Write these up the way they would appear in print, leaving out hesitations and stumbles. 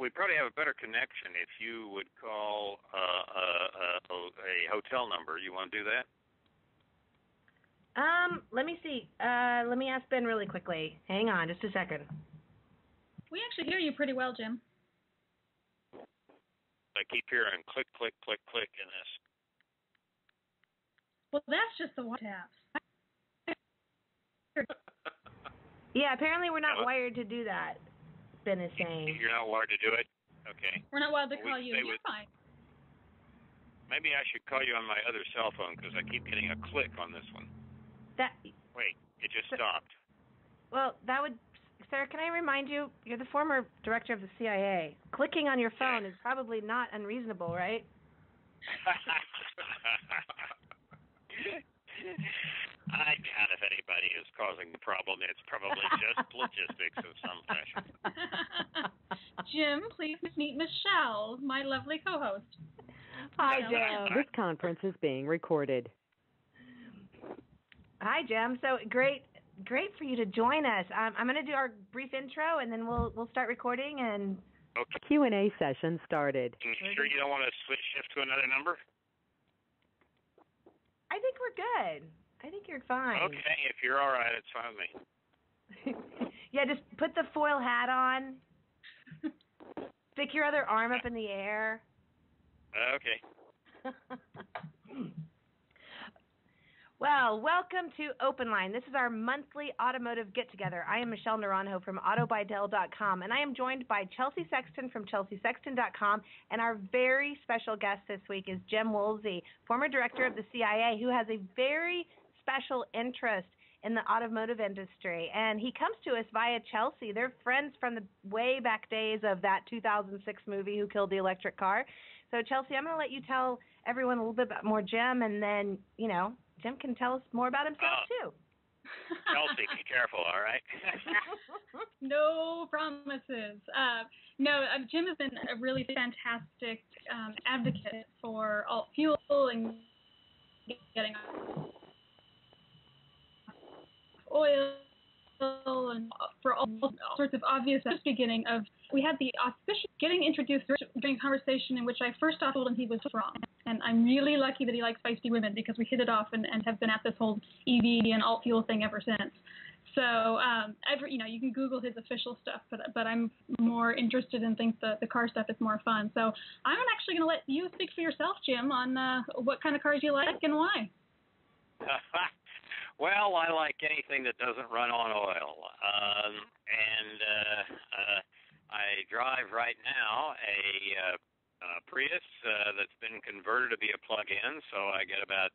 we probably have a better connection if you would call a hotel number. You want to do that? Let me see. Let me ask Ben really quickly. Hang on, just a second. We actually hear you pretty well, Jim. I keep hearing click, click, click, click in this. Well, that's just the one tap. Yeah, apparently we're not wired to do that, Ben is saying. You're not wired to do it? Okay. We're not wired to call you. You're fine. Maybe I should call you on my other cell phone because I keep getting a click on this one. Wait, it just stopped. Well, that would... Sir, can I remind you, you're the former director of the CIA. Clicking on your phone is probably not unreasonable, right? I doubt if anybody is causing the problem. It's probably just logistics of some fashion. Jim, please meet Michelle, my lovely co-host. Hi, Jim. This conference is being recorded. Hi, Jim. So great for you to join us. I'm going to do our brief intro, and then we'll start recording. And okay. Q&A session started. You sure you don't want to switch shift to another number? I think we're good. I think you're fine. Okay, if you're all right, it's fine with me. Yeah, just put the foil hat on. Stick your other arm up in the air. Okay. Well, welcome to Open Line. This is our monthly automotive get-together. I am Michelle Naranjo from AutoByDell.com, and I am joined by Chelsea Sexton from ChelseaSexton.com, and our very special guest this week is Jim Woolsey, former director of the CIA, who has a very special interest in the automotive industry, and he comes to us via Chelsea. They're friends from the way back days of that 2006 movie, Who Killed the Electric Car. So, Chelsea, I'm going to let you tell everyone a little bit about more Jim, and then, Jim can tell us more about himself, too. Chelsea, be careful, all right? No promises. Jim has been a really fantastic advocate for alt fuel and getting oil and for all sorts of obvious beginning of, we had the auspicious getting introduced during a conversation in which I first off told him he was wrong. And I'm really lucky that he likes feisty women because we hit it off and have been at this whole EV and alt fuel thing ever since. So, you can Google his official stuff, but I'm more interested in things the car stuff is more fun. So I'm actually going to let you speak for yourself, Jim, on what kind of cars you like and why. Well, I like anything that doesn't run on oil. I drive right now a Prius that's been converted to be a plug-in, so I get about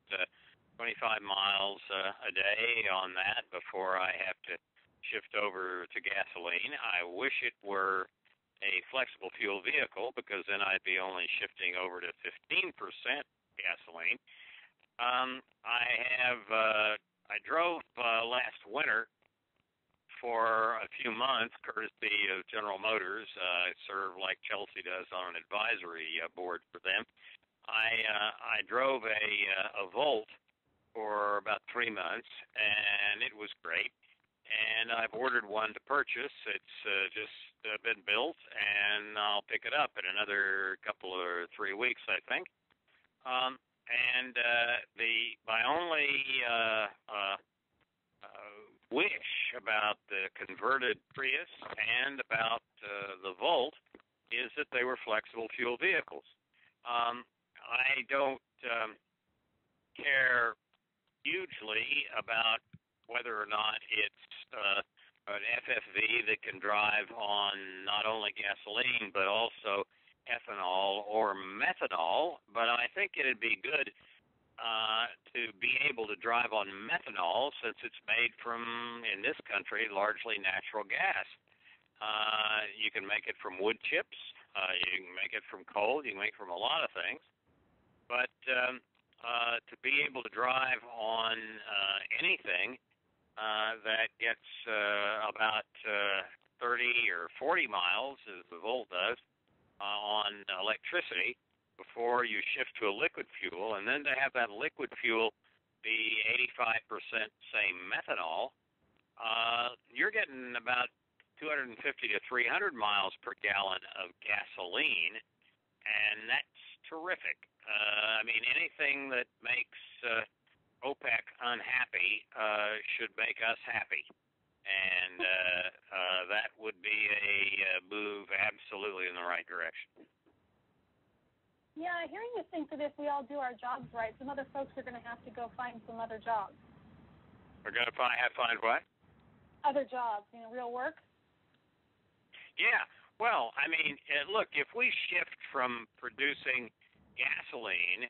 25 miles a day on that before I have to shift over to gasoline. I wish it were a flexible fuel vehicle because then I'd be only shifting over to 15% gasoline. I drove last winter for a few months, courtesy of General Motors. I serve, like Chelsea does, on an advisory board for them. I drove a Volt for about 3 months, and it was great. And I've ordered one to purchase. It's just been built, and I'll pick it up in another couple or 3 weeks, I think. My only wish about the converted Prius and about the Volt is that they were flexible fuel vehicles. I don't care hugely about whether or not it's an FFV that can drive on not only gasoline but also ethanol or methanol, but I think it'd be good to be able to drive on methanol since it's made from, in this country, largely natural gas. You can make it from wood chips, you can make it from coal, you can make it from a lot of things, but to be able to drive on anything that gets about 30 or 40 miles, as the Volt does, on electricity before you shift to a liquid fuel, and then to have that liquid fuel be 85% say methanol, you're getting about 250 to 300 miles per gallon of gasoline, and that's terrific. I mean, anything that makes OPEC unhappy should make us happy, and that would be a move absolutely in the right direction. Yeah, hearing you think that if we all do our jobs right, some other folks are going to have to go find some other jobs. We're going to find what? Other jobs, real work. Yeah. Well, I mean, look, if we shift from producing gasoline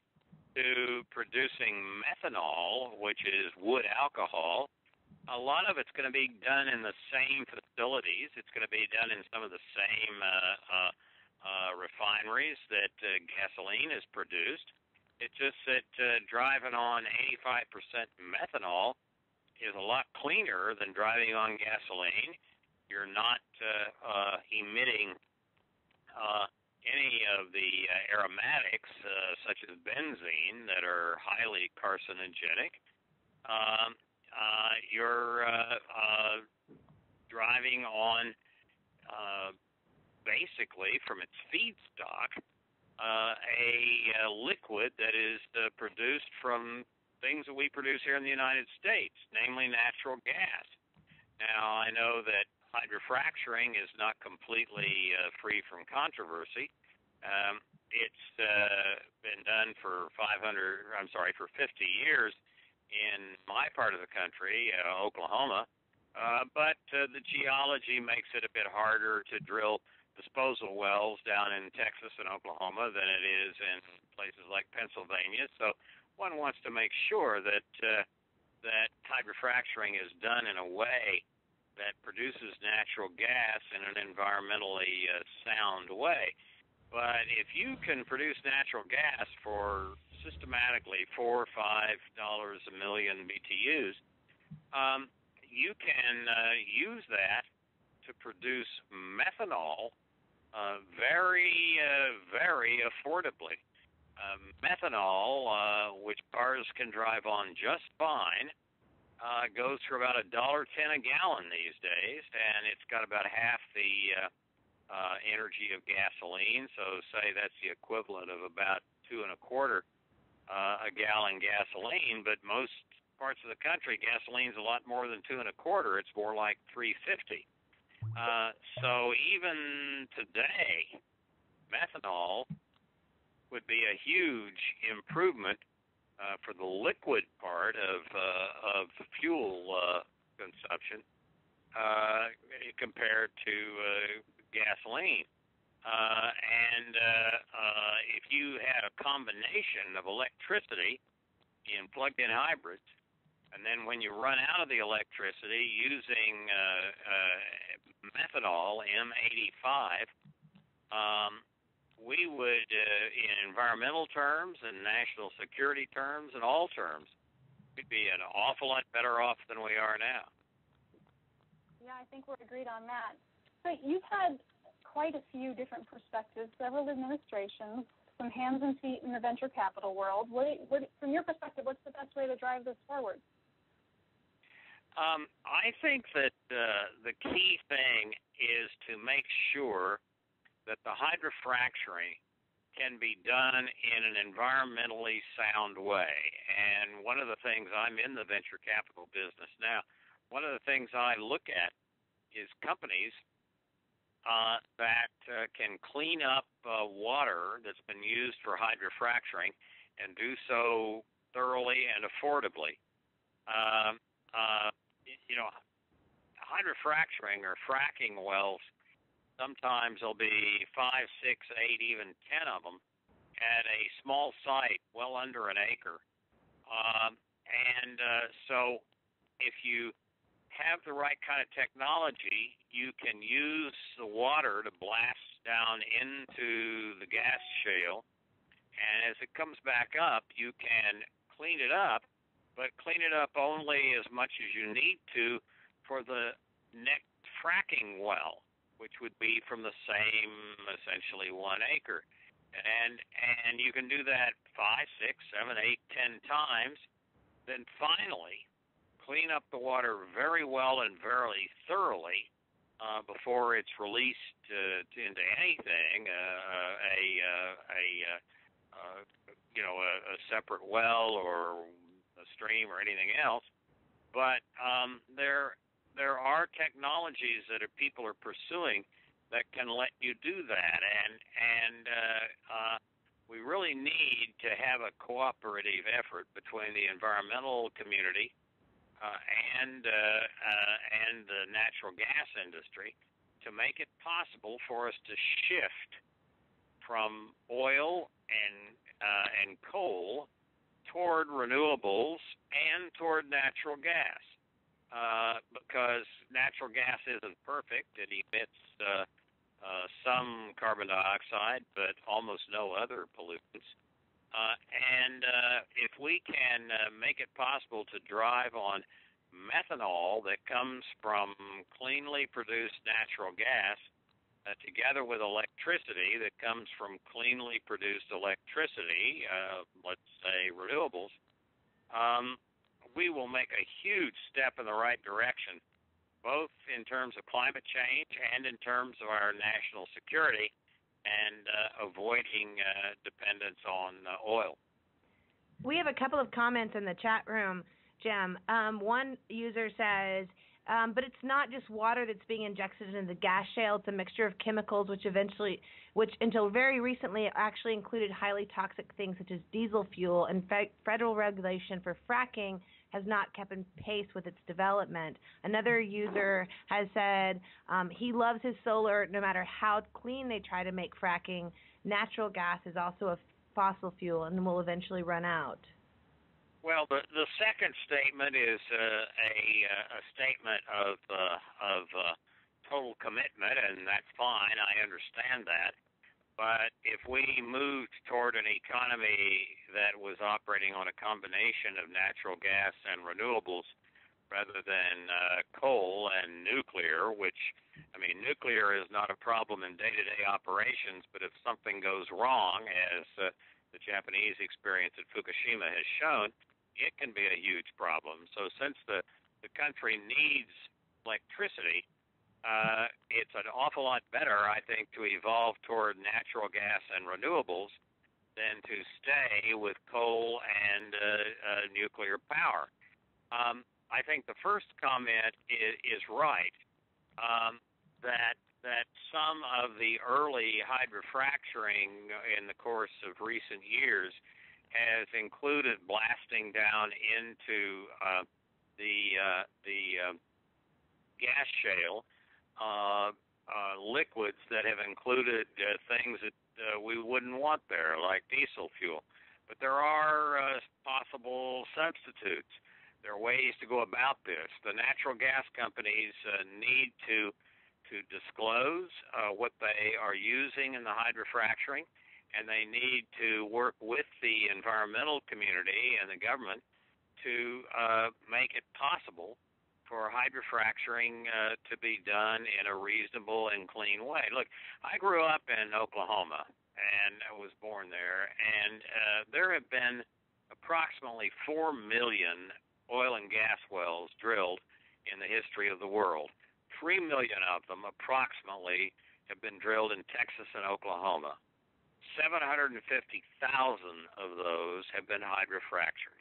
to producing methanol, which is wood alcohol, a lot of it's going to be done in the same facilities. It's going to be done in some of the same refineries that gasoline is produced. It's just that driving on 85% methanol is a lot cleaner than driving on gasoline. You're not emitting any of the aromatics, such as benzene, that are highly carcinogenic. You're driving on, basically, from its feedstock, a liquid that is produced from things that we produce here in the United States, namely natural gas. Now, I know that hydrofracturing is not completely free from controversy. It's been done for 50 years in my part of the country, Oklahoma, but the geology makes it a bit harder to drill disposal wells down in Texas and Oklahoma than it is in places like Pennsylvania. So one wants to make sure that that hydrofracturing is done in a way that produces natural gas in an environmentally sound way. But if you can produce natural gas for systematically $4 or $5 a million BTUs, you can use that to produce methanol very, very affordably. Methanol, which cars can drive on just fine, goes for about $1.10 a gallon these days, and it's got about half the energy of gasoline. So say that's the equivalent of about $2.25 a gallon gasoline. But most parts of the country, gasoline's a lot more than $2.25. It's more like $3.50. So even today, methanol would be a huge improvement for the liquid part of fuel consumption compared to gasoline. And if you had a combination of electricity in plugged-in hybrids, and then when you run out of the electricity using methanol, M85, we would, in environmental terms and national security terms and all terms, we'd be an awful lot better off than we are now. Yeah, I think we're agreed on that. So you've had quite a few different perspectives, several administrations, some hands and feet in the venture capital world. From your perspective, what's the best way to drive this forward? I think that the key thing is to make sure that the hydrofracturing can be done in an environmentally sound way. And one of the things, I'm in the venture capital business now, one of the things I look at is companies that can clean up water that's been used for hydrofracturing and do so thoroughly and affordably. Hydrofracturing or fracking wells, sometimes there'll be 5, 6, 8, even 10 of them at a small site, well under an acre. So if you have the right kind of technology, you can use the water to blast down into the gas shale, and as it comes back up, you can clean it up, but clean it up only as much as you need to for the next fracking well, which would be from the same, essentially, 1 acre. And you can do that 5, 6, 7, 8, 10 times. Then finally, clean up the water very well and very thoroughly, before it's released into anything, a separate well or a stream or anything else. But there are technologies that people are pursuing that can let you do that, and we really need to have a cooperative effort between the environmental community and the natural gas industry to make it possible for us to shift from oil and coal toward renewables and toward natural gas. Because natural gas isn't perfect. It emits some carbon dioxide, but almost no other pollutants. And if we can make it possible to drive on methanol that comes from cleanly produced natural gas, together with electricity that comes from cleanly produced electricity, let's say renewables, we will make a huge step in the right direction, both in terms of climate change and in terms of our national security and avoiding dependence on oil. We have a couple of comments in the chat room, Jim. One user says, but it's not just water that's being injected into the gas shale. It's a mixture of chemicals, which until very recently actually included highly toxic things such as diesel fuel, and federal regulation for fracking has not kept in pace with its development. Another user has said he loves his solar no matter how clean they try to make fracking. Natural gas is also a fossil fuel and will eventually run out. Well, the second statement is a statement of total commitment, and that's fine. I understand that. But if we moved toward an economy that was operating on a combination of natural gas and renewables rather than coal and nuclear, which, I mean, nuclear is not a problem in day-to-day operations, but if something goes wrong, as the Japanese experience at Fukushima has shown, it can be a huge problem. So since the country needs electricity, it's an awful lot better, I think, to evolve toward natural gas and renewables than to stay with coal and nuclear power. I think the first comment is right, that some of the early hydrofracturing in the course of recent years has included blasting down into the gas shale liquids that have included things that we wouldn't want there, like diesel fuel. But there are possible substitutes. There are ways to go about this. The natural gas companies need to disclose what they are using in the hydrofracturing, and they need to work with the environmental community and the government to make it possible for hydrofracturing to be done in a reasonable and clean way. Look, I grew up in Oklahoma, and I was born there, and there have been approximately 4 million oil and gas wells drilled in the history of the world. 3 million of them, approximately, have been drilled in Texas and Oklahoma. 750,000 of those have been hydrofractured.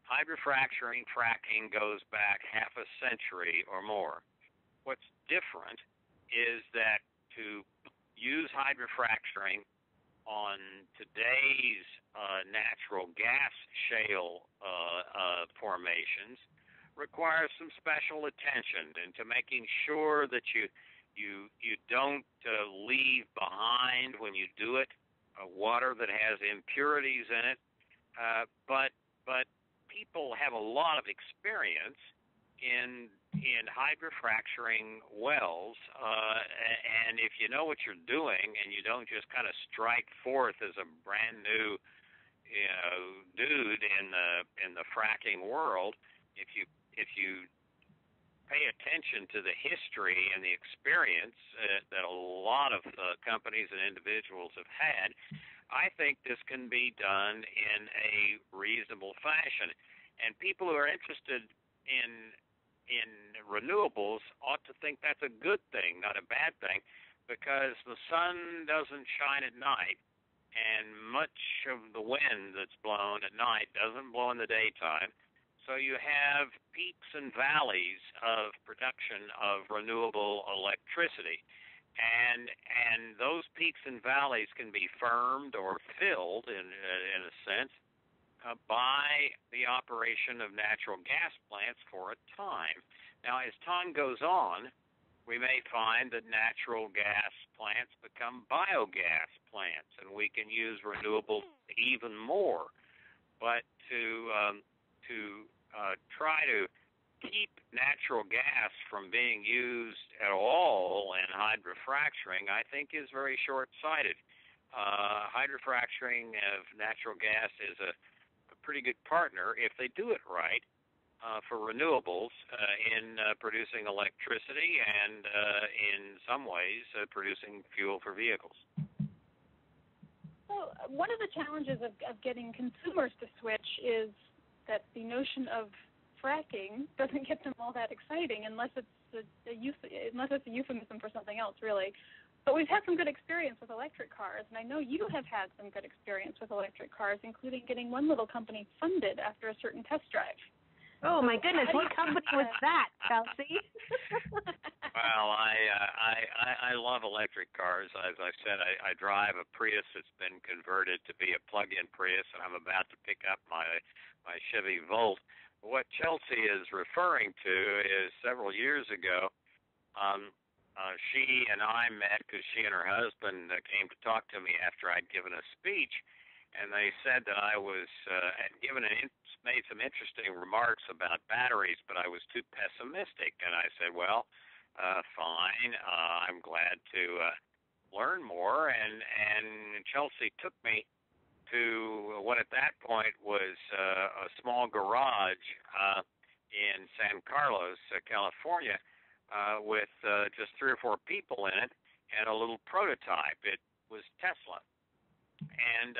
Hydrofracturing, fracking goes back half a century or more. What's different is that to use hydrofracturing on today's natural gas shale formations requires some special attention into making sure that you don't leave behind when you do it water that has impurities in it. But people have a lot of experience in hydrofracturing wells, and if you know what you're doing and you don't just kind of strike forth as a brand new dude in the fracking world, if you pay attention to the history and the experience that a lot of companies and individuals have had, I think this can be done in a reasonable fashion. And people who are interested in in renewables ought to think that's a good thing, not a bad thing, because the sun doesn't shine at night, and much of the wind that's blown at night doesn't blow in the daytime. So you have peaks and valleys of production of renewable electricity. And those peaks and valleys can be firmed or filled, in a sense, by the operation of natural gas plants for a time. Now, as time goes on, we may find that natural gas plants become biogas plants, and we can use renewables even more. But to try to keep natural gas from being used at all in hydrofracturing, I think, is very short-sighted. Hydrofracturing of natural gas is a pretty good partner if they do it right for renewables in producing electricity and in some ways producing fuel for vehicles. So one of the challenges of getting consumers to switch is that the notion of fracking doesn't get them all that exciting unless it's a euphemism for something else, really. But we've had some good experience with electric cars, and I know you have had some good experience with electric cars, including getting one little company funded after a certain test drive. Oh my goodness! What company was that, Chelsea? Well, I love electric cars. As I said, I drive a Prius that's been converted to be a plug-in Prius, and I'm about to pick up my Chevy Volt. What Chelsea is referring to is several years ago, she and I met because she and her husband came to talk to me after I'd given a speech, and they said that I was had made some interesting remarks about batteries, but I was too pessimistic. And I said, well, fine, I'm glad to learn more. And Chelsea took me to what at that point was a small garage in San Carlos, California, with just 3 or 4 people in it and a little prototype. It was Tesla. And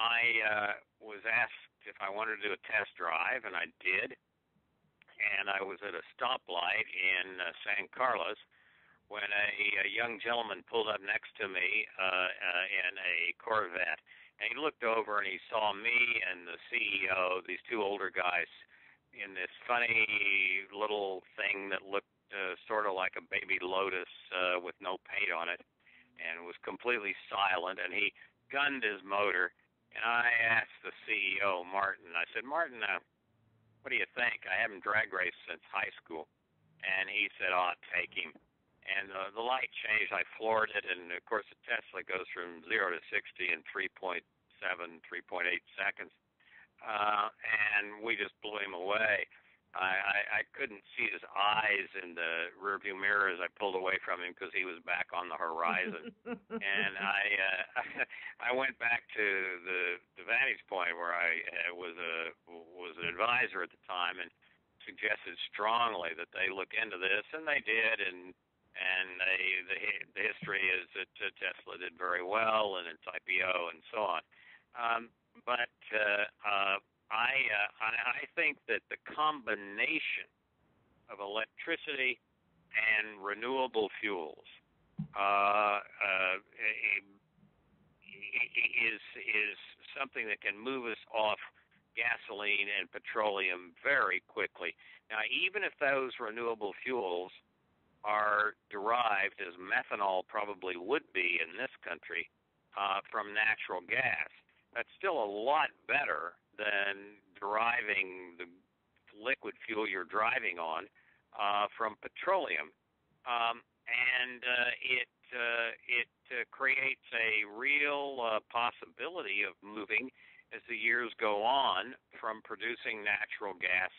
I was asked if I wanted to do a test drive, and I did. And I was at a stoplight in San Carlos when a young gentleman pulled up next to me in a Corvette. And he looked over and he saw me and the CEO, these 2 older guys, in this funny little thing that looked sort of like a baby Lotus with no paint on it, and was completely silent. And he gunned his motor. And I asked the CEO, Martin, I said, Martin, what do you think? I haven't drag raced since high school. And he said, oh, take him. And the light changed. I floored it. And, of course, the Tesla goes from 0 to 60 in 3.7, 3.8 seconds. And we just blew him away. I couldn't see his eyes in the rearview mirror as I pulled away from him because he was back on the horizon. And I went back to the vantage point where I was an advisor at the time and suggested strongly that they look into this, and they did. And the history is that Tesla did very well in its IPO and so on. But I think that the combination of electricity and renewable fuels is something that can move us off gasoline and petroleum very quickly. Now, even if those renewable fuels are derived, as methanol probably would be in this country, from natural gas, that's still a lot better than deriving the liquid fuel you're driving on from petroleum. And it creates a real possibility of moving as the years go on from producing natural gas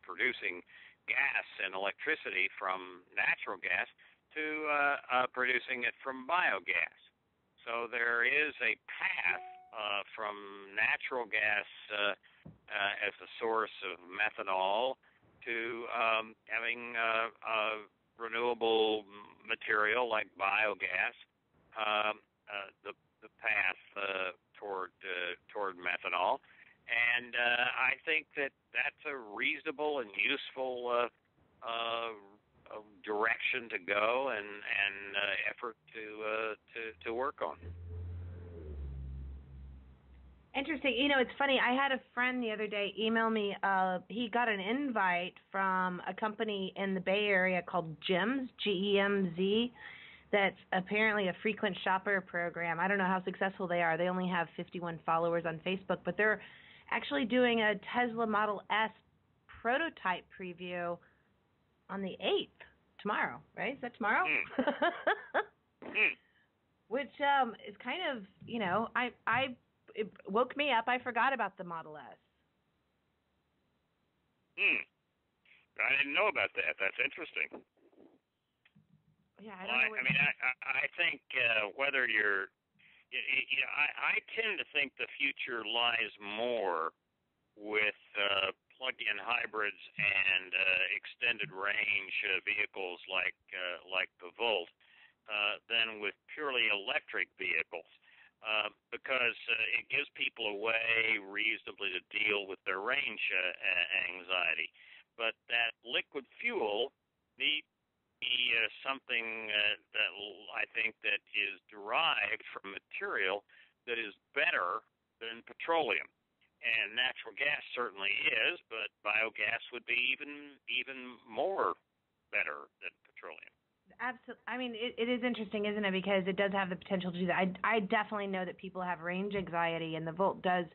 producing gas and electricity from natural gas to producing it from biogas. So there is a path from natural gas as a source of methanol to having renewable material like biogas, the path toward methanol. And I think that that's a reasonable and useful direction to go and effort to work on. Interesting. You know, it's funny. I had a friend the other day email me. He got an invite from a company in the Bay Area called GEMS, GEMZ. That's apparently a frequent shopper program. I don't know how successful they are. They only have 51 followers on Facebook, but they're actually doing a Tesla Model S prototype preview on the 8th, tomorrow, right? Is that tomorrow? Which is kind of, you know, it woke me up. I forgot about the Model S. I didn't know about that. That's interesting. Yeah, I don't know. I mean, I think whether you're, you know, I tend to think the future lies more with plug-in hybrids and extended range vehicles like the Volt than with purely electric vehicles. Because it gives people a way reasonably to deal with their range anxiety. But that liquid fuel needs to be something that I think that is derived from material that is better than petroleum. And natural gas certainly is, but biogas would be even more better than petroleum. Absolutely. I mean, it is interesting, isn't it? Because it does have the potential to do that. I definitely know that people have range anxiety, and the Volt does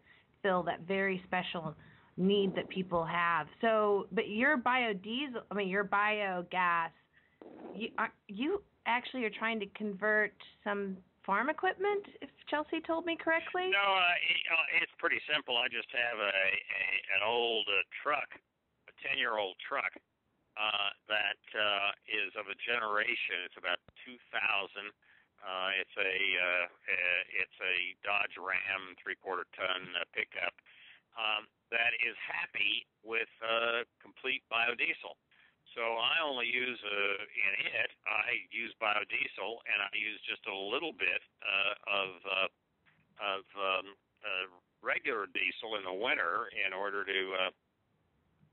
fill that very special need that people have. So, but your biodiesel, I mean, your biogas, you actually are trying to convert some farm equipment, if Chelsea told me correctly? No, it's pretty simple. I just have an old truck, a 10-year-old truck. That is of a generation. It's about 2000. It's a Dodge Ram 3/4 ton pickup that is happy with complete biodiesel. So I only use in it. I use biodiesel, and I use just a little bit of regular diesel in the winter in order to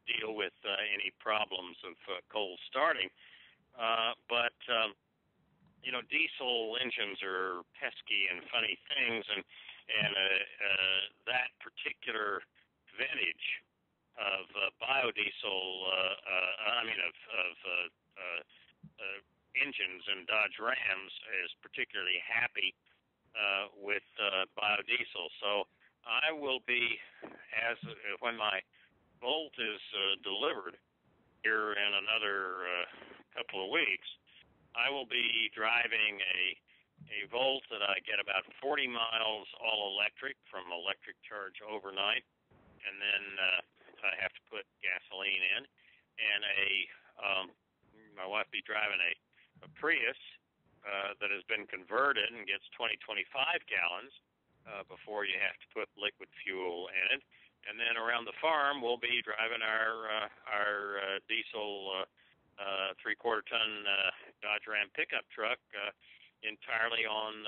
deal with any problems of cold starting. But you know, diesel engines are pesky and funny things, and that particular vintage of biodiesel, engines and Dodge Rams is particularly happy with biodiesel. So I will be, when my Volt is delivered here in another couple of weeks, I will be driving a Volt that I get about 40 miles all electric from electric charge overnight, and then I have to put gasoline in, and my wife be driving a Prius that has been converted and gets 25 gallons before you have to put liquid fuel in it. And then around the farm, we'll be driving our diesel 3/4 ton Dodge Ram pickup truck entirely on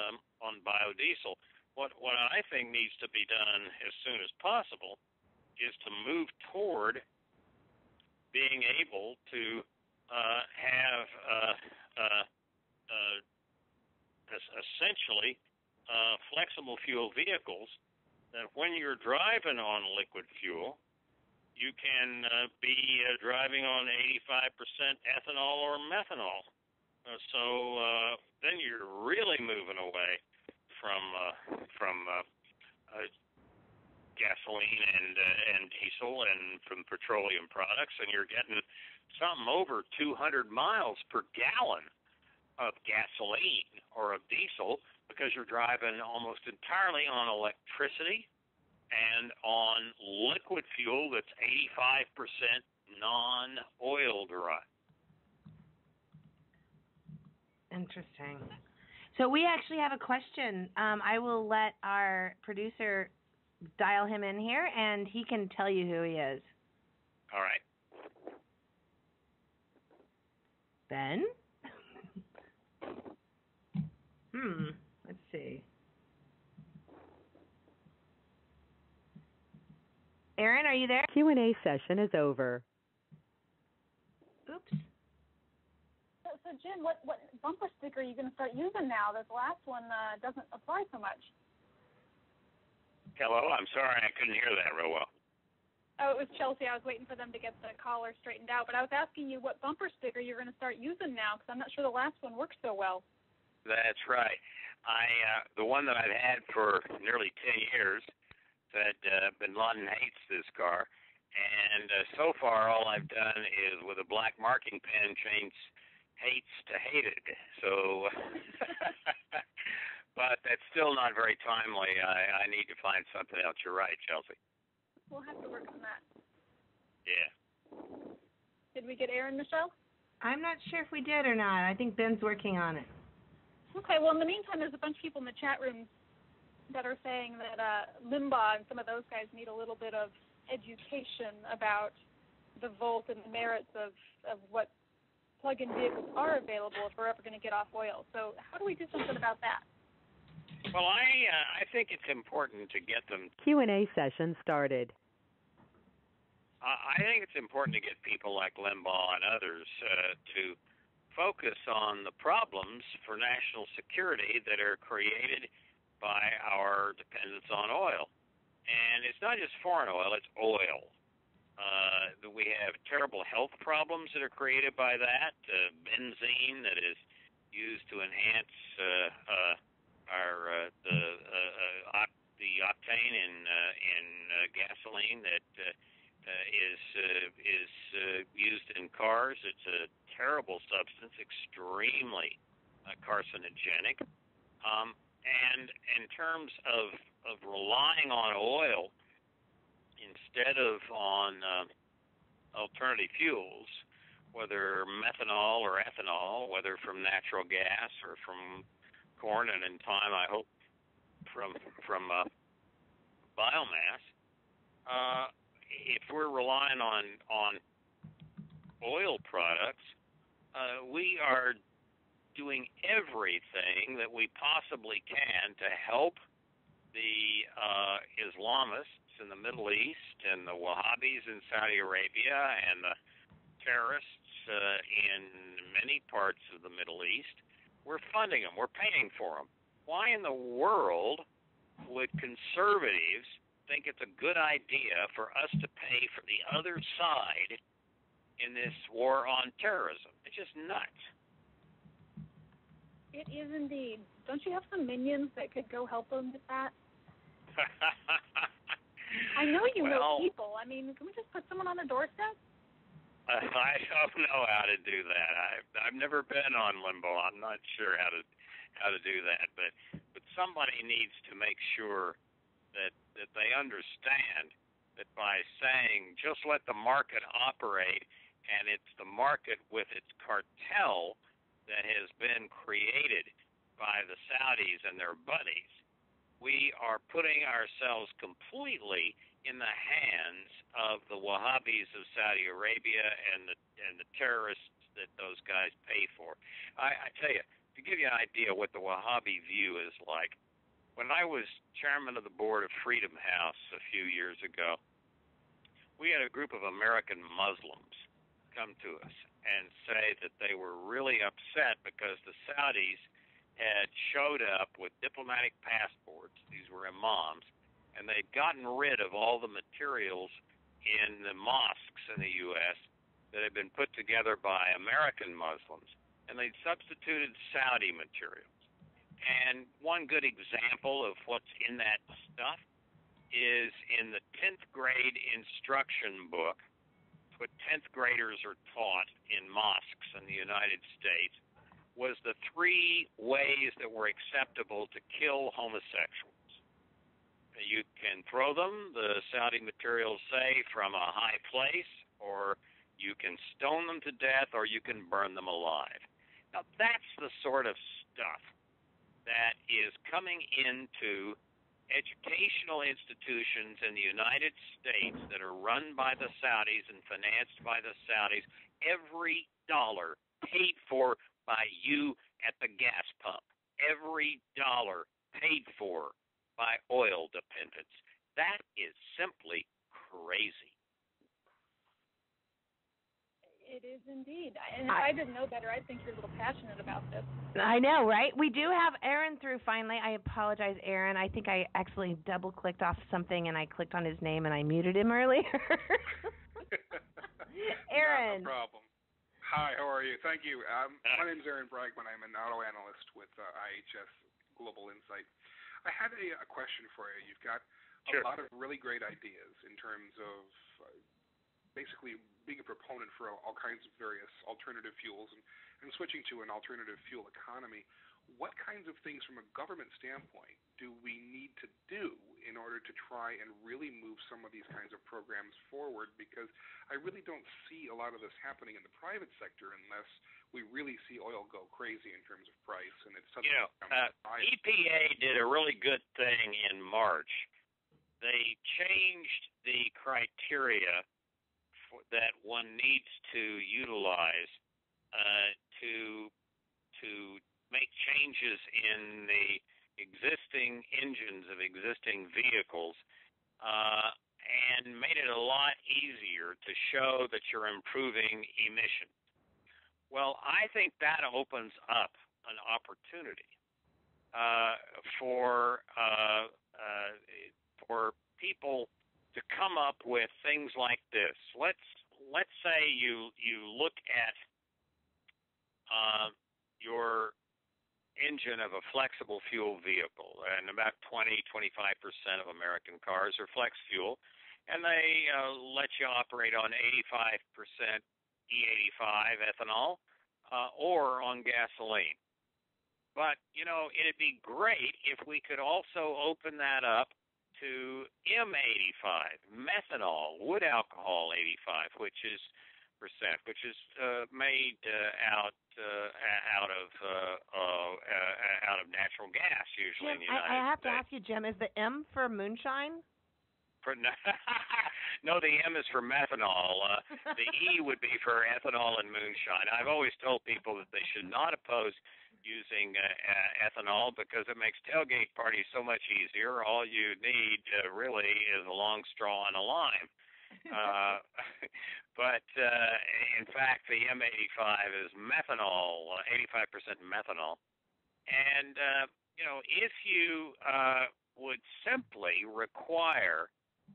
biodiesel. What I think needs to be done as soon as possible is to move toward being able to have essentially flexible fuel vehicles that when you're driving on liquid fuel, you can be driving on 85% ethanol or methanol. So then you're really moving away from gasoline and diesel and from petroleum products, and you're getting something over 200 miles per gallon of gasoline or of diesel, because you're driving almost entirely on electricity and on liquid fuel that's 85% non-oil derived. Interesting. So we actually have a question. I will let our producer dial him in here, and he can tell you who he is. All right. Ben? Let's see. Aaron, are you there? Q&A session is over. Oops. So Jim, what bumper sticker are you going to start using now? This last one doesn't apply so much. Hello, I'm sorry, I couldn't hear that real well. Oh, it was Chelsea. I was waiting for them to get the caller straightened out. But I was asking you what bumper sticker you're going to start using now, because I'm not sure the last one worked so well. That's right. The one that I've had for nearly 10 years said Bin Laden hates this car, and so far all I've done is with a black marking pen change hates to hated. So, but that's still not very timely. I need to find something else. You're right, Chelsea. We'll have to work on that. Yeah. Did we get Aaron, Michelle? I'm not sure if we did or not. I think Ben's working on it. Okay, well, in the meantime, there's a bunch of people in the chat room that are saying that Limbaugh and some of those guys need a little bit of education about the Volt and the merits of what plug-in vehicles are available if we're ever going to get off oil. So how do we do something about that? Well, I think it's important to get them. Q&A session started. I think it's important to get people like Limbaugh and others to focus on the problems for national security that are created by our dependence on oil. And it's not just foreign oil, it's oil. We have terrible health problems that are created by that. Benzene that is used to enhance the octane in gasoline that is used in cars. It's a terrible substance, extremely carcinogenic. And in terms of relying on oil instead of on alternative fuels, whether methanol or ethanol, whether from natural gas or from corn, and in time, I hope, from biomass, if we're relying on oil products, we are doing everything that we possibly can to help the Islamists in the Middle East and the Wahhabis in Saudi Arabia and the terrorists in many parts of the Middle East. We're funding them. We're paying for them. Why in the world would conservatives think it's a good idea for us to pay for the other side in this war on terrorism? It's just nuts. It is indeed. Don't you have some minions that could go help them with that? I know you know people. I mean, can we just put someone on the doorstep? I don't know how to do that. I've never been on limbo. I'm not sure how to do that. But somebody needs to make sure that they understand that by saying just let the market operate, and it's the market with its cartel that has been created by the Saudis and their buddies, we are putting ourselves completely in the hands of the Wahhabis of Saudi Arabia and the terrorists that those guys pay for. I tell you, to give you an idea what the Wahhabi view is like, when I was chairman of the board of Freedom House a few years ago, we had a group of American Muslims come to us and say that they were really upset because the Saudis had showed up with diplomatic passports. These were imams, and they'd gotten rid of all the materials in the mosques in the U.S. that had been put together by American Muslims, and they'd substituted Saudi materials. And one good example of what's in that stuff is in the 10th grade instruction book. What 10th graders are taught in mosques in the United States was the 3 ways that were acceptable to kill homosexuals. You can throw them, the Saudi materials say, from a high place, or you can stone them to death, or you can burn them alive. Now, that's the sort of stuff that is coming into educational institutions in the United States that are run by the Saudis and financed by the Saudis. Every dollar paid for by you at the gas pump. Every dollar paid for by oil dependents. That is simply crazy. It is indeed. And if I didn't know better, I'd think you're a little passionate about this. I know, right? We do have Aaron through finally. I apologize, Aaron. I think I accidentally double-clicked off something, and I clicked on his name, and I muted him earlier. Aaron. Not a problem. Hi, how are you? Thank you. My name is Aaron Bragman. I'm an auto analyst with IHS Global Insight. I had a question for you. You've got a lot of really great ideas in terms of basically being a proponent for all kinds of various alternative fuels and switching to an alternative fuel economy. What kinds of things from a government standpoint do we need to do in order to try and really move some of these kinds of programs forward? Because I really don't see a lot of this happening in the private sector unless we really see oil go crazy in terms of price. And it's EPA did a really good thing in March. They changed the criteria that one needs to utilize to make changes in the existing engines of existing vehicles, and made it a lot easier to show that you're improving emissions. Well, I think that opens up an opportunity for people to come up with things like this. Let's say you look at your engine of a flexible fuel vehicle, and about 20-25% of American cars are flex fuel, and they let you operate on 85% E85 ethanol or on gasoline. But, it'd be great if we could also open that up to M85, methanol, wood alcohol 85, which is made out of natural gas, usually in the United States. I have to ask you, Jim, is the M for moonshine? No, the M is for methanol. The E would be for ethanol and moonshine. I've always told people that they should not oppose using ethanol because it makes tailgate parties so much easier. All you need really is a long straw and a lime. But in fact, the M85 is methanol, 85% methanol. And, if you would simply require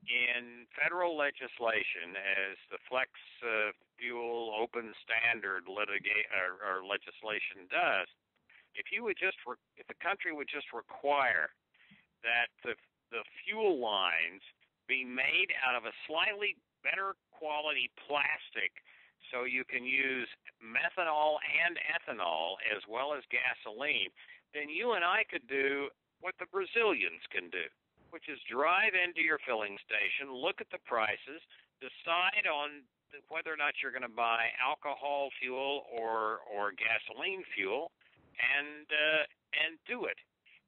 in federal legislation, as the flex fuel open standard legislation does, if the country would just require that the fuel lines be made out of a slightly better quality plastic, so you can use methanol and ethanol as well as gasoline, then you and I could do what the Brazilians can do, which is drive into your filling station, look at the prices, decide on whether or not you're going to buy alcohol fuel or gasoline fuel, and do it.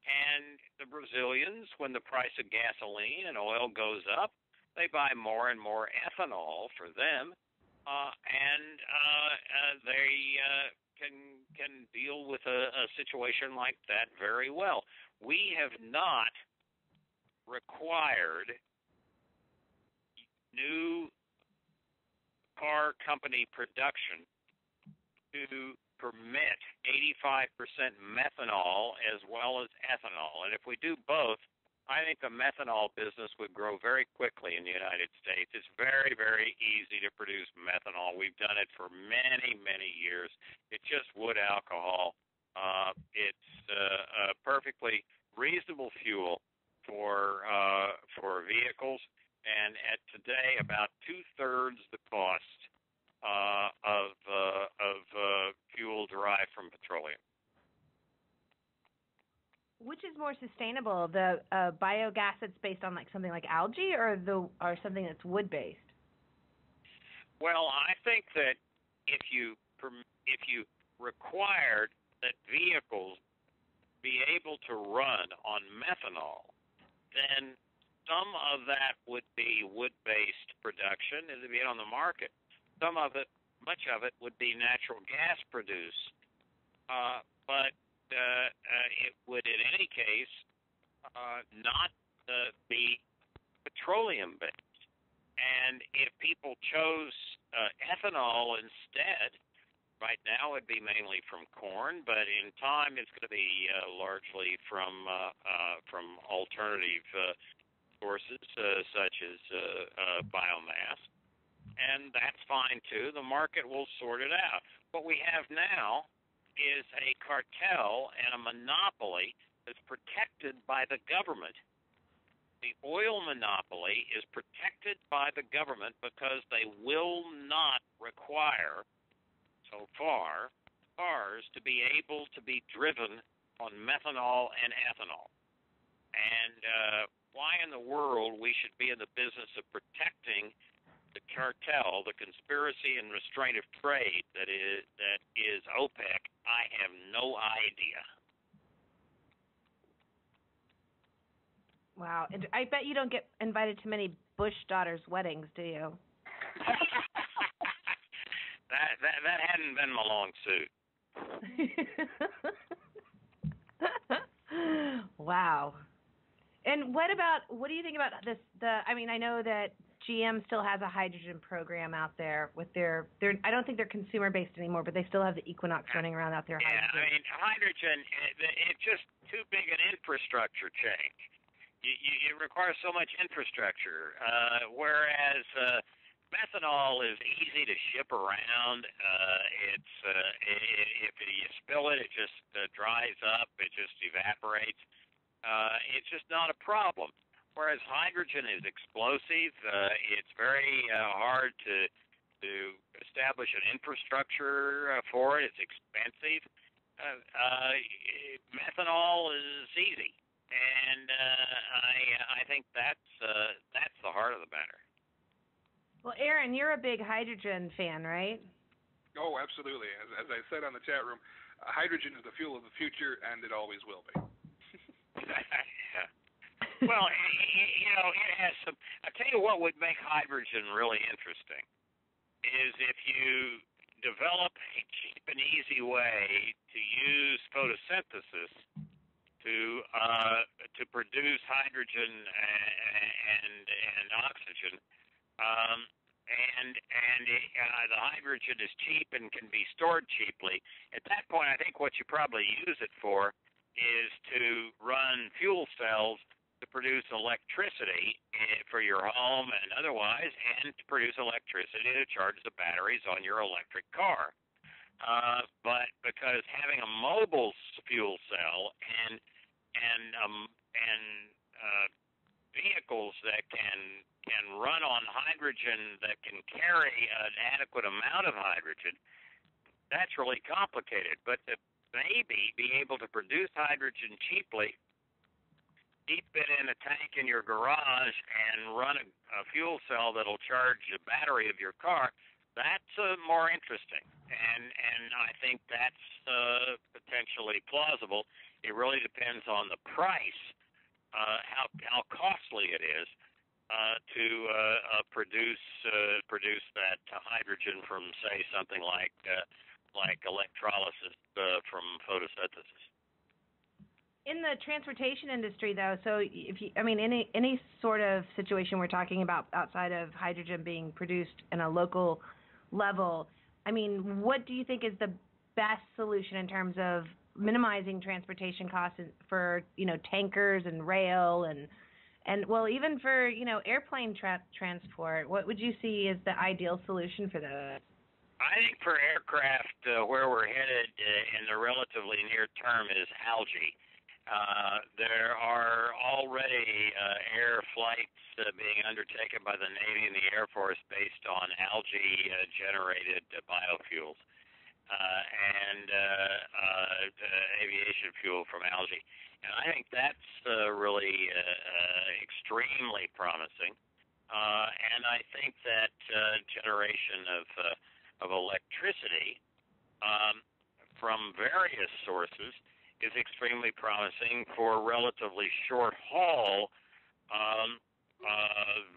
And the Brazilians, when the price of gasoline and oil goes up, they buy more and more ethanol for them, and they can deal with a situation like that very well. We have not required new car company production to permit 85% methanol as well as ethanol. And if we do both, I think the methanol business would grow very quickly in the United States. It's very, very easy to produce methanol. We've done it for many, many years. It's just wood alcohol. It's a perfectly reasonable fuel for vehicles, and at today about 2/3 the cost of fuel derived from petroleum. Which is more sustainable, the biogas that's based on something like algae, or something that's wood based? Well, I think that if you required that vehicles be able to run on methanol, then some of that would be wood-based production and it'd be on the market. Some of it, much of it, would be natural gas produced, but it would, in any case, not be petroleum-based. And if people chose ethanol instead, right now it'd be mainly from corn, but in time it's going to be largely from alternative sources such as biomass. And that's fine too. The market will sort it out. What we have now is a cartel and a monopoly that's protected by the government. The oil monopoly is protected by the government because they will not require, so far, cars to be able to be driven on methanol and ethanol. And why in the world we should be in the business of protecting the cartel, the conspiracy and restraint of trade that is OPEC, I have no idea. Wow. And I bet you don't get invited to many Bush daughters' weddings, do you? that hadn't been my long suit. Wow. And what do you think about this? I know that GM still has a hydrogen program out there with their I don't think they're consumer based anymore, but they still have the Equinox running around out there. Yeah, hydrogen, it's just too big an infrastructure change. It requires so much infrastructure, whereas methanol is easy to ship around. If you spill it, it just dries up. It just evaporates. It's just not a problem. Whereas hydrogen is explosive. It's very hard to establish an infrastructure for it. It's expensive. Methanol is easy, and I think that's the heart of the matter. Well, Aaron, you're a big hydrogen fan, right? Oh, absolutely. As I said on the chat room, hydrogen is the fuel of the future, and it always will be. Yeah. Well, it has some. I'll tell you what would make hydrogen really interesting is if you develop a cheap and easy way to use photosynthesis to produce hydrogen and oxygen, the hydrogen is cheap and can be stored cheaply. At that point, I think what you probably use it for is to run fuel cells to produce electricity for your home and otherwise, and to produce electricity to charge the batteries on your electric car. But because having a mobile fuel cell and vehicles that can run on hydrogen that can carry an adequate amount of hydrogen, that's really complicated. But to maybe be able to produce hydrogen cheaply, keep it in a tank in your garage, and run a fuel cell that'll charge the battery of your car, that's more interesting. And I think that's potentially plausible. It really depends on the price, how costly it is to produce that hydrogen from, say, something like electrolysis from photosynthesis. In the transportation industry, though, so if you, any sort of situation we're talking about outside of hydrogen being produced in a local level, what do you think is the best solution in terms of minimizing transportation costs for, tankers and rail and well, even for, airplane transport? What would you see as the ideal solution for those? I think for aircraft, where we're headed in the relatively near term is algae. There are already air flights being undertaken by the Navy and the Air Force based on algae-generated biofuels and aviation fuel from algae. And I think that's really extremely promising. And I think that generation of electricity from various sources is extremely promising for relatively short-haul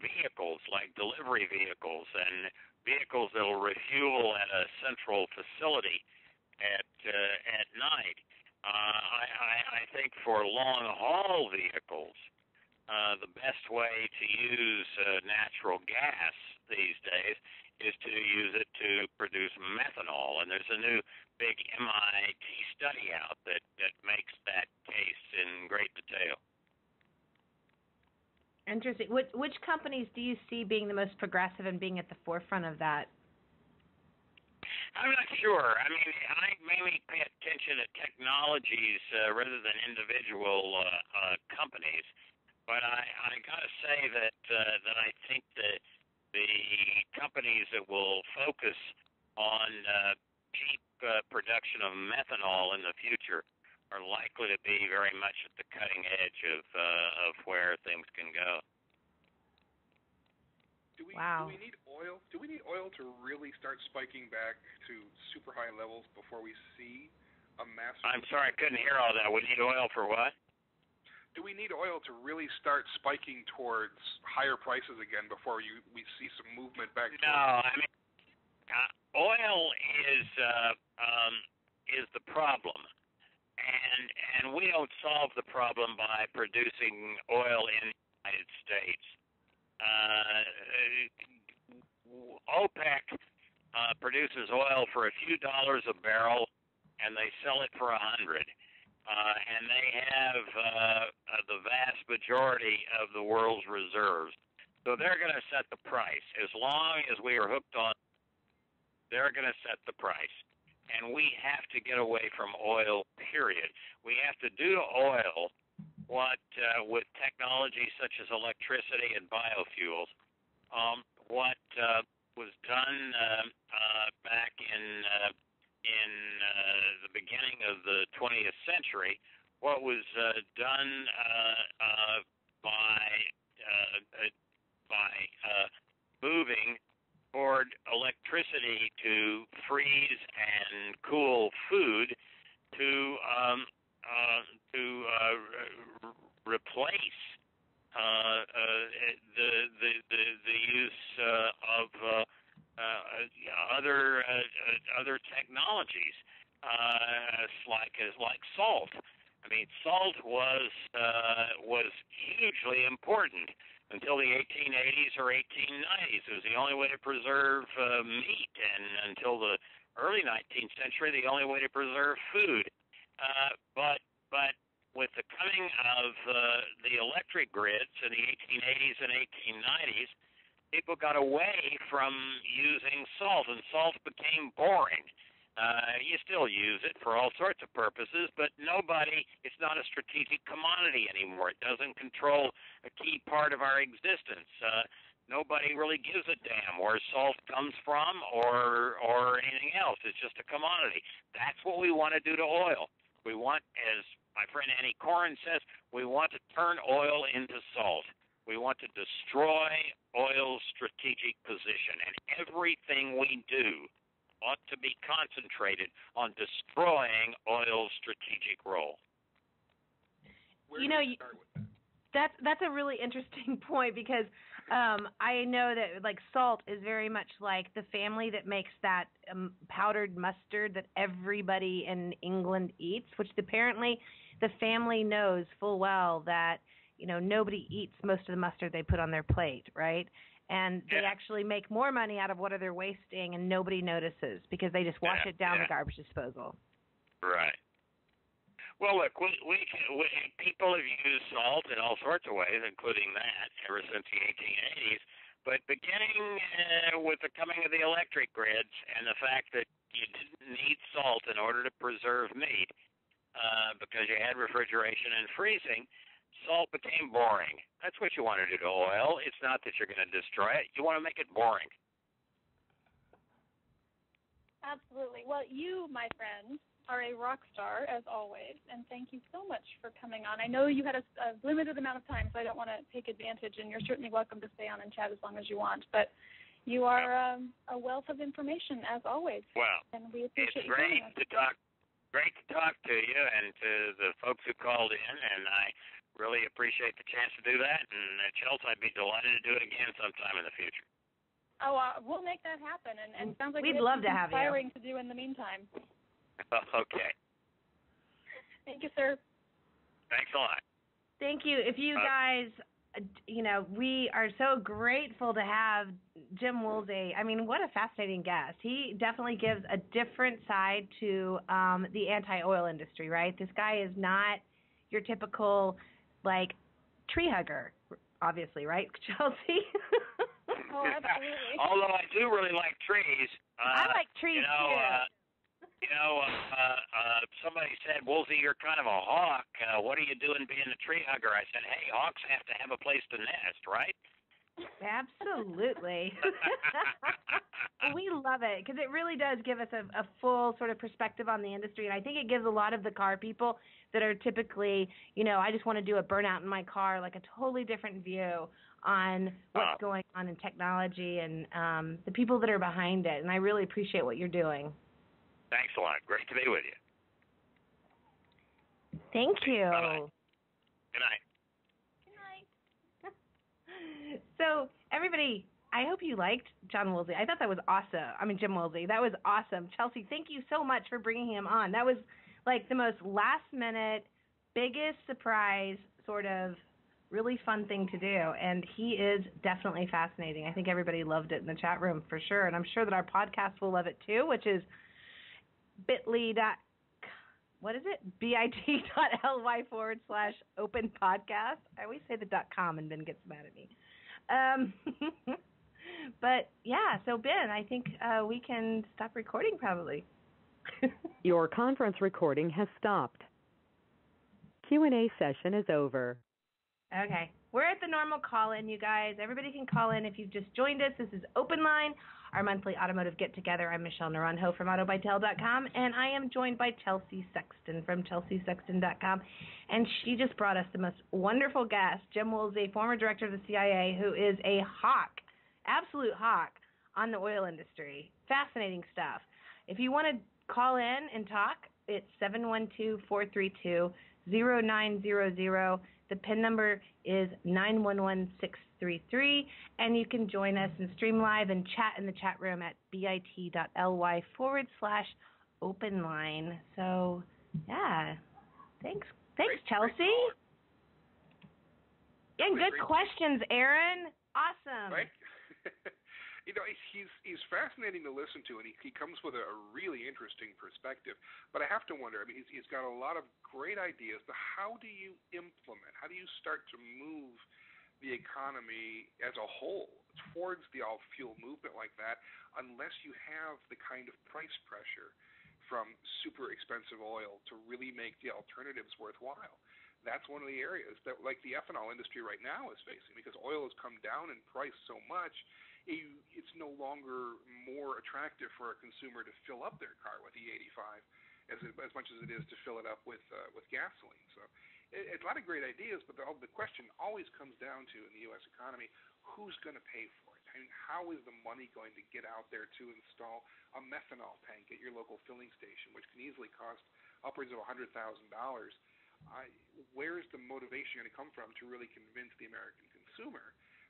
vehicles, like delivery vehicles and vehicles that will refuel at a central facility at night. I think for long-haul vehicles, the best way to use natural gas these days is to use it to produce methanol. And there's a new big MIT study out that makes that case in great detail. Interesting. Which companies do you see being the most progressive and being at the forefront of that? I'm not sure. I mean, I mainly pay attention to technologies rather than individual companies. But I got to say that I think that the companies that will focus on cheap production of methanol in the future are likely to be very much at the cutting edge of where things can go. Do we need oil? Do we need oil to really start spiking back to super high levels before we see a massive? I'm sorry, I couldn't hear all that. We need oil for what? Do we need oil to really start spiking towards higher prices again before we see some movement back? No, I mean, oil is the problem. And we don't solve the problem by producing oil in the United States. OPEC produces oil for a few dollars a barrel, and they sell it for $100. And they have the vast majority of the world's reserves. So they're going to set the price. As long as we are hooked on, they're going to set the price. And we have to get away from oil, period. We have to do to oil what, with technology such as electricity and biofuels, what was done back in the beginning of the 20th century, what was done by moving toward electricity to freeze and cool food to replace the use of other technologies, like salt. I mean, salt was hugely important until the 1880s or 1890s. It was the only way to preserve meat, and until the early 19th century, the only way to preserve food. But with the coming of the electric grids in the 1880s and 1890s, people got away from using salt, and salt became boring. You still use it for all sorts of purposes, but it's not a strategic commodity anymore. It doesn't control a key part of our existence. Nobody really gives a damn where salt comes from or anything else. It's just a commodity. That's what we want to do to oil. We want, as my friend Annie Coren says, we want to turn oil into salt. We want to destroy oil's strategic position, and everything we do ought to be concentrated on destroying oil's strategic role. That's a really interesting point, because I know that like salt is very much like the family that makes that powdered mustard that everybody in England eats, which apparently the family knows full well that nobody eats most of the mustard they put on their plate, right? And they actually make more money out of what they're wasting, and nobody notices because they just wash it down the garbage disposal. Right. Well, look, people have used salt in all sorts of ways, including that, ever since the 1880s. But beginning with the coming of the electric grids and the fact that you didn't need salt in order to preserve meat because you had refrigeration and freezing, salt became boring. That's what you want to do to oil. It's not that you're going to destroy it. You want to make it boring. Absolutely. Well, you, my friend, are a rock star, as always, and thank you so much for coming on. I know you had a limited amount of time, so I don't want to take advantage, and you're certainly welcome to stay on and chat as long as you want. But you are a wealth of information, as always. Well, and we appreciate it's great to talk. Great to talk to you and to the folks who called in, and I really appreciate the chance to do that. And Chelsea, I'd be delighted to do it again sometime in the future. Oh, we'll make that happen, and sounds like we'd love to have you. Inspiring to do in the meantime. Okay. Thank you, sir. Thanks a lot. Thank you. If you guys we are so grateful to have Jim Woolsey. I mean, what a fascinating guest. He definitely gives a different side to the anti-oil industry, right? This guy is not your typical, like, tree hugger, obviously, right, Chelsea? Oh, absolutely. Although I do really like trees. I like trees, too. Somebody said, Woolsey, you're kind of a hawk. What are you doing being a tree hugger? I said, hey, hawks have to have a place to nest, right? Absolutely. We love it because it really does give us a full sort of perspective on the industry. And I think it gives a lot of the car people that are typically, I just want to do a burnout in my car, like a totally different view on what's going on in technology and the people that are behind it. And I really appreciate what you're doing. Thanks a lot. Great to be with you. Thank you. Bye-bye. Good night. Good night. So, everybody, I hope you liked John Woolsey. I thought that was awesome. Jim Woolsey. That was awesome. Chelsea, thank you so much for bringing him on. That was like the most last-minute, biggest surprise sort of really fun thing to do. And he is definitely fascinating. I think everybody loved it in the chat room for sure. And I'm sure that our podcast will love it too, which is bit.ly/open podcast. I always say the .com and Ben gets mad at me. But yeah, so Ben, I think we can stop recording probably. Your conference recording has stopped. Q&A session is over. Okay. We're at the normal call-in, you guys. Everybody can call in if you've just joined us. This is Open Line, our monthly automotive get-together. I'm Michelle Naranjo from autobytel.com, and I am joined by Chelsea Sexton from chelseasexton.com. And she just brought us the most wonderful guest, Jim Woolsey, former director of the CIA, who is a hawk, absolute hawk on the oil industry. Fascinating stuff. If you want to call in and talk, it's 712-432-0900. The PIN number is 911633, and you can join us and stream live and chat in the chat room at bit.ly/openline. So, yeah. Thanks, Chelsea. Great and good questions, Aaron. Awesome. Right? He's fascinating to listen to, and he comes with a really interesting perspective. But I have to wonder, he's got a lot of great ideas, but how do you implement, how do you start to move the economy as a whole towards the all-fuel movement like that unless you have the kind of price pressure from super expensive oil to really make the alternatives worthwhile? That's one of the areas that, like the ethanol industry right now is facing, because oil has come down in price so much, it's no longer more attractive for a consumer to fill up their car with E85 as much as it is to fill it up with gasoline. So it's a lot of great ideas, but the question always comes down to, in the U.S. economy, who's going to pay for it? How is the money going to get out there to install a methanol tank at your local filling station, which can easily cost upwards of $100,000? Where's the motivation going to come from to really convince the American consumer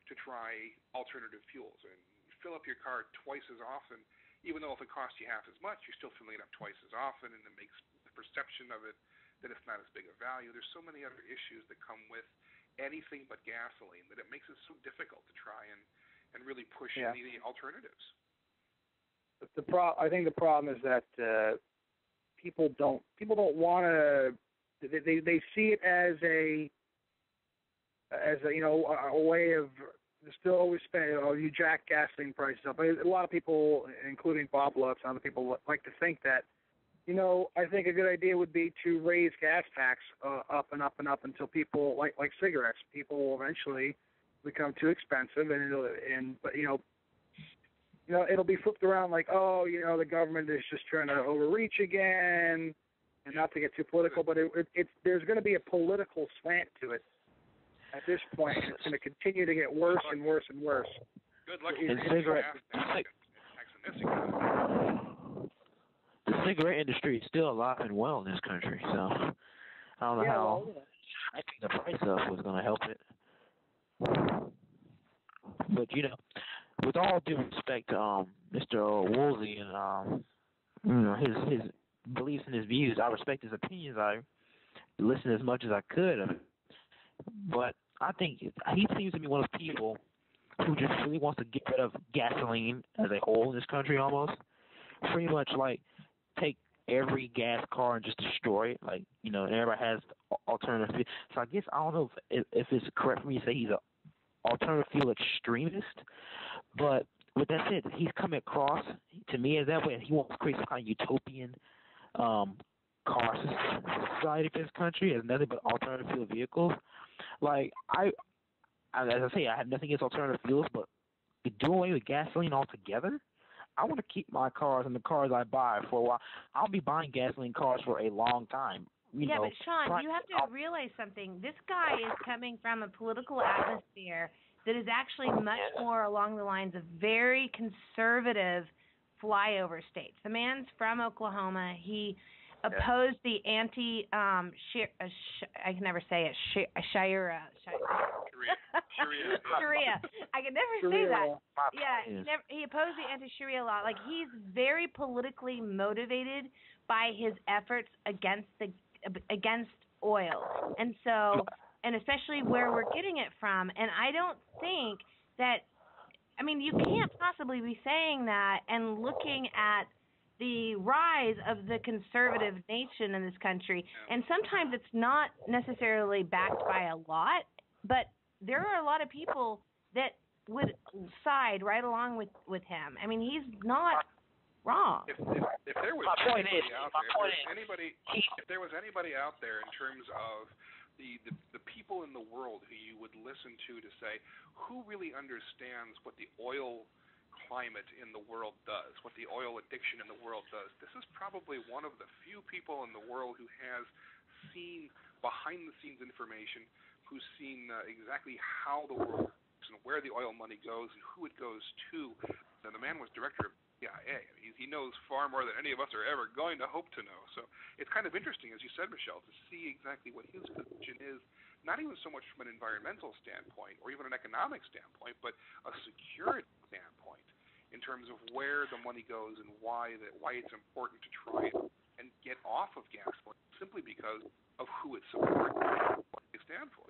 to try alternative fuels and fill up your car twice as often? Even though if it costs you half as much, you're still filling it up twice as often, and it makes the perception of it that it's not as big a value. There's so many other issues that come with anything but gasoline that it makes it so difficult to try and really push any alternatives. I think the problem is that people don't want to. They see it as a way of still always spending. You jack gasoline prices up. A lot of people, including Bob Lutz and other people, like to think that. I think a good idea would be to raise gas tax up and up and up until people like cigarettes. People will eventually become too expensive, but it'll be flipped around like, the government is just trying to overreach again. And not to get too political, but there's going to be a political slant to it at this point, and it's going to continue to get worse and worse and worse. Good luck. The cigarette industry is still alive and well in this country, so I don't know how I think the price up was going to help it. But, with all due respect to Mr. Woolsey and his beliefs and his views, I respect his opinions. I listened as much as I could of it. But I think he seems to be one of those people who just really wants to get rid of gasoline as a whole in this country almost. Pretty much like take every gas car and just destroy it. Like, and everybody has alternative. So I guess I don't know if it's correct for me to say he's an alternative fuel extremist. But with that said, he's coming across to me as that way. And he wants to create some kind of utopian car society for this country as nothing but alternative fuel vehicles. Like, as I say, I have nothing against alternative fuels, but doing away with gasoline altogether, I want to keep my cars and the cars I buy for a while. I'll be buying gasoline cars for a long time. But Sean, you have to realize something. This guy is coming from a political atmosphere that is actually much more along the lines of very conservative flyover states. The man's from Oklahoma. He opposed the I can never say it. Sharia. I can never say that. Yeah, he opposed the anti-Sharia law. Like, he's very politically motivated by his efforts against oil, and so, and especially where we're getting it from. And I don't think that. I mean, you can't possibly be saying that and looking at the rise of the conservative nation in this country. And sometimes it's not necessarily backed by a lot, but there are a lot of people that would side right along with him. I mean, he's not wrong. If there was anybody out there in terms of the people in the world who you would listen to say who really understands what the oil climate in the world does, what the oil addiction in the world does, this is probably one of the few people in the world who has seen behind-the-scenes information, who's seen exactly how the world works and where the oil money goes and who it goes to. Now, the man was director of CIA. He knows far more than any of us are ever going to hope to know. So it's kind of interesting, as you said, Michelle, to see exactly what his position is, not even so much from an environmental standpoint or even an economic standpoint, but a security standpoint in terms of where the money goes and why it's important to try and get off of gasoline simply because of who it supports and what they stand for.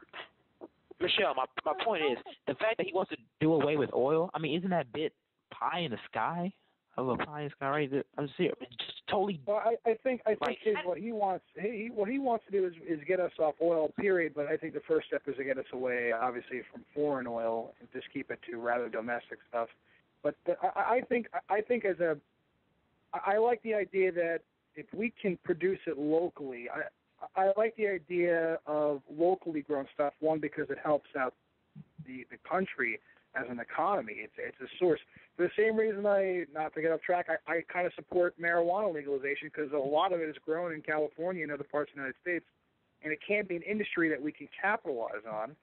Michelle, my point is, the fact that he wants to do away with oil, I mean, isn't that bit pie in the sky? A little pie in the sky right there. I'm serious. Just totally. Well, I think what he wants to do is get us off oil, period. But I think the first step is to get us away, obviously, from foreign oil and just keep it to rather domestic stuff. But I think I like the idea that if we can produce it locally, I like the idea of locally grown stuff. One, because it helps out the country as an economy. It's a source. For the same reason not to get off track, I kind of support marijuana legalization because a lot of it is grown in California and other parts of the United States, and it can't be an industry that we can capitalize on.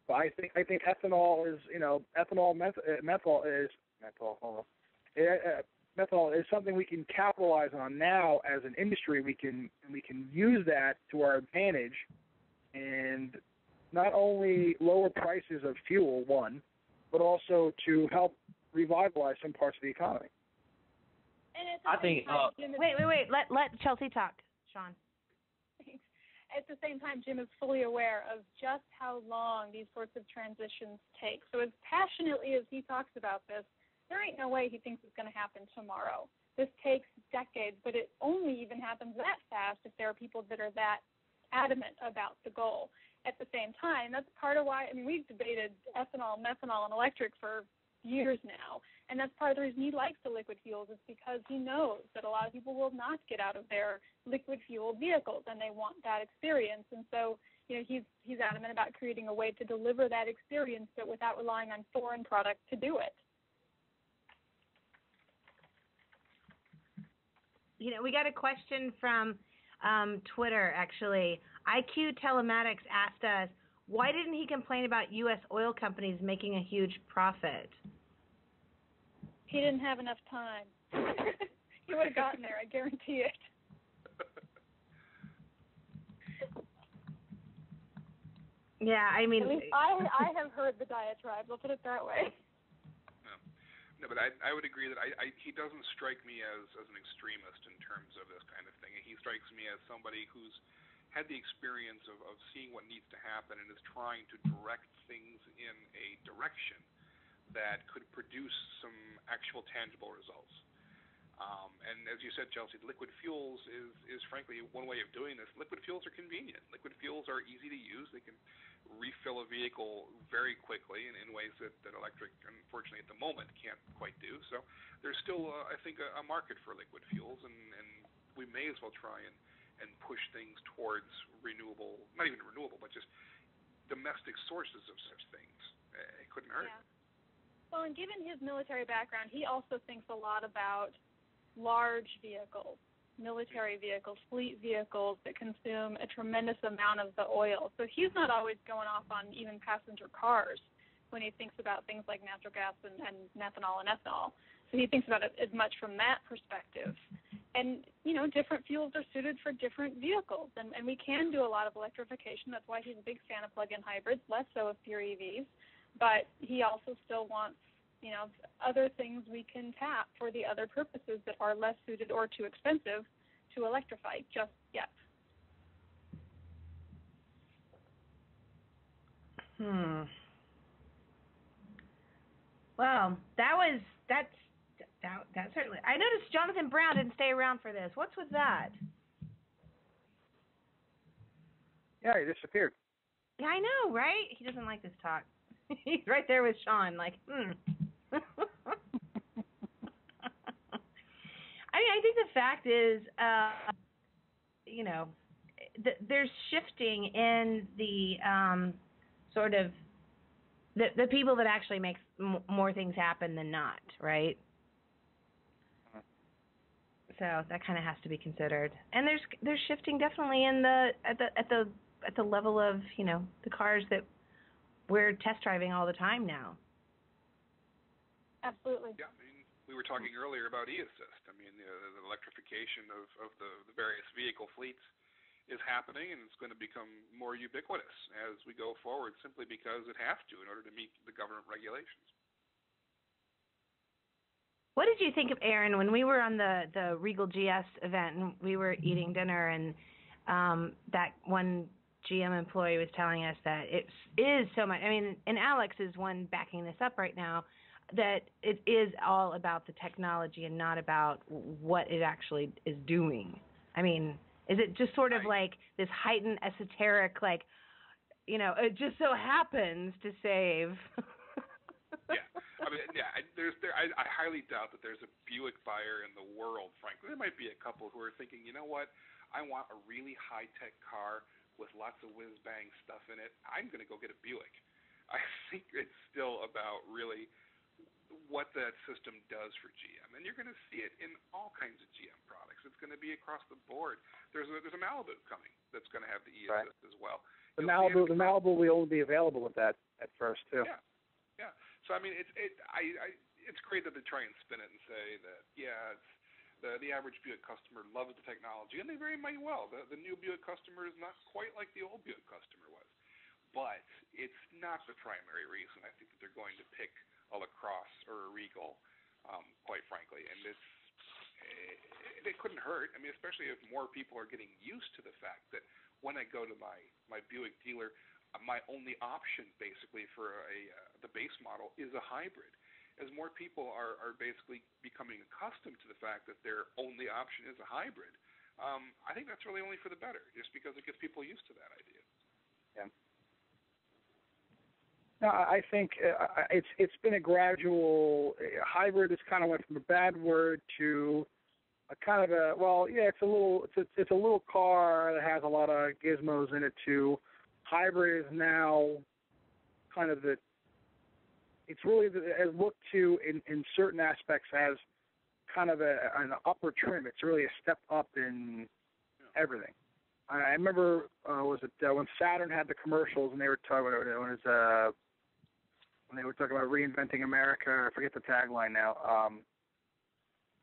But I think ethanol is, methanol is something we can capitalize on now as an industry. We can use that to our advantage, and not only lower prices of fuel, one, but also to help revitalize some parts of the economy. And I think. Wait. Let Chelsea talk, Sean. Thanks. At the same time, Jim is fully aware of just how long these sorts of transitions take. So as passionately as he talks about this, there ain't no way he thinks it's going to happen tomorrow. This takes decades, but it only even happens that fast if there are people that are that adamant about the goal. At the same time, that's part of why, we've debated ethanol, methanol, and electric for years now, and that's part of the reason he likes the liquid fuels is because he knows that a lot of people will not get out of their liquid fuel vehicles, and they want that experience. And so, he's adamant about creating a way to deliver that experience, but without relying on foreign products to do it. We got a question from Twitter, actually. IQ Telematics asked us, why didn't he complain about U.S. oil companies making a huge profit? He didn't have enough time. He would have gotten there, I guarantee it. Yeah, At least I have heard the diatribes, I'll put it that way. No, but I would agree that he doesn't strike me as an extremist in terms of this kind of thing. He strikes me as somebody who's had the experience of seeing what needs to happen and is trying to direct things in a direction that could produce some actual tangible results. And as you said, Chelsea, liquid fuels is frankly one way of doing this. Liquid fuels are convenient. Liquid fuels are easy to use. They can refill a vehicle very quickly in ways that electric, unfortunately, at the moment can't quite do. So there's still, I think, a market for liquid fuels, and we may as well try and push things towards renewable, not even renewable, but just domestic sources of such things. It couldn't hurt. Yeah. Well, and given his military background, he also thinks a lot about large vehicles, military vehicles, fleet vehicles that consume a tremendous amount of the oil. So he's not always going off on even passenger cars when he thinks about things like natural gas and methanol and ethanol. So he thinks about it as much from that perspective. And, different fuels are suited for different vehicles. And we can do a lot of electrification. That's why he's a big fan of plug-in hybrids, less so of pure EVs. But he also still wants other things we can tap for the other purposes that are less suited or too expensive to electrify just yet. Well, that's certainly. I noticed Jonathan Brown didn't stay around for this. What's with that? Yeah, he disappeared. Yeah, I know, right? He doesn't like this talk. He's right there with Sean, like, I think the fact is, there's shifting in the sort of the people that actually make more things happen than not, right? So that kind of has to be considered. And there's shifting definitely in at the level of the cars that we're test driving all the time now. Absolutely. Yeah, we were talking earlier about e-assist. The electrification of the various vehicle fleets is happening, and it's going to become more ubiquitous as we go forward, simply because it has to in order to meet the government regulations. What did you think of, Aaron, when we were on the Regal GS event and we were eating dinner and that one GM employee was telling us that it is so much, and Alex is one backing this up right now, that it is all about the technology and not about what it actually is doing. Is it just sort of like this heightened esoteric, like, it just so happens to save? I highly doubt that there's a Buick buyer in the world, frankly. There might be a couple who are thinking, you know what, I want a really high-tech car with lots of whiz-bang stuff in it. I'm going to go get a Buick. I think it's still about really what that system does for GM, and you're going to see it in all kinds of GM products. It's going to be across the board. There's a Malibu coming that's going to have the e-assist as well. The Malibu will only be available with that at first too. Yeah. So it's great that they try and spin it and say that it's the average Buick customer loves the technology, and they very might well. The new Buick customer is not quite like the old Buick customer was, but it's not the primary reason. I think that they're going to pick a LaCrosse or a Regal, quite frankly, and it couldn't hurt. Especially if more people are getting used to the fact that when I go to my Buick dealer, my only option basically for the base model is a hybrid. As more people are basically becoming accustomed to the fact that their only option is a hybrid, I think that's really only for the better, just because it gets people used to that idea. Yeah. No, I think it's been a gradual. Hybrid has kind of went from a bad word to a kind of it's a little car that has a lot of gizmos in it to hybrid is now kind of it's really looked to in certain aspects as kind of an upper trim. It's really a step up in everything. I remember when Saturn had the commercials and they were talking when they were talking about reinventing America. I forget the tagline now.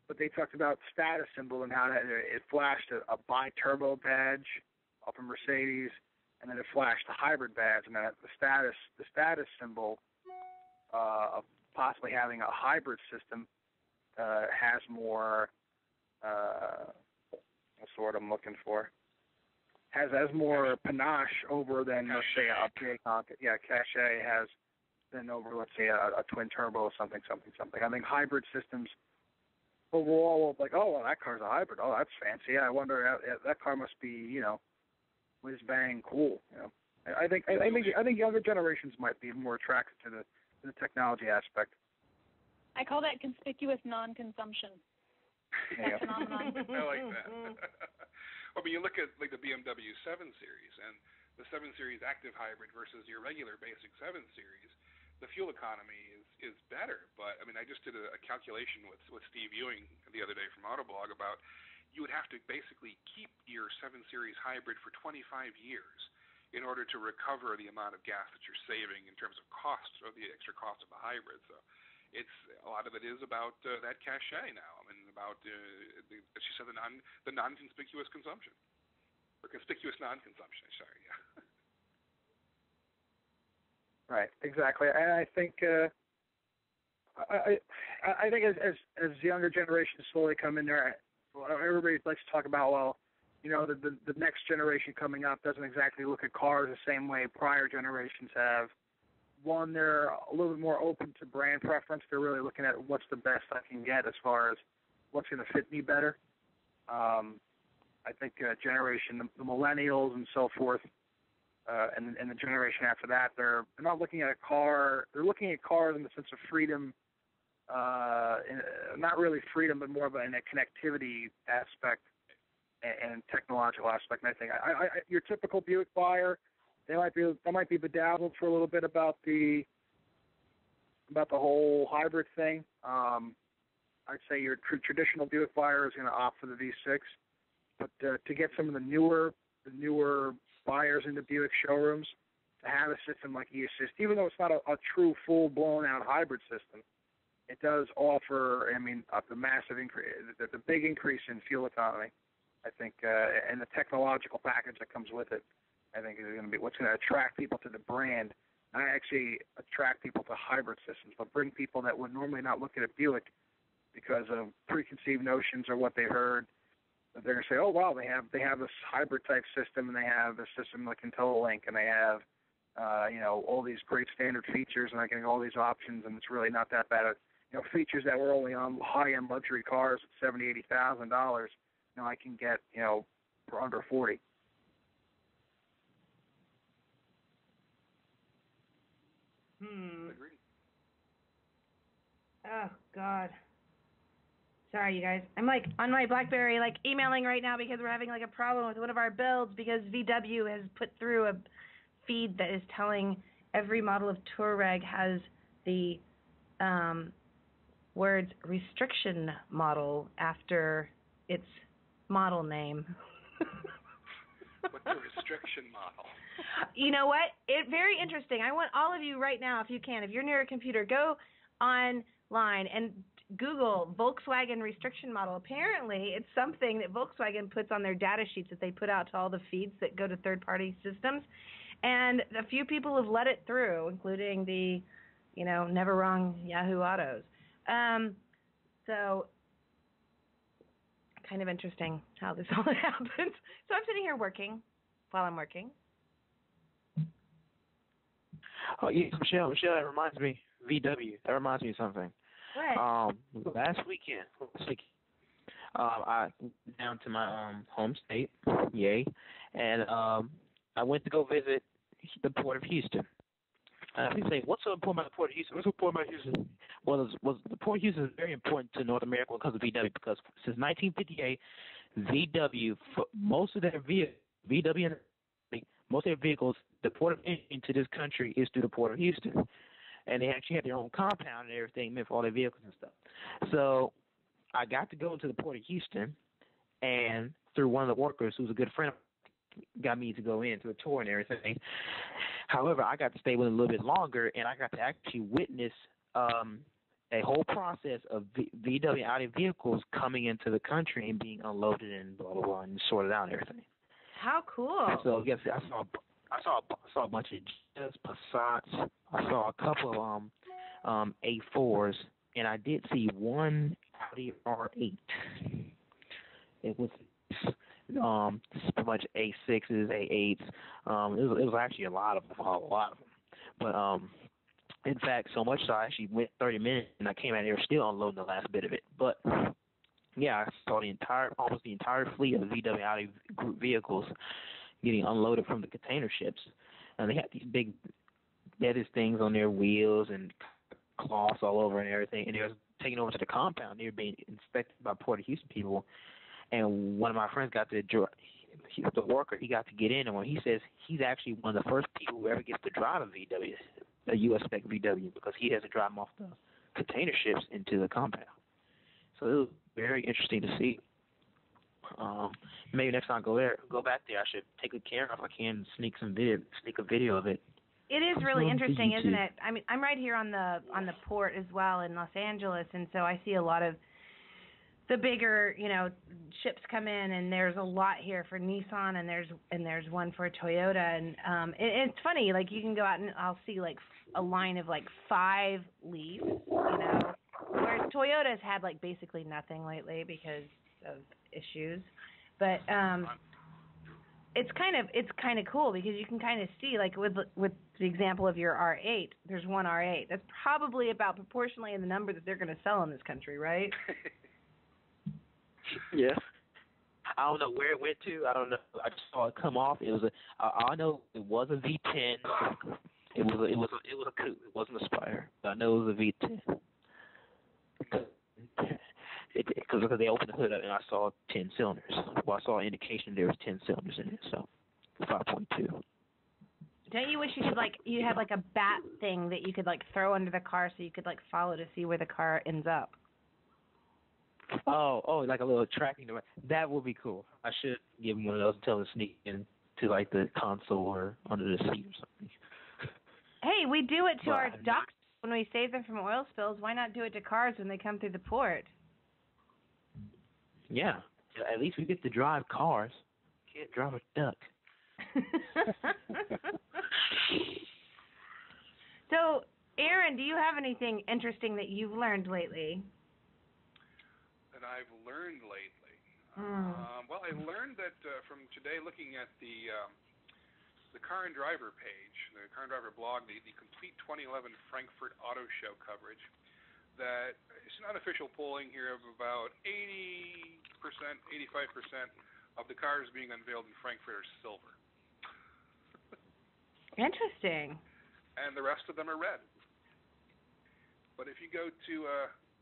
But they talked about status symbol and how it flashed a bi-turbo badge up in Mercedes, and then it flashed the hybrid badge, and then the status symbol of possibly having a hybrid system has more. What's the word I'm looking for? has more panache over than, let's say, a Bayconk. Yeah, cachet has than over, let's say, a twin turbo or something. I think hybrid systems overall, like, oh, well, that car's a hybrid. Oh, that's fancy. I wonder, that car must be, whiz bang cool. I think younger generations might be more attracted to the technology aspect. I call that conspicuous non-consumption. Yeah. That phenomenon. I like that. Well, but you look at like the BMW 7 Series and the 7 Series active hybrid versus your regular basic 7 Series. The fuel economy is better, but I mean, I just did a calculation with Steve Ewing the other day from Autoblog about you would have to basically keep your 7 Series hybrid for 25 years in order to recover the amount of gas that you're saving in terms of cost or the extra cost of a hybrid. So it's a lot of it is about that cachet now. I mean, about as she said, the non-conspicuous consumption or conspicuous non-consumption. Sorry, yeah. Right, exactly, and I think I think as younger generations slowly come in there, everybody likes to talk about, well, the next generation coming up doesn't exactly look at cars the same way prior generations have. One, they're a little bit more open to brand preference. They're really looking at what's the best I can get as far as what's going to fit me better. I think generation, the millennials and so forth, and the generation after that, they're not looking at a car. They're looking at cars in the sense of freedom, not really freedom, but more of a connectivity aspect and technological aspect. And I think your typical Buick buyer, they might be bedazzled for a little bit about the whole hybrid thing. I'd say your traditional Buick buyer is going to opt for the V6, but to get some of the newer buyers into Buick showrooms to have a system like eAssist, even though it's not a true full blown out hybrid system, it does offer, the massive increase, the big increase in fuel economy. I think, and the technological package that comes with it, I think is going to be what's going to attract people to the brand. Not actually attract people to hybrid systems, but bring people that would normally not look at a Buick because of preconceived notions or what they heard. They're going to say, oh, wow, they have this hybrid type system, and they have a system like IntelliLink, and they have, all these great standard features, and they're getting all these options, and it's really not that bad. Features that were only on high-end luxury cars at $70,000, $80,000, I can get, for under $40,000. Agreed. Oh, God. Sorry, you guys. I'm on my BlackBerry, emailing right now because we're having a problem with one of our builds because VW has put through a feed that is telling every model of Touareg has the words restriction model after its model name. What's the restriction model? You know what? Very interesting. I want all of you right now, if you can, if you're near a computer, go online and Google Volkswagen restriction model. Apparently, it's something that Volkswagen puts on their data sheets that they put out to all the feeds that go to third-party systems. And a few people have let it through, including the, never wrong Yahoo Autos. So kind of interesting how this all happens. So I'm sitting here working while I'm working. Oh, yeah, Michelle, that reminds me, VW, that reminds me of something. What? Last weekend, I went down to my home state, yay, and I went to go visit the Port of Houston. People say, what's so important about the Port of Houston? What's so important about Houston? Well, the Port of Houston is very important to North America because of VW, because since 1958, VW, most of their vehicles, the port of entry into this country is through the Port of Houston. And they actually had their own compound and everything meant for all their vehicles and stuff. So I got to go into the Port of Houston, and through one of the workers who's a good friend, got me to go in to a tour and everything. However, I got to stay with him a little bit longer, and I got to actually witness a whole process of VW Audi vehicles coming into the country and being unloaded and blah, blah, blah, and sorted out and everything. How cool. So yes, I saw a bunch of Jets, Passats. I saw a couple of A4s, and I did see one Audi R8. It was pretty much A6s, A8s. It was actually a lot of them. But in fact, so much so I actually went 30 minutes and I came out here still unloading the last bit of it. But yeah, I saw almost the entire fleet of VW Audi group vehicles getting unloaded from the container ships, and they had these things on their wheels and cloths all over and everything, and they was taken over to the compound. They were being inspected by Port of Houston people, and one of my friends got to the worker. He got to get in, and when he says he's actually one of the first people who ever gets to drive a VW, a U.S. spec VW, because he has to drive them off the container ships into the compound. So it was very interesting to see. Maybe next time I go back there, I should take a camera if I can, sneak a video of it. It is really interesting, isn't it? I mean, I'm right here on the port as well in Los Angeles, and so I see a lot of the bigger, ships come in, and there's a lot here for Nissan, and there's one for Toyota, and it's funny, like you can go out and I'll see like a line of like 5 Leafs, whereas Toyota's had like basically nothing lately because of issues, but it's kind of cool because you can kind of see, like with the example of your R8, there's one R8. That's probably about proportionally in the number that they're going to sell in this country, right? Yeah. I don't know where it went to. I don't know. I just saw it come off. I know it was a V10. It was a coupe. It wasn't a Spire. I know it was a V10. Because they opened the hood up and I saw 10 cylinders. Well, I saw an indication there was 10 cylinders in it, so 5.2. Don't you wish you had like a bat thing that you could like throw under the car so you could like follow to see where the car ends up? Oh, like a little tracking device. That would be cool. I should give him one of those and tell him to sneak in to like the console or under the seat or something. Hey, we do it to our ducks when we save them from oil spills. Why not do it to cars when they come through the port? Yeah, at least we get to drive cars. Can't drive a duck. So, Aaron, do you have anything interesting that you've learned lately? That I've learned lately? Well, I learned that from today looking at the Car and Driver page, the Car and Driver blog, the complete 2011 Frankfurt Auto Show coverage, that it's an unofficial polling here of about 80%, 85% of the cars being unveiled in Frankfurt are silver. Interesting. And the rest of them are red. But if you go to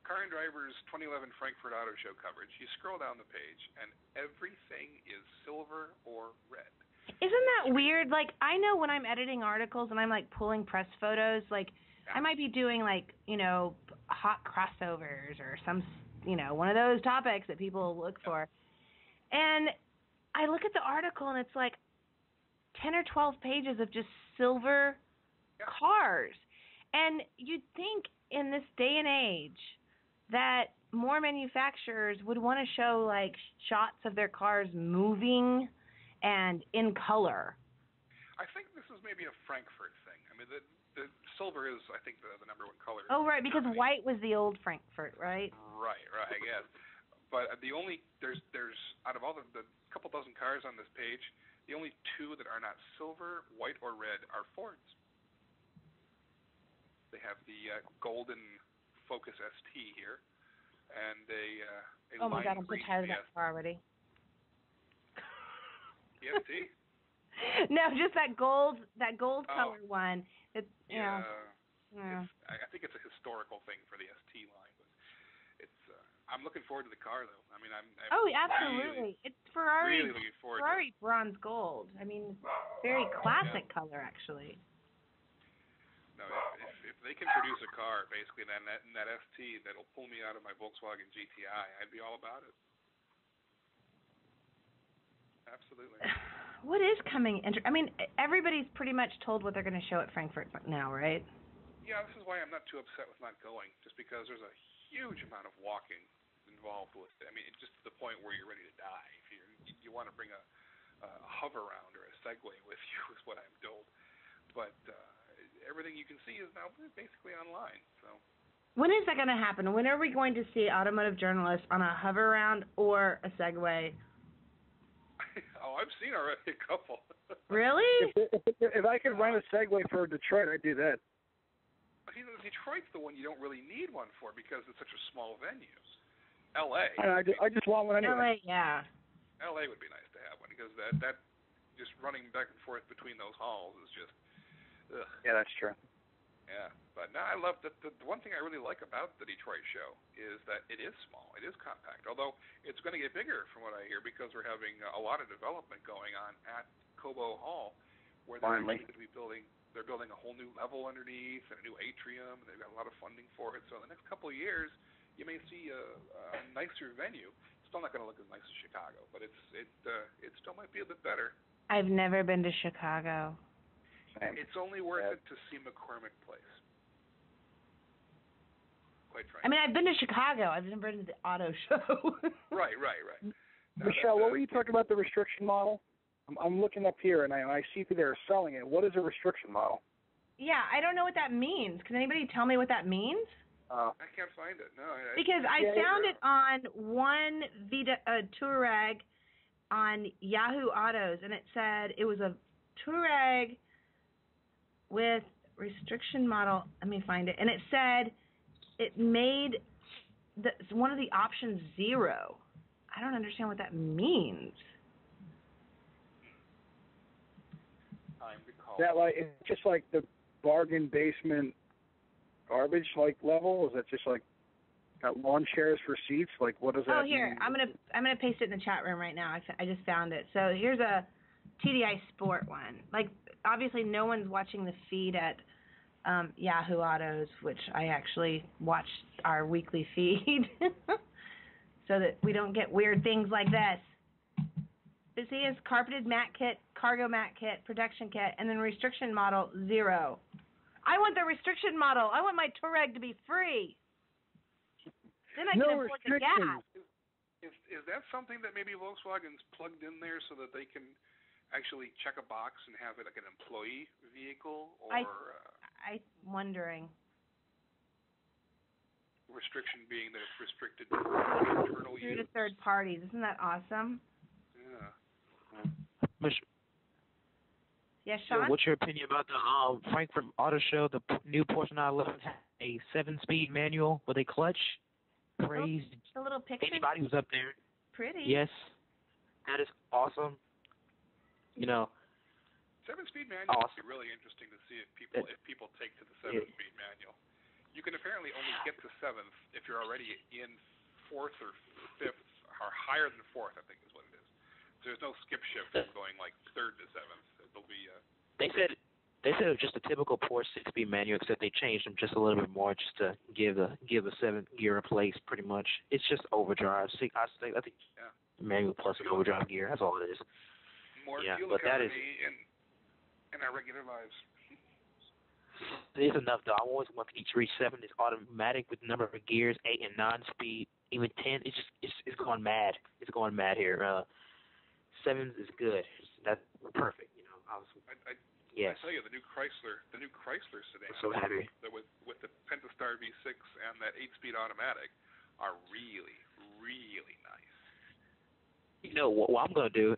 Car and Driver's 2011 Frankfurt Auto Show coverage, you scroll down the page, and everything is silver or red. Isn't that weird? Like, I know when I'm editing articles and I'm like pulling press photos, like I might be doing like, hot crossovers or some, one of those topics that people look for. And I look at the article and it's like 10 or 12 pages of just silver cars. And you'd think in this day and age that more manufacturers would want to show like shots of their cars moving and in color. I think this is maybe a Frankfurt thing. I mean, the silver is, I think, the number one color. Oh, right, because white was the old Frankfurt, right? Right, I guess. But there's out of all the couple dozen cars on this page, the only 2 that are not silver, white, or red are Fords. They have the golden Focus ST here, and a oh my God, I'm so green tired of that car already. The ST? No, just that gold color one. I think it's a historical thing for the ST line, but it's. I'm looking forward to the car, though. I mean, I'm absolutely. It's Ferrari. Really looking forward Ferrari to it. bronze gold. I mean, very classic color, actually. No, if they can produce a car basically in that ST that'll pull me out of my Volkswagen GTI, I'd be all about it. Absolutely. What is coming? I mean, everybody's pretty much told what they're going to show at Frankfurt now, right? Yeah, this is why I'm not too upset with not going, just because there's a huge amount of walking involved with it. I mean, just to the point where you're ready to die. If you want to bring a hover round or a Segway with you, is what I'm told. But everything you can see is now basically online. So. When is that going to happen? When are we going to see automotive journalists on a hover round or a Segway? Oh, I've seen already a couple. Really? If I could rent a Segway for Detroit, I'd do that. You know, Detroit's the one you don't really need one for because it's such a small venue. L.A. I just want one anyway. LA, yeah. L.A. would be nice to have one because that just running back and forth between those halls is just, ugh. Yeah, that's true. Yeah, but no, I love the one thing I really like about the Detroit show is that it is small, it is compact. Although it's going to get bigger from what I hear because we're having a lot of development going on at Cobo Hall, where they're going to be building. They're building a whole new level underneath and a new atrium, and they've got a lot of funding for it. So in the next couple of years, you may see a nicer venue. It's still not going to look as nice as Chicago, but it still might be a bit better. I've never been to Chicago. It's only worth it to see McCormick Place. Quite frankly. I mean, I've been to Chicago. I've never been to the auto show. Right. No, Michelle, what were you talking about the restriction model? I'm looking up here, and I see they're selling it. What is a restriction model? Yeah, I don't know what that means. Can anybody tell me what that means? I can't find it. No. Because I found it on one Touareg on Yahoo Autos, and it said it was a Touareg with restriction model. Let me find it. And it said it made one of the options 0. I don't understand what that means. That it's just like the bargain basement garbage level? Is that just got lawn chairs for seats? What does that mean? Oh, here, I'm gonna paste it in the chat room right now. I just found it. So here's a TDI Sport one. Obviously no one's watching the feed at Yahoo Autos, which I actually watch our weekly feed so that we don't get weird things like this. This is carpeted mat kit, cargo mat kit, production kit, and then restriction model 0. I want the restriction model. I want my Touareg to be free. Then I can afford the gas. Is that something that maybe Volkswagen's plugged in there so that they can actually check a box and have it like an employee vehicle? Or I'm wondering. Restriction being that it's restricted to internal use. Through to third parties. Isn't that awesome? Yeah. Yes, Sean? What's your opinion about the Frankfurt Auto Show? The new Porsche 911 had a 7-speed manual with a clutch. Praise. The little picture. Anybody who's up there. Pretty. Yes. That is awesome. 7-speed manual would be really interesting to see if people take to the 7-speed manual. You can apparently only get to 7th if you're already in 4th or 5th or higher than 4th, I think is what it is. So there's no skip shift from going 3rd to 7th. It'll be. They said it was just a typical Porsche 6-speed manual, except they changed them just a little bit more, just to give a 7th-gear a place. Pretty much, it's just overdrive. I think manual plus an overdrive gear. That's all it is. More fuel economy in our regular lives. It is enough, though. I always want each reach 7. It's automatic with number of gears, 8 and 9 speed, even 10. It's going mad. It's going mad here. 7 is good. That's perfect. Yes. I tell you, the new Chrysler sedan. I'm so happy. With the Pentastar V6 and that 8-speed automatic are really, really nice. What I'm gonna do?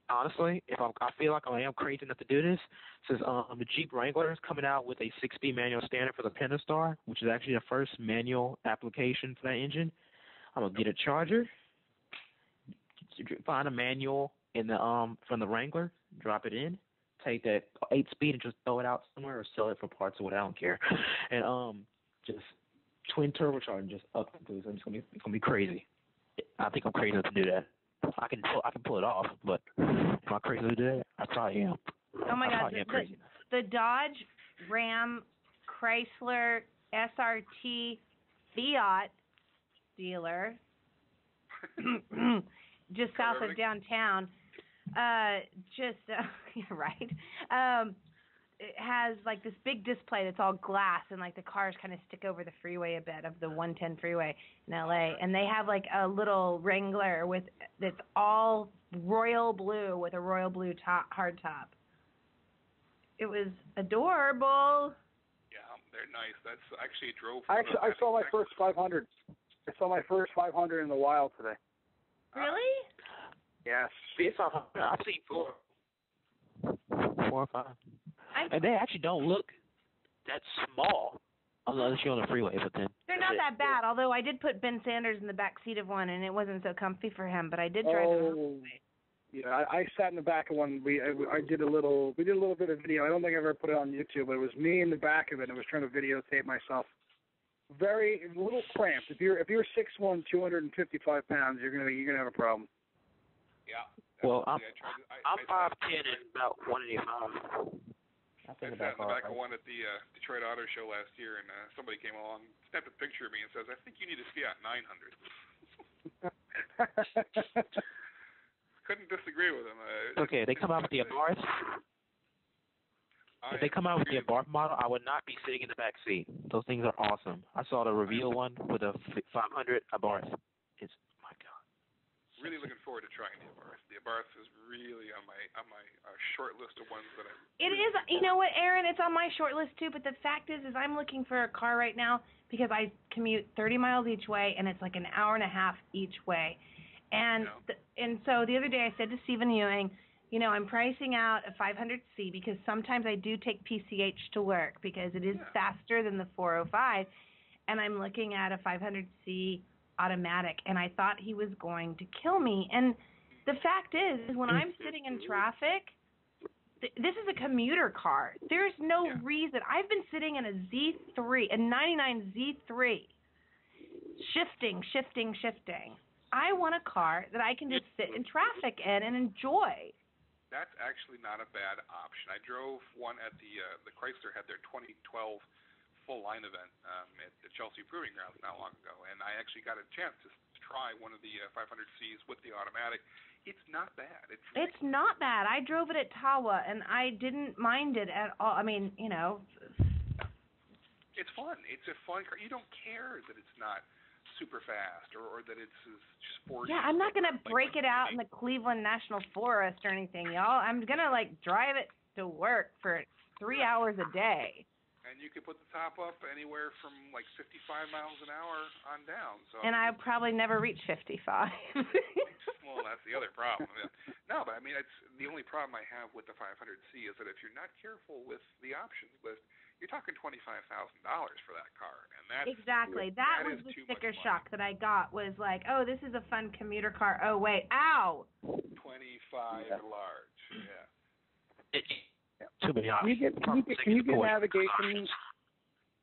Honestly, if I feel like I am crazy enough to do this, since the Jeep Wrangler is coming out with a 6-speed manual standard for the Pentastar, which is actually the first manual application for that engine, I'm gonna get a charger, find a manual in the from the Wrangler, drop it in, take that 8-speed and just throw it out somewhere or sell it for parts or whatever. I don't care, and just twin turbocharge and just up to it. It's gonna be crazy. I think I'm crazy enough to do that. I can pull it off, but am I crazy to do that? I probably am. Oh my God! The Dodge, Ram, Chrysler, SRT, Fiat dealer, just south of downtown. Right. It has this big display that's all glass, and the cars kind of stick over the freeway a bit of the 110 freeway in LA. And they have a little Wrangler that's all royal blue with a royal blue hard top. It was adorable. Yeah, they're nice. That's actually drove. I saw my first 500. I saw my first 500 in the wild today. Really? Yes. I've seen 4 or 5. And they actually don't look that small unless you're on the freeway. But then they're not that bad. Although I did put Ben Sanders in the back seat of one, and it wasn't so comfy for him. But I did drive him. Yeah, I sat in the back of one. We did a little bit of video. I don't think I ever put it on YouTube, but it was me in the back of it. And I was trying to videotape myself. Very little cramped. If you're 6'1", 255 pounds, you're gonna have a problem. Yeah. Well, I'm 5'10" and about 185. I sat in the back of one at the Detroit Auto Show last year, and somebody came along, snapped a picture of me, and says, "I think you need a Fiat 900." Couldn't disagree with him. Okay, they come out with the Abarth. If they come out with the Abarth model, I would not be sitting in the back seat. Those things are awesome. I saw the reveal one with a 500 Abarth. It's, my God. Really looking forward to trying the Abarth. The Abarth is really on my short list of ones that I. It is. You know what, Aaron? It's on my short list too. But the fact is I'm looking for a car right now because I commute 30 miles each way, and it's like an hour and a half each way. And and so the other day I said to Stephen Ewing, you know, I'm pricing out a 500C because sometimes I do take PCH to work because it is faster than the 405, and I'm looking at a 500C automatic, and I thought he was going to kill me. And the fact is when I'm sitting in traffic, this is a commuter car. There's no reason. I've been sitting in a Z3, a 99 Z3, shifting. I want a car that I can just sit in traffic in and enjoy. That's actually not a bad option. I drove one at the Chrysler had their 2012 full line event at the Chelsea Proving Grounds not long ago, and I actually got a chance to try one of the 500Cs with the automatic. It's not bad. It's not bad. I drove it at Tawa, and I didn't mind it at all. I mean, you know. It's fun. It's a fun car. You don't care that it's not super fast or that it's sporty. Yeah, I'm not going to break it out in the Cleveland National Forest or anything, y'all. I'm going to, like, drive it to work for 3 hours a day. And you can put the top up anywhere from, like, 55 miles an hour on down. So and I'll probably never reach 55. Well, that's the other problem. No, but, I mean, it's the only problem I have with the 500C is that if you're not careful with the options list, you're talking $25,000 for that car, and that's exactly. That was the sticker shock that I got. Was like, oh, this is a fun commuter car. Oh wait, ow. 25 large. Yeah. Too many options. Can you get navigation?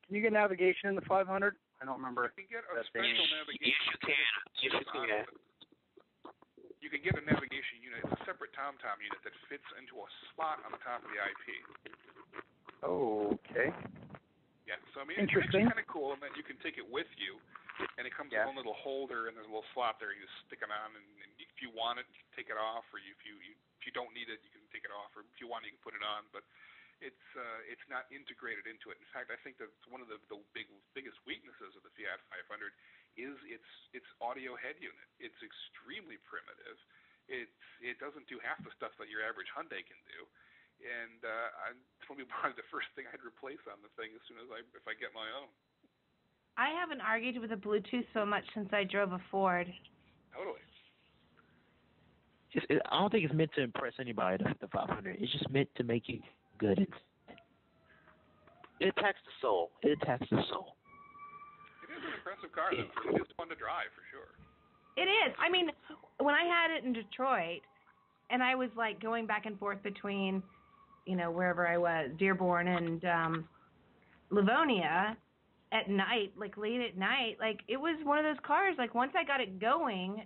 Can you get navigation in the 500? I don't remember. You can get a special navigation. Yes, you can. Yes, you can. You can get a navigation unit. It's a separate TomTom unit that fits into a slot on the top of the IP. Oh, okay. Yeah, so I mean, it's actually kind of cool in that you can take it with you, and it comes with one little holder, and there's a little slot there. You just stick it on, and if you want it, you can take it off, or if you don't need it, you can take it off, or if you want, you can put it on. But it's not integrated into it. In fact, I think that's one of the biggest weaknesses of the Fiat 500 is its audio head unit. It's extremely primitive. It doesn't do half the stuff that your average Hyundai can do. And it's probably the first thing I'd replace on the thing as soon as if I get my own. I haven't argued with the Bluetooth so much since I drove a Ford. Totally. I don't think it's meant to impress anybody, the 500. It's just meant to make you good. It attacks the soul. It attacks the soul. It is an impressive car, though. It is fun to drive, for sure. It is. I mean, when I had it in Detroit, and I was, like, going back and forth between, you know, wherever I was, Dearborn and Livonia at night, like, late at night, like, it was one of those cars, like, once I got it going,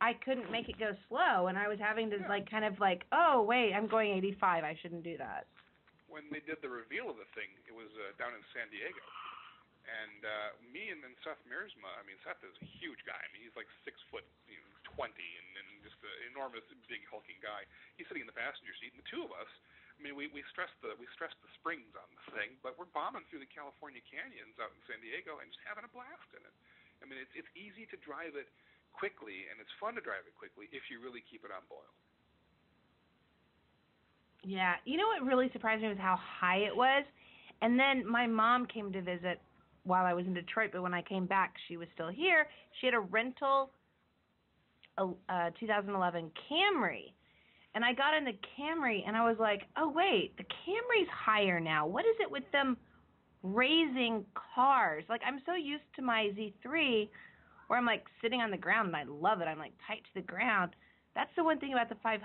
I couldn't make it go slow, and I was having to, like, kind of like, oh, wait, I'm going 85. I shouldn't do that. When they did the reveal of the thing, it was down in San Diego. And me and Seth Meersma, I mean, Seth is a huge guy. I mean, he's like 6'20", and just an enormous, big, hulking guy. He's sitting in the passenger seat, and the two of us, I mean, we stressed the springs on the thing, but we're bombing through the California canyons out in San Diego and just having a blast in it. I mean, it's easy to drive it quickly, and it's fun to drive it quickly if you really keep it on boil. Yeah. You know what really surprised me was how high it was? And then my mom came to visit while I was in Detroit, but when I came back, she was still here. She had a rental a 2011 Camry. And I got in the Camry, and I was like, oh, wait, the Camry's higher now. What is it with them raising cars? Like, I'm so used to my Z3 where I'm, like, sitting on the ground, and I love it. I'm, like, tight to the ground. That's the one thing about the 500.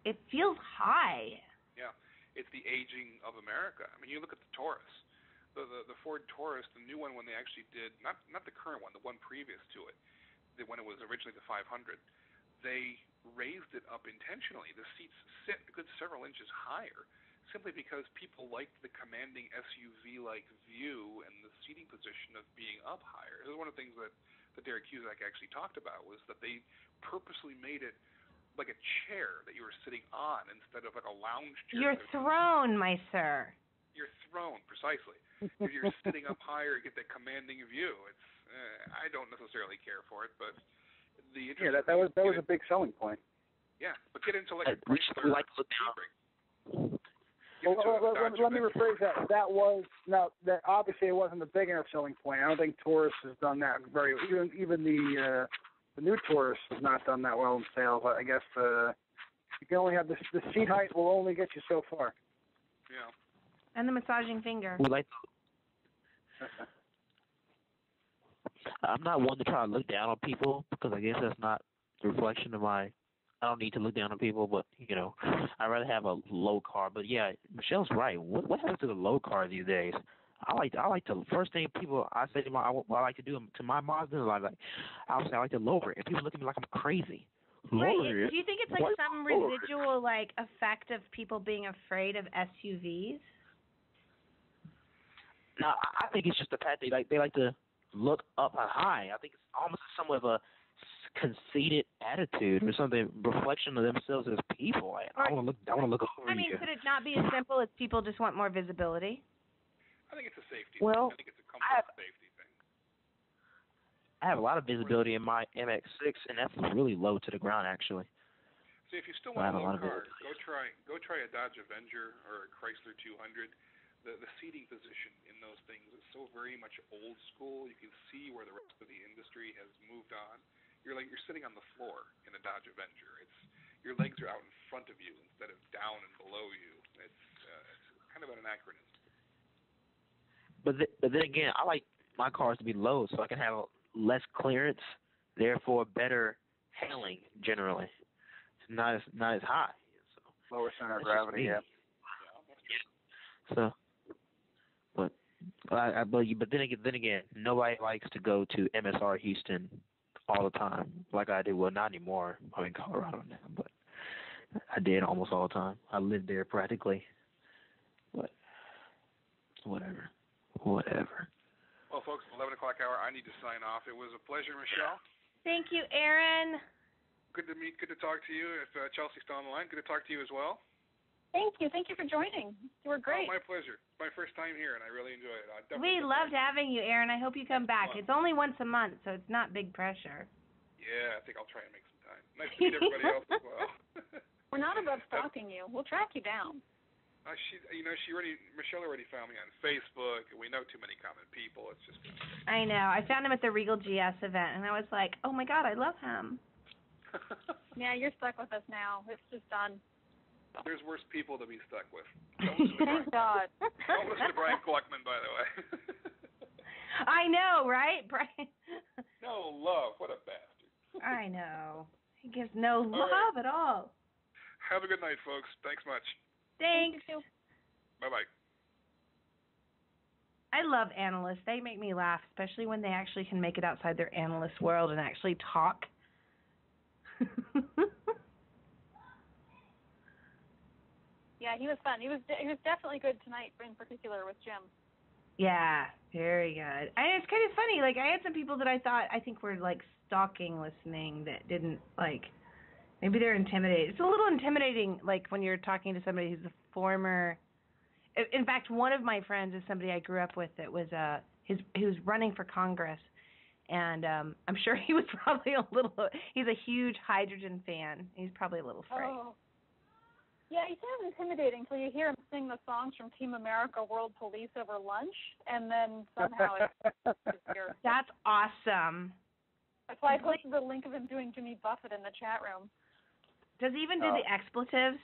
It feels high. Yeah, it's the aging of America. I mean, you look at the Taurus. The Ford Taurus, the new one when they actually did, not the current one, the one previous to it, when it was originally the 500, they raised it up intentionally. The seats sit a good several inches higher simply because people liked the commanding SUV-like view and the seating position of being up higher. It was one of the things that Derek Cusack actually talked about, was that they purposely made it like a chair that you were sitting on instead of like a lounge chair. Your throne, my sir. Your throne, precisely. If you're sitting up higher, you get that commanding view. It's I don't necessarily care for it, but the that was a big selling point. Yeah, but get into like a we like to look down. Well, let me rephrase that. That obviously it wasn't a big enough selling point. I don't think Taurus has done that very. Even the new Taurus has not done that well in sales. I guess you can only have the seat height will only get you so far. Yeah. And the massaging finger. We like. I'm not one to try to look down on people because I guess that's not a reflection of my. I don't need to look down on people, but I'd rather have a low car. But yeah, Michelle's right. What happens to the low car these days? I like to first thing I say to what I like to do to my Mazda is I like to lower it. And people look at me like I'm crazy. Right. Do you think it's like some residual like effect of people being afraid of SUVs? No, I think it's just the fact they like to look up high. I think it's almost somewhat of a conceited attitude or something, reflection of themselves as people. I want to look over you. I mean, could it not be as simple as people just want more visibility? I think it's a safety thing. I think it's a comfort safety thing. I have a lot of visibility in my MX-6, and that's really low to the ground, actually. So if you still want a low car, go try a Dodge Avenger or a Chrysler 200. The seating position in those things is so very much old school. You can see where the rest of the industry has moved on. You're sitting on the floor in a Dodge Avenger. Your legs are out in front of you instead of down and below you. It's kind of an anachronism. But then again, I like my cars to be low so I can have less clearance, therefore better handling generally. It's not as high. So lower center of gravity. Yeah. So, but then again, nobody likes to go to MSR Houston all the time like I do. Well, not anymore. I'm in Colorado now, but I did almost all the time. I lived there practically. But whatever. Well, folks, 11 o'clock hour. I need to sign off. It was a pleasure, Michelle. Thank you, Aaron. Good to meet. Good to talk to you. If Chelsea's still on the line, good to talk to you as well. Thank you. Thank you for joining. You were great. Oh, my pleasure. It's my first time here, and I really enjoyed it. We loved having you, Aaron. I hope you come back. It's only once a month, so it's not big pressure. Yeah, I think I'll try and make some time. Nice to meet everybody else as well. We're not above stalking you. We'll track you down. Michelle already found me on Facebook, and we know too many common people. It's just. I know. I found him at the Regal GS event, and I was like, oh my God, I love him. Yeah, you're stuck with us now. It's just done. There's worse people to be stuck with. Thank God. Don't listen to Brian Gluckman, by the way. I know, right, Brian? No love. What a bastard. I know. He gives no love at all. Have a good night, folks. Thanks much. Thanks. Bye-bye. I love analysts. They make me laugh, especially when they actually can make it outside their analyst world and actually talk. Yeah, he was fun. He was definitely good tonight, in particular with Jim. Yeah, very good. And it's kind of funny. Like, I had some people that I think were, like, stalking listening that didn't, like, maybe they're intimidated. It's a little intimidating, like, when you're talking to somebody who's a former. In fact, one of my friends is somebody I grew up with that was he was running for Congress. And I'm sure he was probably he's a huge hydrogen fan. He's probably a little afraid. Oh. Yeah, he sounds intimidating until you hear him sing the songs from Team America World Police over lunch, and then somehow it's here. That's awesome. That's why I posted the link of him doing Jimmy Buffett in the chat room. Does he even do the expletives?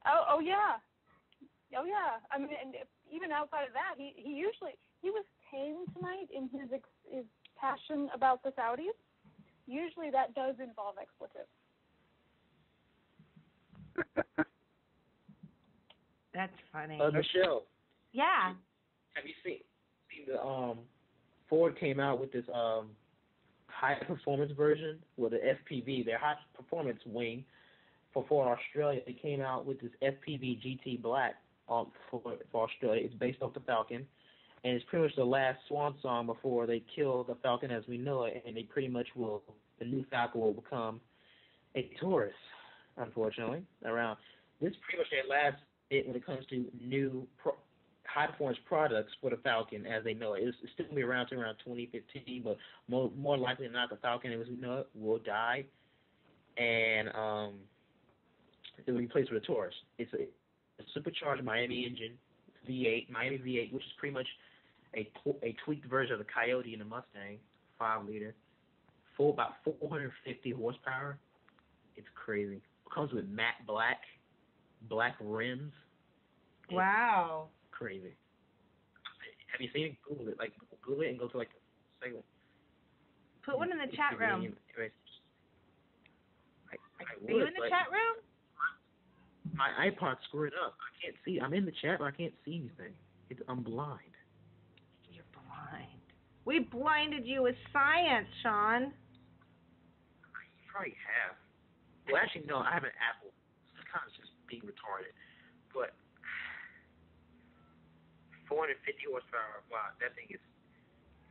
Oh yeah. Oh yeah. I mean, and even outside of that, he was tame tonight in his passion about the Saudis. Usually that does involve expletives. That's funny. Michelle. Yeah. Have you seen the Ford came out with this high performance version with the FPV, their high performance wing for Ford Australia. They came out with this FPV GT Black for Australia. It's based off the Falcon, and it's pretty much the last swan song before they kill the Falcon as we know it, and they pretty much the new Falcon will become a Taurus, unfortunately. Around this pretty much their last bit when it comes to new high performance products for the Falcon as they know it. It's still going to be around 2015, but more likely than not, the Falcon as we know it will die, and it will be replaced with a Taurus. It's a supercharged Miami engine, Miami V8, which is pretty much a tweaked version of the Coyote and the Mustang, 5-liter, about 450 horsepower. It's crazy. It comes with matte black rims. Wow. Crazy. Have you seen it? Google it. Google it and go to the segment. Put one in the chat room. Are you in the chat room? My iPod's screwed up. I can't see. I'm in the chat, but I can't see anything. I'm blind. You're blind. We blinded you with science, Sean. You probably have. Well, actually, no. I have an Apple. It's kind of just being retarded. But 450 horsepower. Wow, that thing is.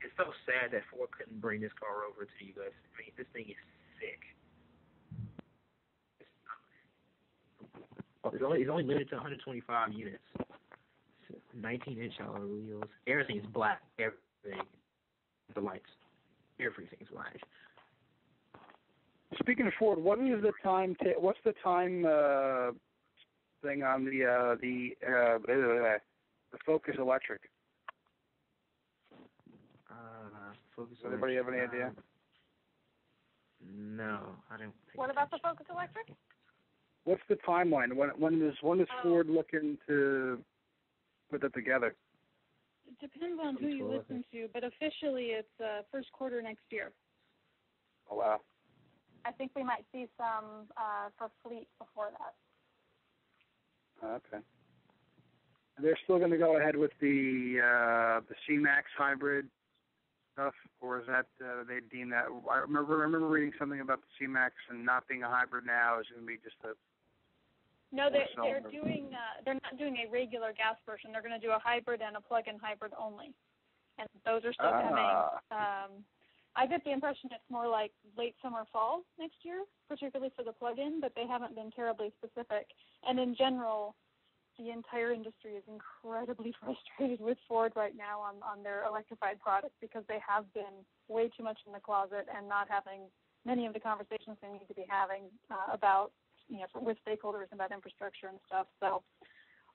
It's so sad that Ford couldn't bring this car over to you guys. I mean, this thing is sick. It's only limited to 125 units. 19-inch alloy wheels. Everything's black. Everything. The lights. Everything's black. Speaking of Ford, what is the time? What's the time thing on the Focus Electric? Focus. Does anybody have any idea? No, I don't. What about the Focus Electric? What's the timeline? When is Ford looking to put that together? It depends on who you listen to, but officially it's first quarter next year. Oh wow! I think we might see some for fleet before that. Okay. They're still going to go ahead with the C-Max hybrid stuff, or is that they deem that? I remember reading something about the C-Max and not being a hybrid now is going to be just a. No, they're doing. They're not doing a regular gas version. They're going to do a hybrid and a plug-in hybrid only, and those are still coming. I get the impression it's more like late summer, fall next year, particularly for the plug-in, but they haven't been terribly specific. And in general, the entire industry is incredibly frustrated with Ford right now on their electrified product because they have been way too much in the closet and not having many of the conversations they need to be having about, with stakeholders about infrastructure and stuff. So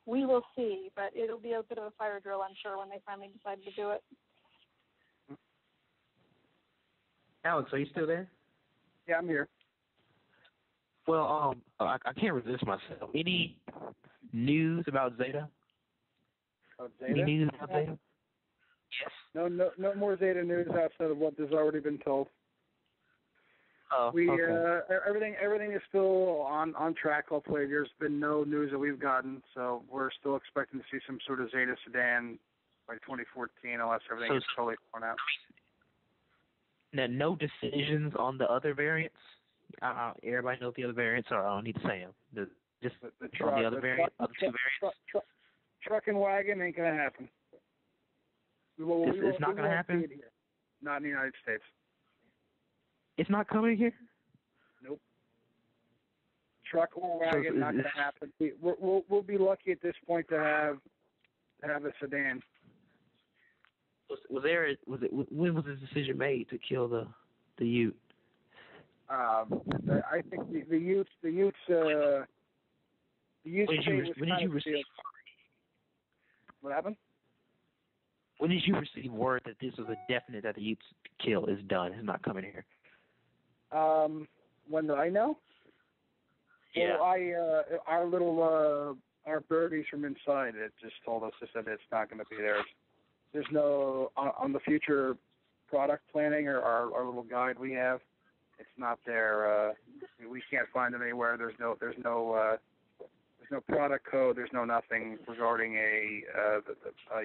we will see, but it'll be a bit of a fire drill, I'm sure, when they finally decide to do it. Alex, are you still there? Yeah, I'm here. Well, I can't resist myself. Any news about Zeta? Any news about Zeta? Yes. No more Zeta news outside of what has already been told. Oh, okay. Everything is still on track. Hopefully, there's been no news that we've gotten, so we're still expecting to see some sort of Zeta sedan by 2014, unless everything is totally torn out. Now, no decisions on the other variants. Everybody knows the other variants, or I don't need to say them. The truck, on the other variant, other two variants. Truck and wagon ain't gonna happen. It's not gonna happen. Not in the United States. It's not coming here. Nope. Truck or wagon not gonna happen. We'll be lucky at this point to have a sedan. When was this decision made to kill the Ute? I think the Utes. When did you receive? What happened? When did you receive word that this was a definite that the Utes kill is done? It's not coming here. When did I know? Yeah. Well, our birdies from inside it just told us that it's not going to be there. There's no on the future product planning or our little guide we have. It's not there. We can't find it anywhere. There's no product code. There's no nothing regarding a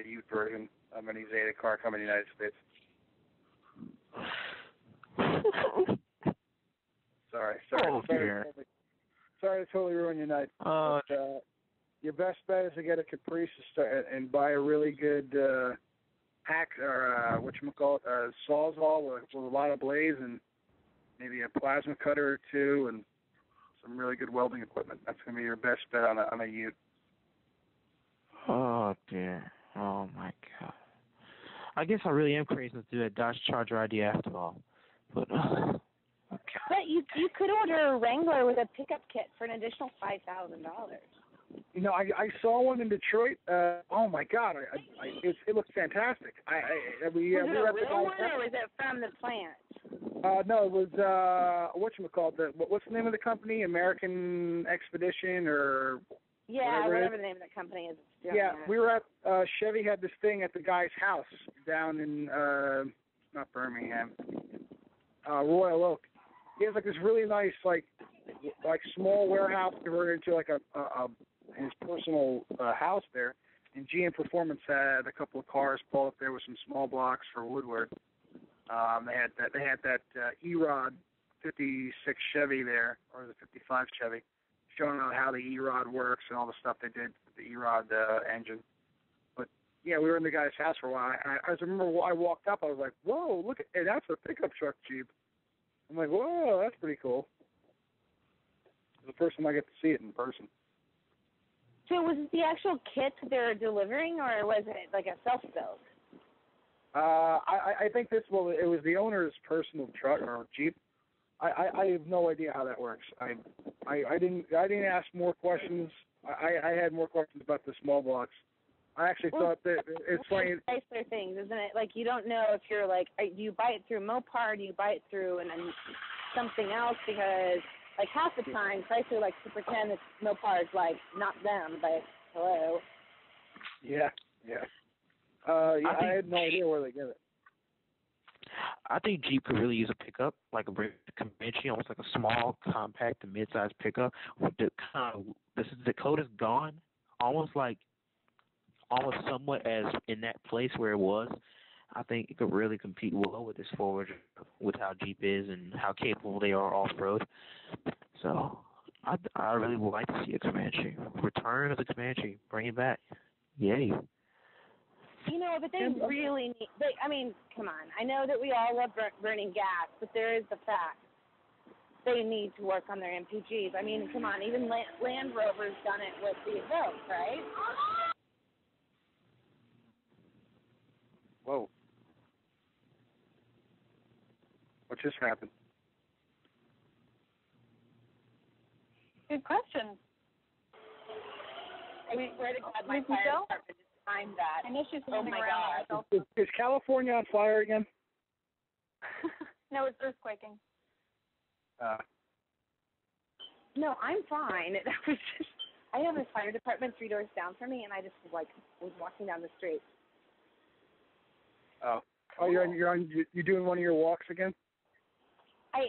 Ute version of any Zeta car coming to the United States. Sorry to totally ruin your night. Your best bet is to get a Caprice and buy a really good hack or sawzall with a lot of blades and maybe a plasma cutter or two and some really good welding equipment. That's going to be your best bet on a Ute. Oh dear. Oh my God. I guess I really am crazy to do that Dodge Charger idea after all. But okay. But you could order a Wrangler with a pickup kit for an additional $5,000. You know, I saw one in Detroit. Oh my God! It looked fantastic. We was it were a at the real one, or was it from the plant? No, it was whatchamacallit. What's the name of the company? American Expedition or whatever the name of the company is. Yeah, we were at Chevy had this thing at the guy's house down in not Birmingham, Royal Oak. He has like this really nice like small warehouse converted into like a his personal house there. And GM Performance had a couple of cars pulled up there with some small blocks for Woodward. They had that E-Rod 56 Chevy there, or the 55 Chevy, showing out how the E-Rod works and all the stuff they did with the E-Rod engine. But yeah, we were in the guy's house for a while. I remember I walked up, I was like, "Whoa, look at that's a pickup truck Jeep." I'm like, "Whoa, that's pretty cool." It's the first time I get to see it in person. So was it the actual kit they're delivering, or was it like a self-build? I think it was the owner's personal truck or Jeep. I have no idea how that works. I didn't ask more questions. I had more questions about the small blocks. I actually thought that it's funny. Chrysler things, isn't it? Like you don't know if you're like, do you buy it through Mopar, do you buy it through and then something else? Because like half the time Chrysler likes to pretend that Mopar is like not them, but hello. Yeah. I had no idea where they get it. I think Jeep could really use a pickup, like a Comanche, almost like a small, compact to mid-sized pickup. The code is gone, almost somewhat as in that place where it was. I think it could really compete well with this Forward, with how Jeep is and how capable they are off-road. So I really would like to see a Comanche. Return of the Comanche. Bring it back. Yay. You know, but they really need, I mean, come on. I know that we all love burning gas, but there is the fact they need to work on their MPGs. I mean, come on, even Land Rover's done it with the Evoque, right? Whoa. What just happened? Good question. I swear to God, my fire department just timed that. I know she's oh my God. Is California on fire again? No, it's earthquaking. No, I'm fine. That was just, I have a fire department 3 doors down from me, and I just was walking down the street. Oh, you're doing one of your walks again? I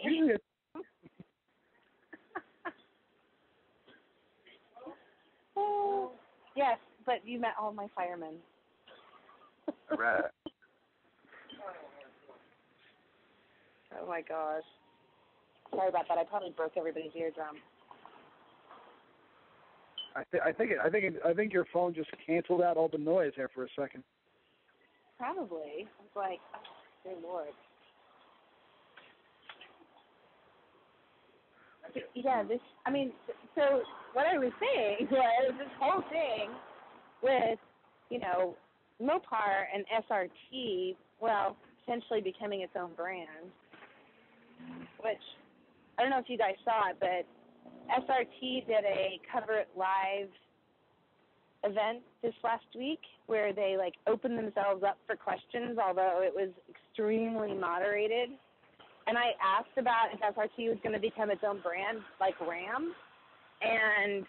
Oh, yes, but you met all my firemen. All right. Oh my gosh. Sorry about that. I probably broke everybody's eardrum. I think your phone just canceled out all the noise there for a second. Probably. It's like, oh, dear Lord. Yeah, so what I was saying was this whole thing with, Mopar and SRT, well, potentially becoming its own brand, which, I don't know if you guys saw it, but SRT did a Cover It Live event this last week where they like opened themselves up for questions, although it was extremely moderated. And I asked about if SRT was going to become its own brand like Ram, and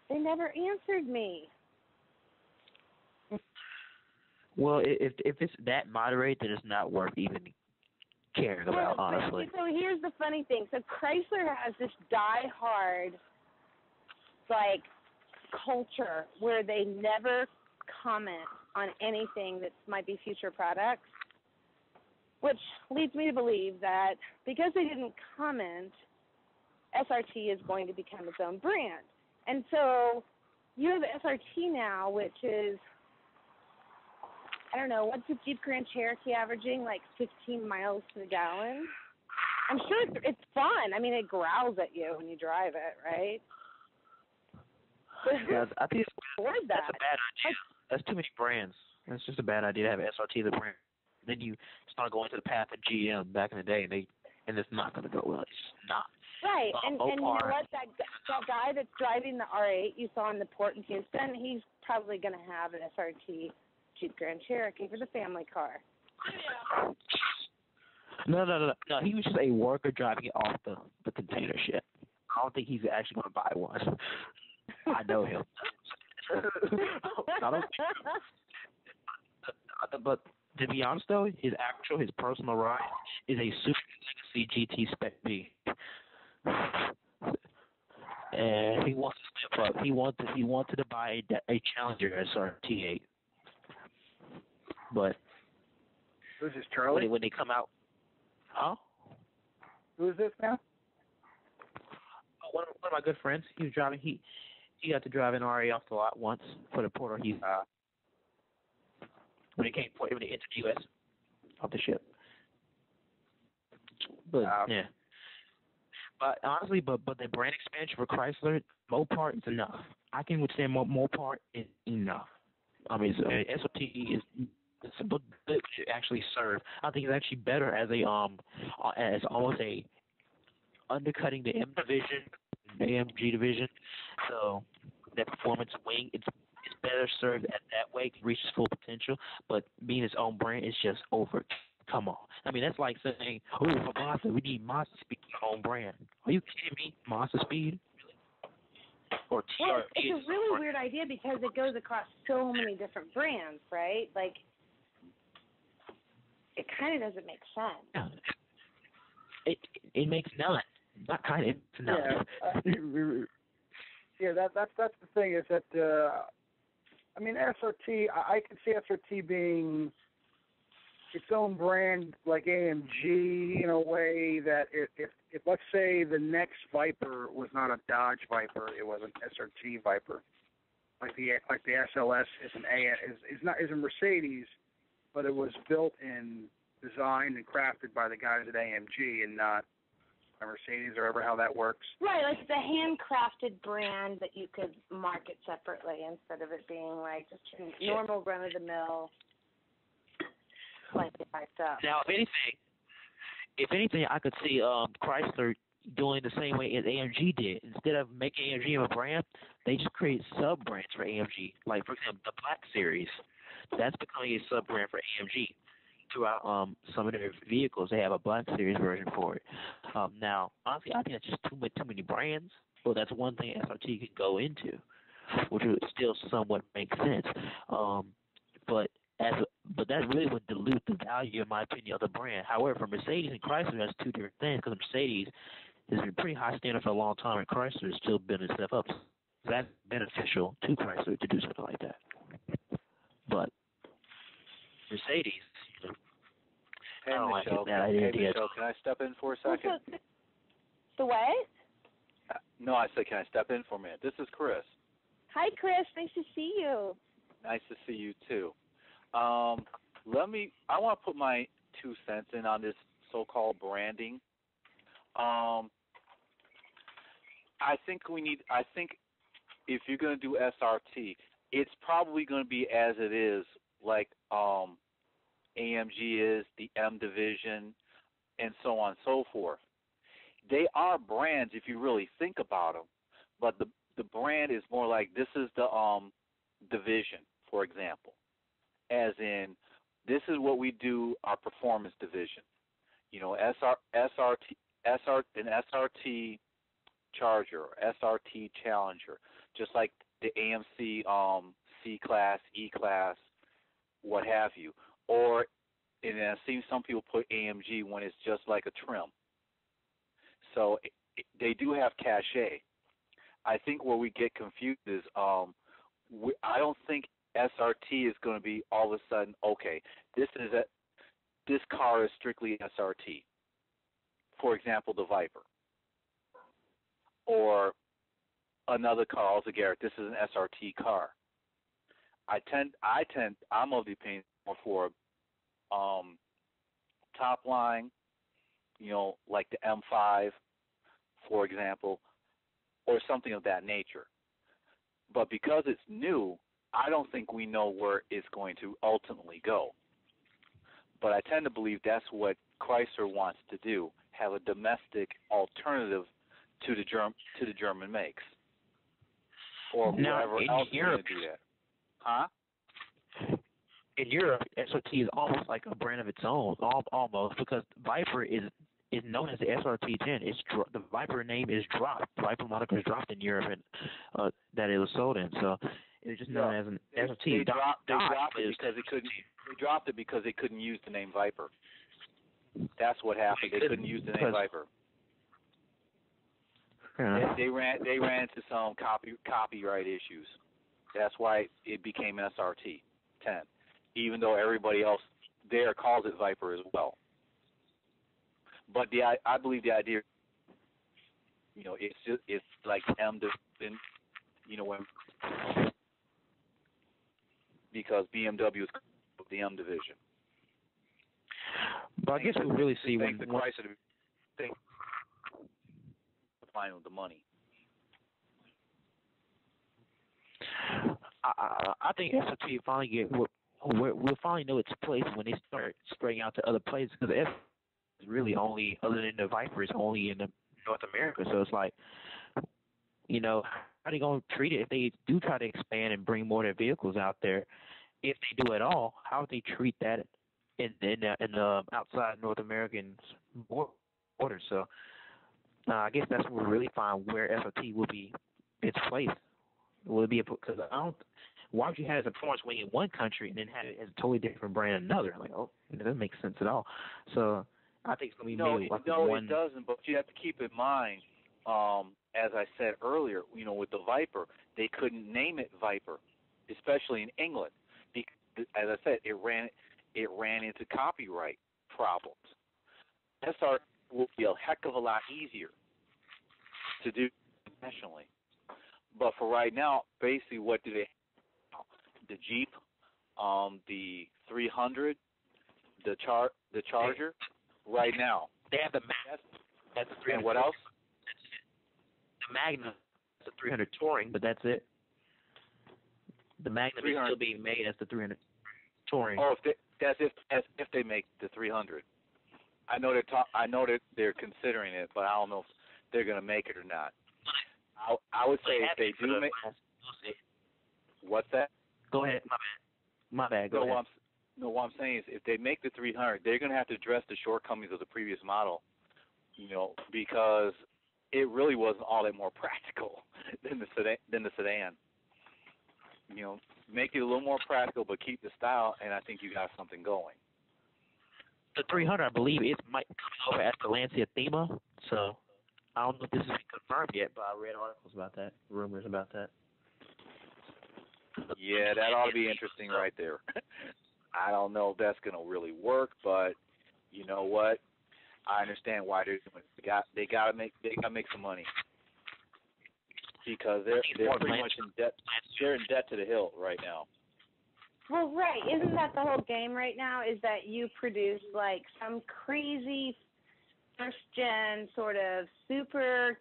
they never answered me. Well, if it's that moderate, then it's not worth even caring about, honestly. So here's the funny thing. So Chrysler has this die-hard, like, culture where they never comment on anything that might be future products, which leads me to believe that because they didn't comment, SRT is going to become its own brand. And so you have SRT now, which is, I don't know, what's the Jeep Grand Cherokee averaging, like 15 miles to the gallon? I'm sure it's fun. I mean, it growls at you when you drive it, right? Yeah, I think that's that. a bad idea. That's too many brands. That's just a bad idea to have SRT the brand. Then you start going to the path of GM back in the day, and it's not going to go well. It's just not. Right, and you know what? That guy that's driving the R8 you saw in the port in Houston, he's probably going to have an SRT Jeep Grand Cherokee for the family car. No. He was just a worker driving it off the container ship. I don't think he's actually going to buy one. I know him. I don't think, but to be honest though, his personal ride is a Super Legacy GT Spec B. And he wants to step up. He wanted to buy a Challenger SRT8. But who's this, Charlie? When they come out, huh? Who is this now? One of my good friends. He was driving. He got to drive an RA off the lot once for the Porter. When they entered the U.S. off the ship. But yeah. But honestly, but the brand expansion for Chrysler, Mopar is enough. I can withstand Mopar is enough. I mean, SOT is good to actually serve. I think it's actually better as almost a undercutting the M division, the AMG division. So that performance wing, it's better served at that way, can reach its full potential. But being its own brand is just over. Come on. I mean, that's like saying, oh, for Mazda, we need Mazda Speed our own brand. Are you kidding me? Mazda Speed? Or TRD? It's a really weird idea because it goes across so many different brands, right? Like, it kind of doesn't make sense. It makes none. Not kind of, it's none. Yeah, that's the thing is that, I mean, SRT, I can see SRT being its own brand like AMG in a way that if let's say the next Viper was not a Dodge Viper, it was an SRT Viper, like the SLS is a Mercedes, but it was built and designed and crafted by the guys at AMG and not a Mercedes or ever how that works. Right, like the handcrafted brand that you could market separately instead of it being like just a normal run of the mill. Slightly hyped up. Now, if anything, I could see Chrysler doing the same way as AMG did. Instead of making AMG a brand, they just create sub-brands for AMG. Like, for example, the Black Series. That's becoming a sub-brand for AMG. Throughout some of their vehicles, they have a Black Series version for it. Now, honestly, I think that's just too many brands. Well, that's one thing SRT could go into, which would still somewhat make sense. But that really would dilute the value, in my opinion, of the brand. However, for Mercedes and Chrysler, that's two different things because Mercedes has been pretty high standard for a long time, and Chrysler is still building stuff up. So that's beneficial to Chrysler to do something like that. But Mercedes, hey, I don't Michelle, like that idea. Michelle, can I step in for a second? The way? No, I said, can I step in for a minute? This is Chris. Hi, Chris. Nice to see you. Nice to see you, too. I want to put my 2 cents in on this so-called branding. I think if you're going to do SRT, it's probably going to be as it is, like AMG is, the M division, and so on and so forth. They are brands if you really think about them, but the brand is more like this is the division, for example, as in this is what we do, our performance division. You know, an SRT Charger, or SRT Challenger, just like the AMC C-Class, E-Class, what have you. Or, and I've seen some people put AMG when it's just like a trim. So they do have cachet. I think where we get confused is I don't think SRT is going to be all of a sudden, okay, this car is strictly SRT. For example, the Viper. Or another car altogether, this is an SRT car. I'm of the opinion more for top line, you know, like the M5, for example, or something of that nature. But because it's new, I don't think we know where it's going to ultimately go. But I tend to believe that's what Chrysler wants to do, have a domestic alternative to the German makes. Or whoever else is going to do that. Huh? In Europe, SRT is almost like a brand of its own, almost, because Viper is known as the SRT10. The Viper name is dropped. The Viper moniker is dropped in Europe, and that it was sold in. So it's just known as an SRT. They dropped it because they couldn't. They dropped it because they couldn't use the name Viper. That's what happened. They couldn't use the name Viper. They ran into some copyright issues. That's why it became an SRT 10, even though everybody else there calls it Viper as well. But I believe the idea, you know, it's like M division, you know, because BMW is the M division. But I guess we'll really see when the Chrysler thing fine with the money. I think SRT finally we'll finally know its place when they start spreading out to other places, because S is really only, other than the Viper, is only in North America. So it's like, you know, how are they going to treat it if they do try to expand and bring more of their vehicles out there? If they do at all, how would they treat that in the outside North American borders? So I guess that's where we really find where SRT will be its place. Will it be because why would you have a performance wing in one country and then have it as a totally different brand in another? Like, oh, it doesn't make sense at all. So I think it's going to be one. It doesn't. But you have to keep in mind, as I said earlier, you know, with the Viper, they couldn't name it Viper, especially in England, because, as I said, it ran into copyright problems. SR will be a heck of a lot easier to do internationally. But for right now, basically, what do they have? The Jeep, the 300, the Charger. Right now, they have the Magnum. That's the 300. And what else? The Magnum, the 300 Touring, but that's it. The Magnum is still being made as the 300 Touring. Oh, if they make the 300. I know they're considering it, but I don't know if they're going to make it or not. I would say if they do make. What's that? Go ahead. My bad. Go ahead. What I'm saying is, if they make the 300, they're going to have to address the shortcomings of the previous model, you know, because it really wasn't all that more practical than the sedan. You know, make it a little more practical, but keep the style, and I think you got something going. The 300, I believe, it might be coming over as the Lancia Thema, so I don't know if this has been confirmed yet, but I read articles about that, rumors about that. Yeah, that ought to be interesting right there. I don't know if that's going to really work, but you know what? I understand why they're doing it. They got to make some money because they're pretty much in debt. They're in debt to the hilt right now. Well, right. Isn't that the whole game right now? Is that you produce like some crazy first-gen sort of super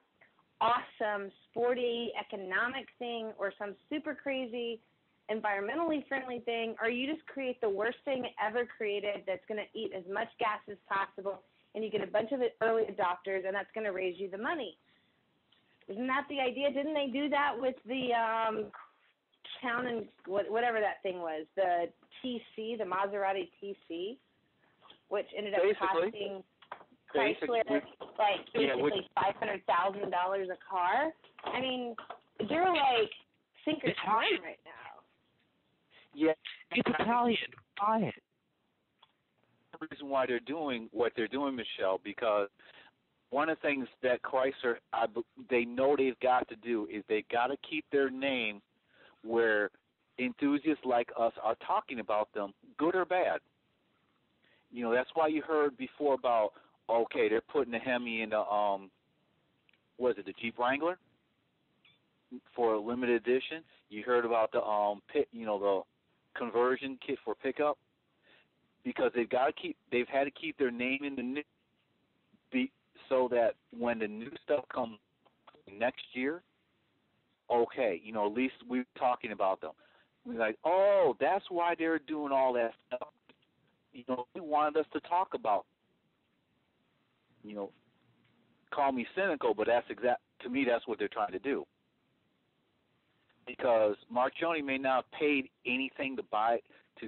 awesome, sporty, economic thing, or some super crazy, environmentally friendly thing, or you just create the worst thing ever created that's going to eat as much gas as possible, and you get a bunch of early adopters, and that's going to raise you the money. Isn't that the idea? Didn't they do that with the town and whatever that thing was, the TC, the Maserati TC, which ended up costing Chrysler basically $500,000 a car. I mean, they're like sink or swim right now. Yeah, it's Italian. Buy it. The reason why they're doing what they're doing, Michelle, because one of the things that Chrysler, they know they've got to do is they got to keep their name where enthusiasts like us are talking about them, good or bad. You know, that's why you heard before about, okay, they're putting the Hemi in the, the Jeep Wrangler for a limited edition. You heard about the, the conversion kit for pickup, because they've had to keep their name in the new, so that when the new stuff comes next year, okay, at least we're talking about them. We're like, oh, that's why they're doing all that stuff. They wanted us to talk about. Call me cynical, but to me, that's what they're trying to do. Because Marchione may not have paid anything to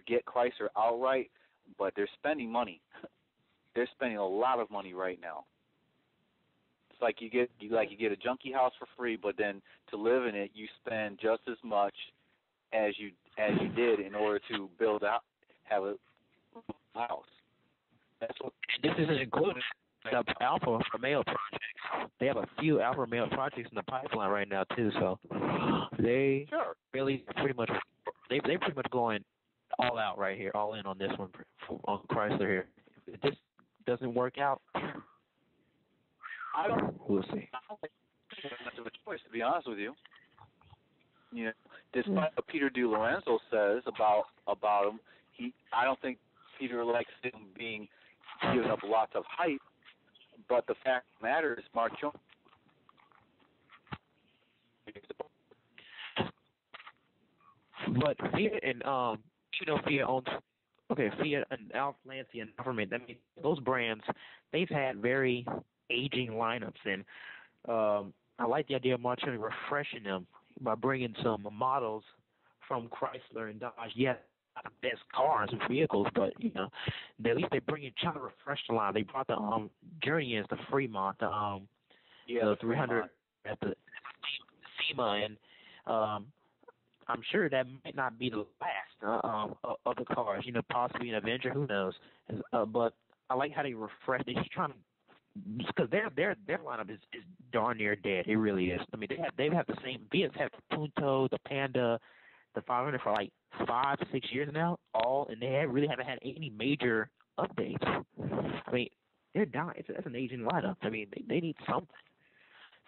get Chrysler outright, but they're spending money. They're spending a lot of money right now. It's like you get a junkie house for free, but then to live in it, you spend just as much as you did in order to have a house. That's what. This isn't included the Alfa Romeo projects. They have a few Alfa Romeo projects in the pipeline right now too. So they really pretty much going all out right here, all in on this one on Chrysler here. If this doesn't work out, we'll see. I don't think that's much of a choice, to be honest with you. Despite what Peter DiLorenzo says about him, I don't think Peter likes him being given up lots of hype. But the fact of the matter is, Marchione. But Fiat and Fiat owns Fiat and Alfa Lancia and Alfa Romeo. I mean, those brands, they've had very aging lineups, and I like the idea of Marchione refreshing them by bringing some models from Chrysler and Dodge. Yeah, not the best cars and vehicles, but at least they trying to refresh the line. They brought the Journey, the Fremont, the 300 at the SEMA, and I'm sure that might not be the last of the cars. Possibly an Avenger, who knows? But I like how they refresh. They're just trying to, because their lineup is darn near dead. It really is. I mean, they have the same. Fiat's have the Punto, the Panda, the 500 for like 5 to 6 years now, and they really haven't had any major updates. I mean, they're dying. That's an aging lineup. I mean, they need something.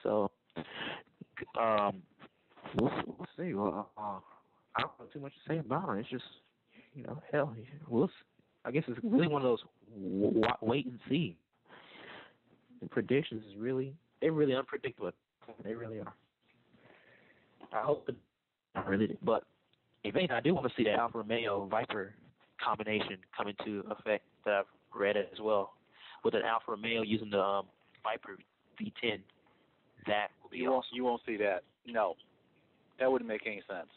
So, we'll see. Well, I don't have too much to say about it. It's just, hell, we'll see. I guess it's really one of those wait and see. The predictions they're really unpredictable. They really are. I hope I really do. But if anything, I do want to see the Alfa Romeo Viper combination come into effect that I've read it as well. With an Alfa Romeo using the Viper V10, that will be awesome. You won't see that. No. That wouldn't make any sense.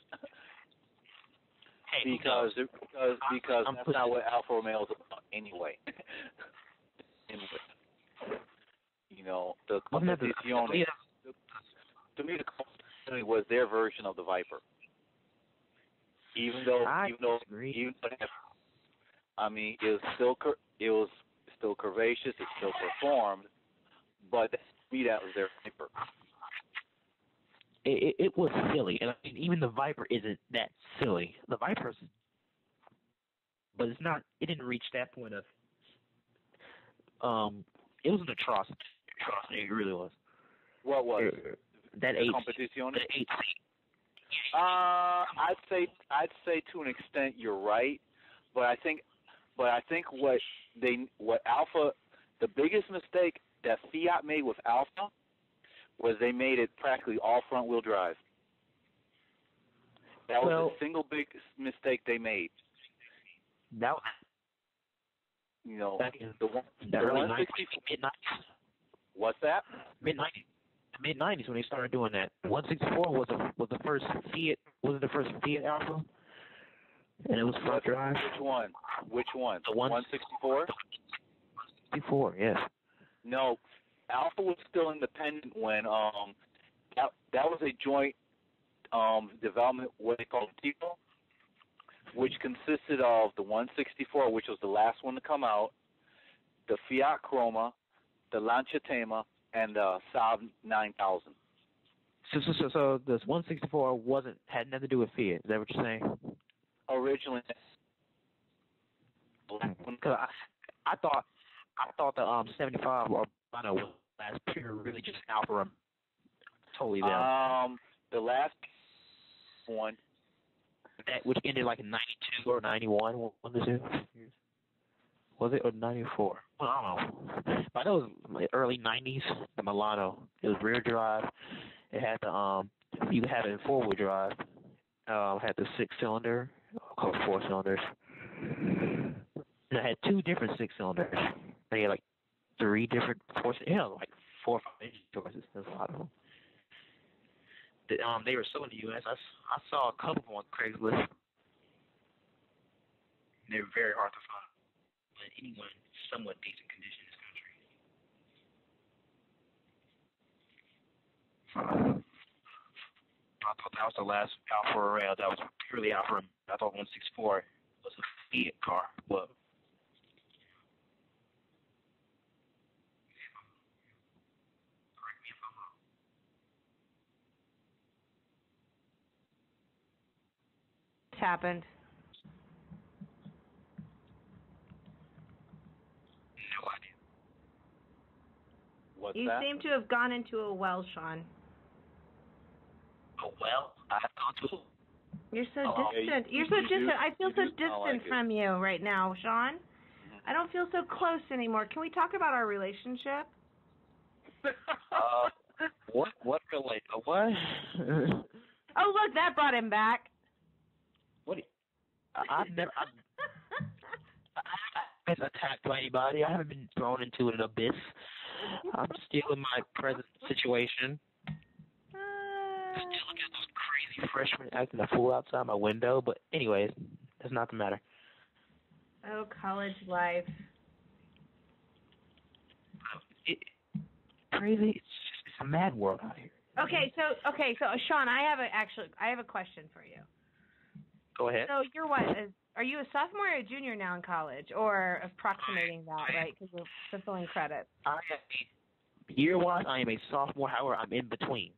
Hey, because that's not what Alfa Romeo is about anyway. The Competizione, to me, the Competizione was their version of the Viper. Even though, I mean, it was still curvaceous, it still performed, but to me, that was their Viper. It was silly, and I mean, even the Viper isn't that silly. The Viper's, but it's not. It didn't reach that point of. It was an atrocity. It really was. What was that Competizione? That 8 seat. I'd say to an extent you're right, but I think what Alfa, the biggest mistake that Fiat made with Alfa was they made it practically all front wheel drive. That was the single biggest mistake they made. That back in the 160 mid-90s. What's that? Mid-90s when they started doing that. 164 was the first Fiat Was it the first Fiat Alpha? And it was front drive. Which one? The 164. 164, yes. No, Alpha was still independent when that was a joint development, what they call Tico, which consisted of the 164, which was the last one to come out, the Fiat Chroma, the Lancia Tema, and the Saab 9000. So this 164 had nothing to do with Fiat. Is that what you're saying? Originally, because I thought the 75 or was last pure really just Alfa. Totally them. The last one, which ended like in 92 or 91. What was it? Was it or 94? Well, I don't know. But I know it was like early 90s. The Milano. It was rear drive. It had the you could have it in 4-wheel drive. Had the 6-cylinder, called 4 cylinders. And it had 2 different 6-cylinders. They had like 3 different 4. Like 4 or 5 engine choices. There's a lot of them. They were sold in the U.S. I saw a couple of them on Craigslist. They were very hard to find. But anyone in somewhat decent condition in this country. I thought that was the last Alfa Romeo. That was purely Alfa Romeo. I thought 164 was a Fiat car. But correct me if I'm wrong. What's happened? No idea. What's You that? seem to have gone into a well, Sean. A well? I have gone to. You're so distant. You're so distant. I feel so distant from you right now, Sean. I don't feel so close anymore. Can we talk about our relationship? What relate? What? Oh, look, that brought him back. What? I've never. I've been attacked by anybody. I haven't been thrown into an abyss. I'm still in my present situation. Still looking at those crazy freshmen acting a fool outside my window. But anyways, that's not the matter. Oh, college life. Crazy. It's a mad world out here. Okay, so Sean, I have a question for you. Go ahead. So you're what? Are you a sophomore or a junior now in college, or approximating that, right? Because we're fulfilling credits. Year-wise, I am a sophomore. However, I'm in between.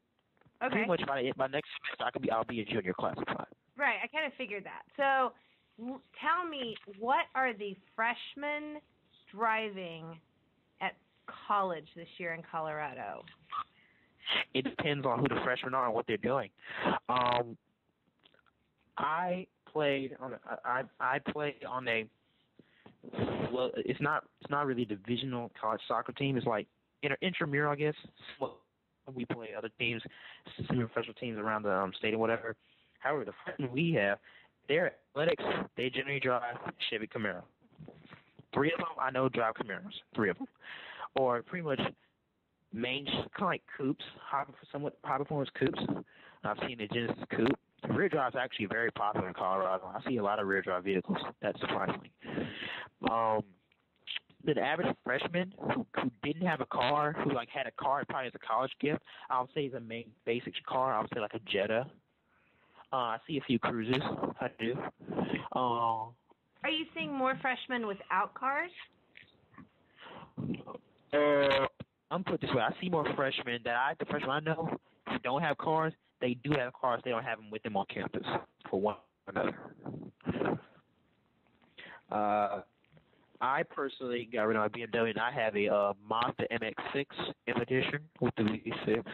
Okay. Pretty much by next semester, I'll be a junior classified. Right, I kind of figured that. So, tell me, what are the freshmen driving at college this year in Colorado? It depends on who the freshmen are and what they're doing. I played on a well, it's not really a divisional college soccer team. It's like intramural, I guess. We play other teams, semi-professional teams around the state or whatever. However, the freshmen we have, their athletics, they generally drive Chevy Camaro. 3 of them I know drive Camaros. 3 of them, or pretty much kind of like coupes, somewhat high performance coupes. I've seen the Genesis coupe. The rear drive is actually very popular in Colorado. I see a lot of rear drive vehicles. That's surprising. The average freshman who didn't have a car, who like had a car probably as a college gift, I would say is a main basic car. I would say like a Jetta. I see a few Cruises. I do. Are you seeing more freshmen without cars? I'm put this way. I see more freshmen the freshmen I know who don't have cars. They do have cars. They don't have them with them on campus for one or another. I personally got rid of my BMW, and I have a Mazda MX-6 M Edition with the V6.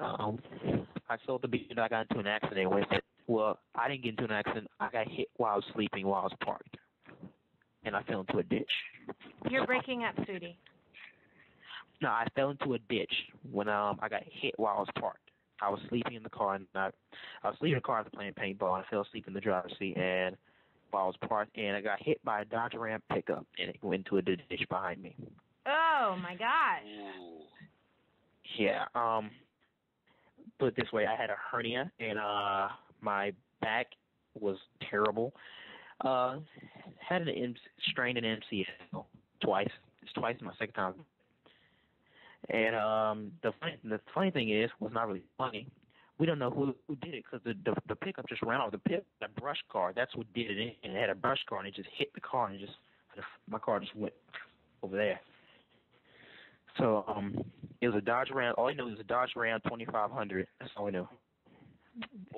I sold the BMW. I got into an accident with it. Well, I didn't get into an accident. I got hit while I was sleeping while I was parked, and I fell into a ditch. You're breaking up, Sudie. No, I fell into a ditch when I got hit while I was parked. I was sleeping in the car, and I was sleeping in the car after playing paintball, and I fell asleep in the driver's seat, and while I was parked, and I got hit by a Dodge Ram pickup, and it went into a ditch behind me. Oh, my gosh. Yeah, put it this way, I had a hernia, and My back was terrible. Had strained an MCL twice. It's twice my second time. And the funny thing is, was not really funny. We don't know who did it because the pickup just ran off. The pickup, that brush car, that's what did it. And it had a brush car, and it just hit the car, and my car just went over there. So it was a Dodge Ram. All I knew was a Dodge Ram 2500. That's all I knew.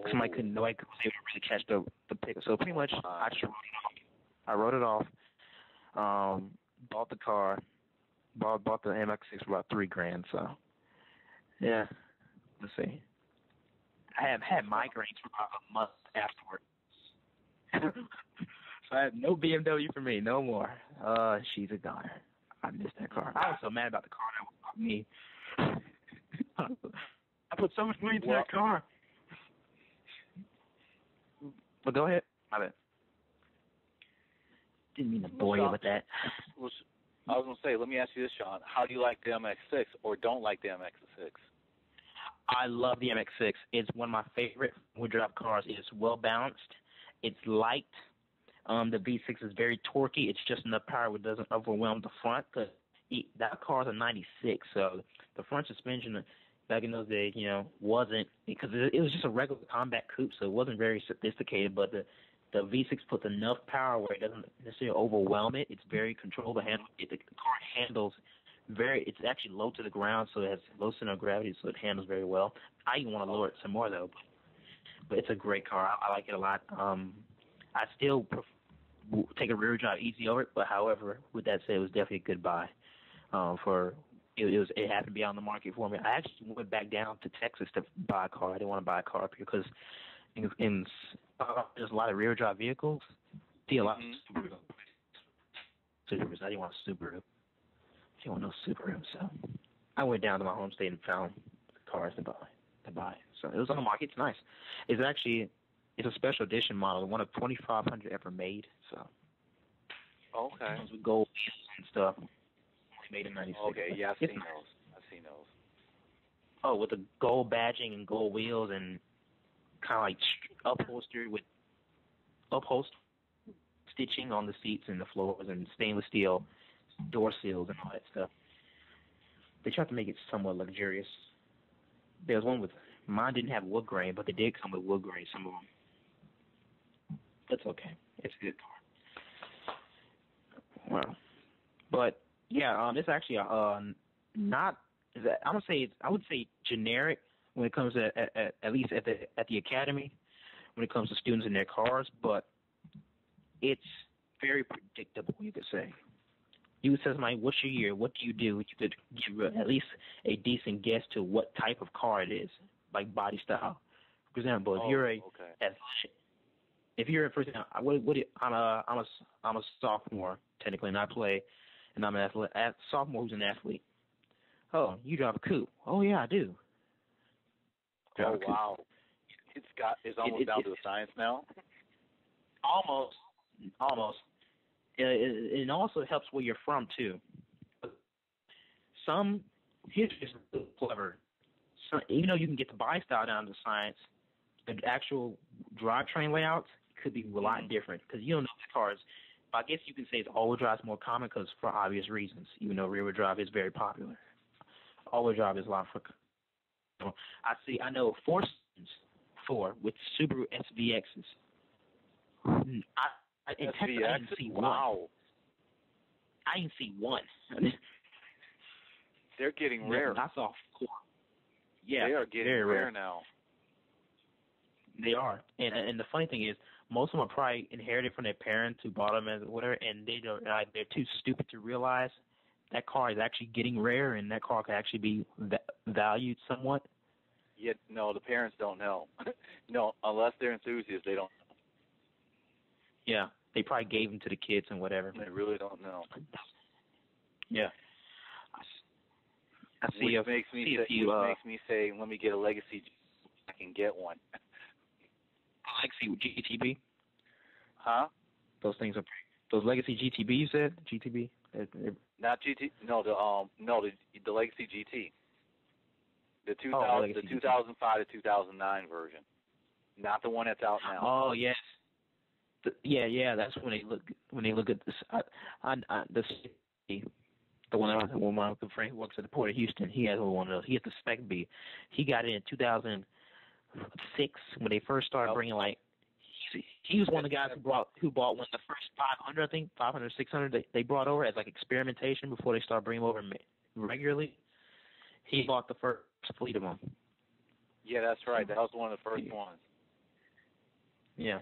Nobody was able to really catch the pickup. So pretty much, I just wrote it off. I wrote it off. Bought the car. Bought the MX6 for about $3,000. So yeah, let's see. I have had migraines for about a month afterward. So I have no BMW for me, no more. She's a goner. I missed that car. I was so mad about the car that was me. I put so much money into that car. But go ahead. My bad. Didn't mean to bore you with that. I was going to say, let me ask you this, Sean. How do you like the MX-6 or don't like the MX-6? I love the MX-6. It's one of my favorite wheel drive cars. It's well balanced. It's light. The V6 is very torquey. It's just enough power where it doesn't overwhelm the front. Cause that car's a 96, so the front suspension back in those days, wasn't, because it was just a regular combat coupe, so it wasn't very sophisticated. But the V6 puts enough power where it doesn't necessarily overwhelm it. It's very controllable. The car handles it's actually low to the ground, so it has low center of gravity, so it handles very well. I even want to lower it some more, though. But it's a great car. I like it a lot. I still take a rear drive easy over it, but however, with that said, it was definitely a good buy. It happened to be on the market for me. I actually went back down to Texas to buy a car. I didn't want to buy a car up here because there's a lot of rear drive vehicles. See a lot of Subarus. I didn't want a Subaru. I didn't want no Subaru, so I went down to my home state and found cars to buy. So it was on the market. It's nice. It's a special edition model, one of 2,500 ever made. So okay, it comes with gold wheels and stuff. Only made in '96. Okay, yeah, I've seen those. Oh, with the gold badging and gold wheels and kind of like upholstered with stitching on the seats and the floors and stainless steel door seals and all that stuff. They tried to make it somewhat luxurious. There was one with, mine didn't have wood grain, but they did come with wood grain, some of them. That's okay. It's a good car. Well, but yeah, it's actually not. I would say generic when it comes to at least at the academy when it comes to students in their cars, but it's very predictable. You could say. You would say to somebody, "What's your year? What do you do?" You could give at least a decent guess to what type of car it is, like body style. For example, if you're for example, I'm a sophomore technically, and I play, and I'm an sophomore who's an athlete. Oh, you drive a coupe? Oh yeah, I do. Oh wow, it's almost down to the science now. Almost. It also helps where you're from too. Here's just clever. Even though you can get the body style down to science, the actual drivetrain layouts could be a lot different because you don't know the cars. I guess you can say it's all-wheel drive is more common because for obvious reasons, even though rear-wheel drive is very popular. All-wheel drive is a lot for. I know four with Subaru SVXs. I didn't see one. Wow. I didn't see one. They're getting rare. I saw four. Yeah, they are getting rare now. They are, and the funny thing is, most of them are probably inherited from their parents who bought them as whatever, and they're too stupid to realize that car is actually getting rare, and that car could actually be valued somewhat. Yet, no, the parents don't know. No, unless they're enthusiasts, they don't know. Yeah, they probably gave them to the kids and whatever. They really don't know. Yeah. Which makes me say, let me get a Legacy. I can get one. Legacy GTB? Huh? Those Legacy GTB you said? GTB? Not GT. No, the Legacy GT. The 2005 to 2009 version. Not the one that's out now. Oh yes. Yeah. That's when they look at this. The one when my Uncle Frank works at the Port of Houston. He has one of those. He has the Spec B. He got it in 2006 when they first started bringing like. He was one of the guys who bought one of the first 500, I think 500, 600 they brought over as like experimentation before they started bringing them over regularly. He bought the first fleet of them. Yeah, that's right. That was one of the first ones. Yeah.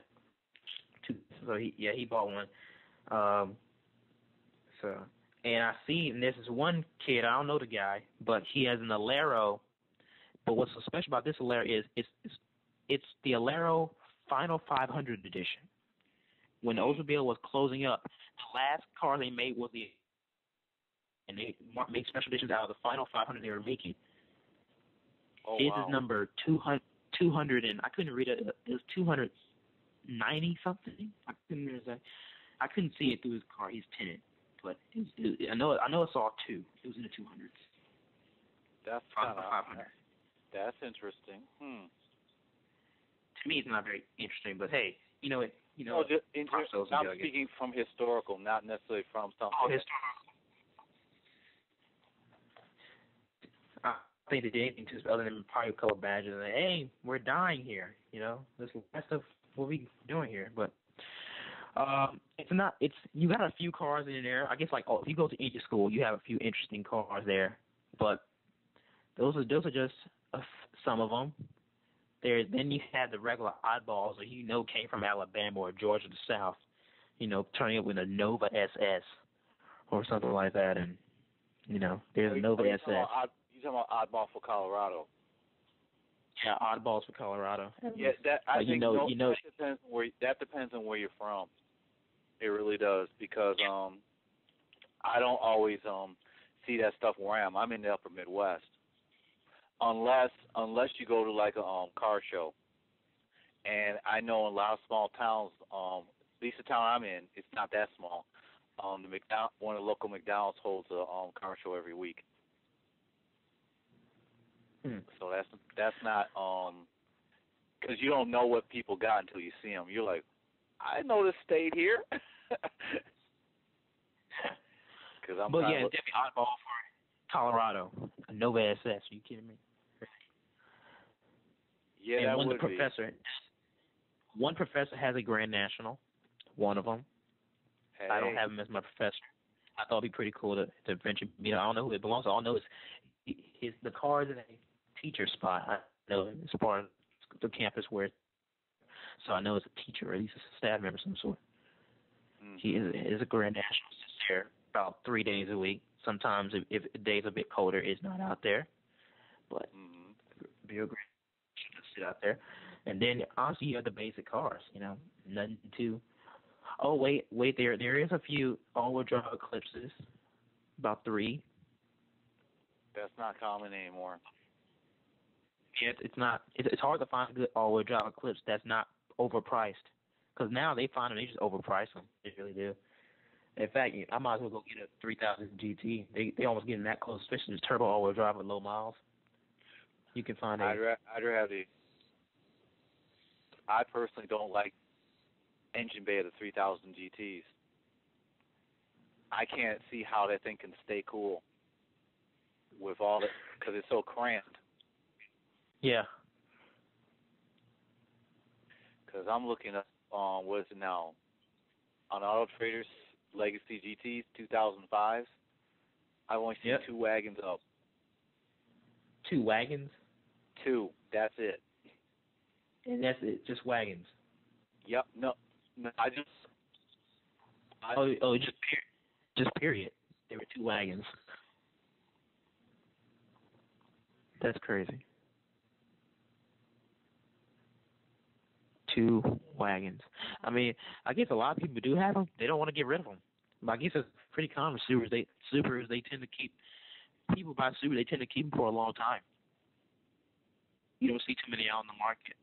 So he bought one. And I see, and there's this one kid, I don't know the guy, but he has an Alero. But what's so special about this Alero is it's the Alero Final 500 edition. When Oldsmobile was closing up, the last car they made was and they made special editions out of the Final 500 they were making. Oh, His wow. is number 200, and I couldn't read it. It was 290 something. I couldn't see it through his car. He's tinted, but I know it's all two. It was in the 200s. That's 500. That's interesting. To me, it's not very interesting, but hey, I'm speaking from historical, not necessarily from something. Oh, historical. I think they did anything to other than probably color badges. And hey, we're dying here. This last of what we doing here, but it's not. You got a few cars in there. I guess if you go to engine school, you have a few interesting cars there, but those are just some of them. Then you had the regular oddballs that came from Alabama or Georgia to South, turning up with a Nova SS or something like that, and there's a Nova SS. You're talking about oddball for Colorado. Yeah, oddballs for Colorado. Yeah, that depends on where you're from. It really does, because I don't always see that stuff where I am. I'm in the upper Midwest. Unless you go to like a car show. And I know in a lot of small towns, at least the town I'm in, it's not that small. One of the local McDonald's holds a car show every week. So that's not because you don't know what people got until you see them. You're like, I know this stayed here. It's definitely oddball for Colorado. A Nova SS. Are you kidding me? Yeah, and that one would professor. be. One professor has a Grand National. One of them. Hey. I don't have him as my professor. I thought it'd be pretty cool to venture. I don't know who it belongs to. All I know is the car is in a teacher spot. I know it's part of the campus where. So I know it's a teacher, or at least a staff member of some sort. He is a Grand National. Sits there about 3 days a week. Sometimes if the day's a bit colder, it's not out there. But be a Grand National to sit out there. And then honestly, you have the basic cars. Nothing too. Oh wait, there is a few all-wheel drive Eclipses, about 3. That's not common anymore. Yeah, it's not. It's hard to find a good all-wheel drive Eclipse that's not overpriced. Because now they just overprice them. They really do. In fact, I might as well go get a 3000 GT. They almost getting that close, especially this turbo all-wheel drive with low miles. You can find I'd rather have the. I personally don't like engine bay of the 3000 GTs. I can't see how that thing can stay cool with all it, because it's so cramped. Yeah. Because I'm looking up on, what is it now? On Auto Trader's Legacy GTs 2005s, I've only seen 2 wagons up. 2 wagons? 2. That's it. And that's it, just wagons. Yep. No, just period. There were 2 wagons. That's crazy. 2 wagons. I mean, I guess a lot of people do have them. They don't want to get rid of them. But I guess it's pretty common. Subarus, they tend to keep, people buy Subaru, they tend to keep them for a long time. You don't see too many out in the market.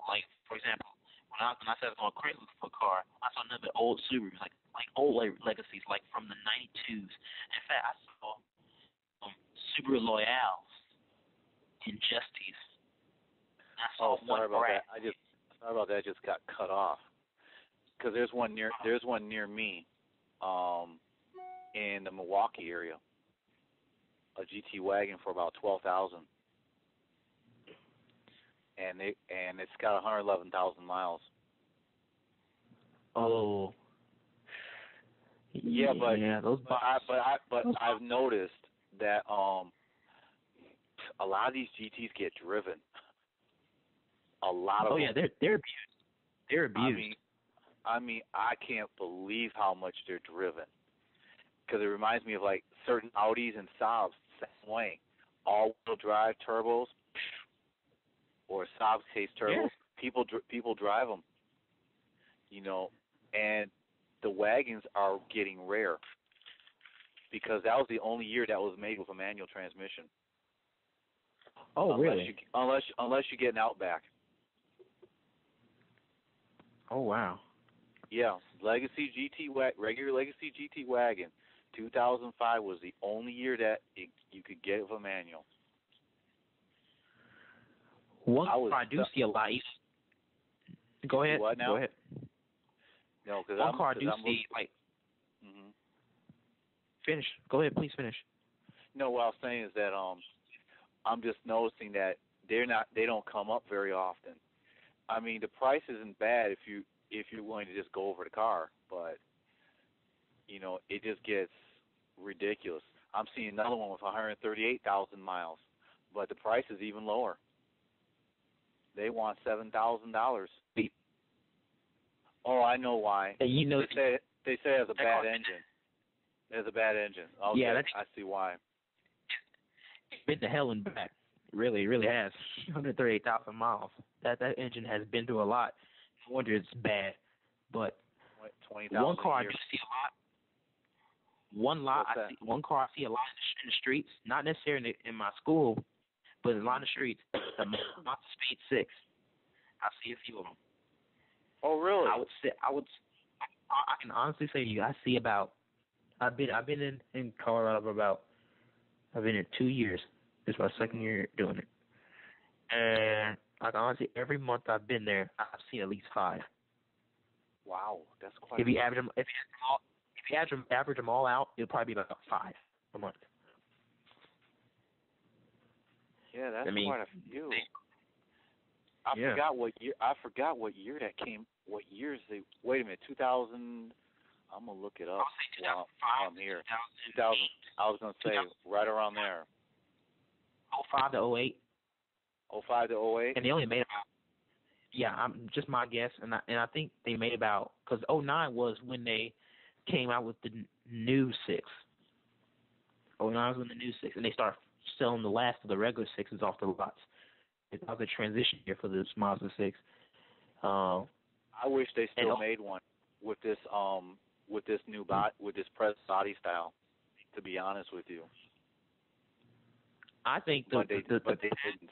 Like, for example, when I said I was on Craigslist for a car, I saw another old Subaru, like old legacies, like from the 92s. In fact, I saw Subaru Loyales in Justice sorry about that. Sorry about that. I just got cut off. Because there's one near me, in the Milwaukee area. A GT wagon for about $12,000, and it's got 111,000 miles. Oh. Yeah, those but I've noticed that a lot of these GTs get driven. A lot of them. Yeah, they're abused. They're abused. I mean, I can't believe how much they're driven. Because it reminds me of like certain Audis and Saabs, same way. All-wheel drive turbos, or Saab's case turbos. Yeah. People drive them. You know, and the wagons are getting rare. Because that was the only year that was made with a manual transmission. Oh, really? Unless you get an Outback. Oh, wow. Yeah, regular Legacy GT wagon, 2005 was the only year that you could get with a manual. One car I do see a lot. Go ahead. What now? Go ahead. No, because one car I do see like. Mm-hmm. Finish. Go ahead, please finish. No, what I was saying is that I'm just noticing that they don't come up very often. I mean, the price isn't bad if you're willing to just go over the car, but you know, it just gets ridiculous. I'm seeing another one with 138,000 miles, but the price is even lower. They want $7,000. Oh, I know why. You know, they say it has a bad engine. It has a bad engine. Okay, yeah, I see why. It's been to hell and back. Really, really has. 138,000 miles. That engine has been through a lot. No wonder it's bad. But 20,000 one car a I year. do see a lot. One car I see a lot in the streets. Not necessarily in my school, but a lot in the streets. The Mazda Speed 6. I see a few of them. Oh, really? I can honestly say to you, I see about. I've been in Colorado for about. I've been here 2 years. This is my second year doing it, and I can honestly, every month I've been there, I've seen at least 5. Wow, that's quite. If you average them all out, it'll probably be about 5 a month. Yeah, that's quite a few. I forgot what year that came. What years they? Wait a minute, 2000. I'm gonna look it up while I'm here. 2000. I was gonna say right around there. 05 to 08. 05 to 08. And they only made about. Yeah, I'm just my guess, and I think they made about, because 09 was when they came out with the new 6. 09 was when the new 6, and they started selling the last of the regular 6s off the lots. It was a transition year for this Mazda 6. I wish they still made one with this new with this press body style. To be honest with you, I think they didn't.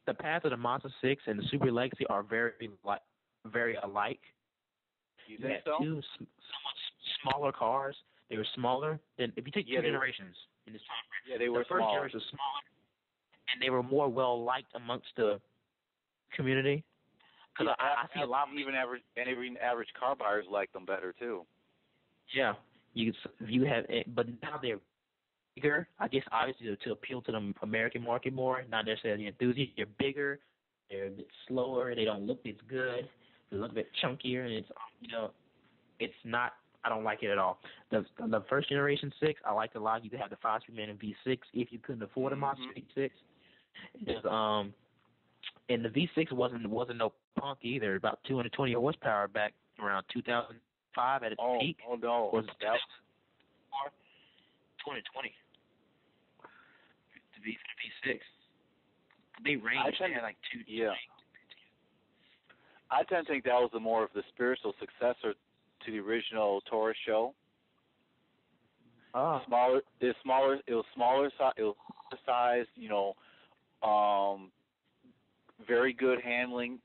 The path of the Mazda 6 and the Super Legacy are very alike. You think so? Two somewhat smaller cars. They were smaller than, if you take 2 generations in this time frame. Yeah, they were the first generation was smaller, and they were more well liked amongst the community. Because I see a lot of even average car buyers like them better too. Yeah, you have, but now they're bigger. I guess obviously to appeal to the American market more, not necessarily the enthusiasts. They're bigger, they're a bit slower. They don't look as good. They look a bit chunkier, and it's not. I don't like it at all. The first generation 6, I liked a lot. You could have the 5-speed manual V6 if you couldn't afford a Mazda V6. And the V6 wasn't no punk either. About 220 horsepower back around 2005 at its peak. Oh no, was 2020. The V6. They ranged. They had like 2. Yeah. I tend to think that was more of the spiritual successor to the original Taurus show. Smaller. It was smaller size. Very good handling.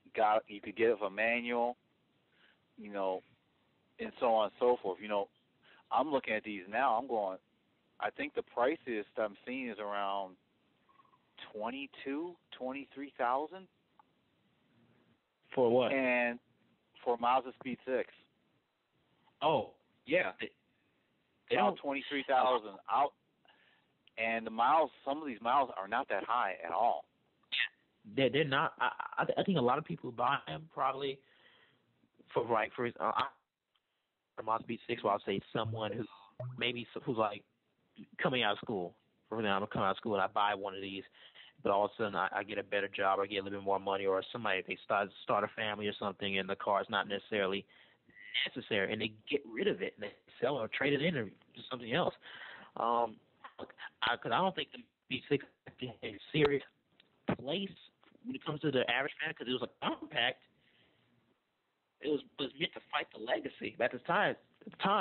You could get it with a manual. And so on and so forth. I'm looking at these now. I'm going. I think the prices I'm seeing is around 23,000 For what? And for Mazda Speed 6. Oh, yeah. They about 23,000 out, and the miles. Some of these miles are not that high at all. They're not. I think a lot of people buy them probably for Mazda Speed 6. Well, I'll say someone who's like coming out of school. For example, I'm coming out of school and I buy one of these, but all of a sudden I get a better job, I get a little bit more money, or somebody they start a family or something, and the car is not necessarily necessary, and they get rid of it and they sell it or trade it in or do something else. Because I don't think the B6 has a serious place when it comes to the average fan, because it was a compact. It was meant to fight the legacy. But at the time,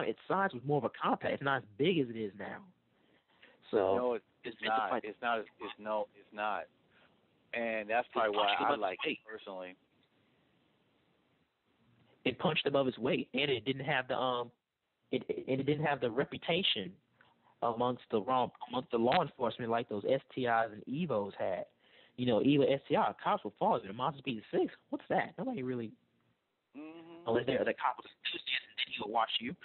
its size was more of a compact. It's not as big as it is now. So no, it's not. It's not. And that's probably why I like it personally. It punched above its weight, and it didn't have the reputation amongst the law enforcement like those STIs and Evos had. You know, Evo STI, cops will follow you. The Mazda Speed 6, what's that? Nobody really. Unless the cop was enthusiastic, and then he'll watch you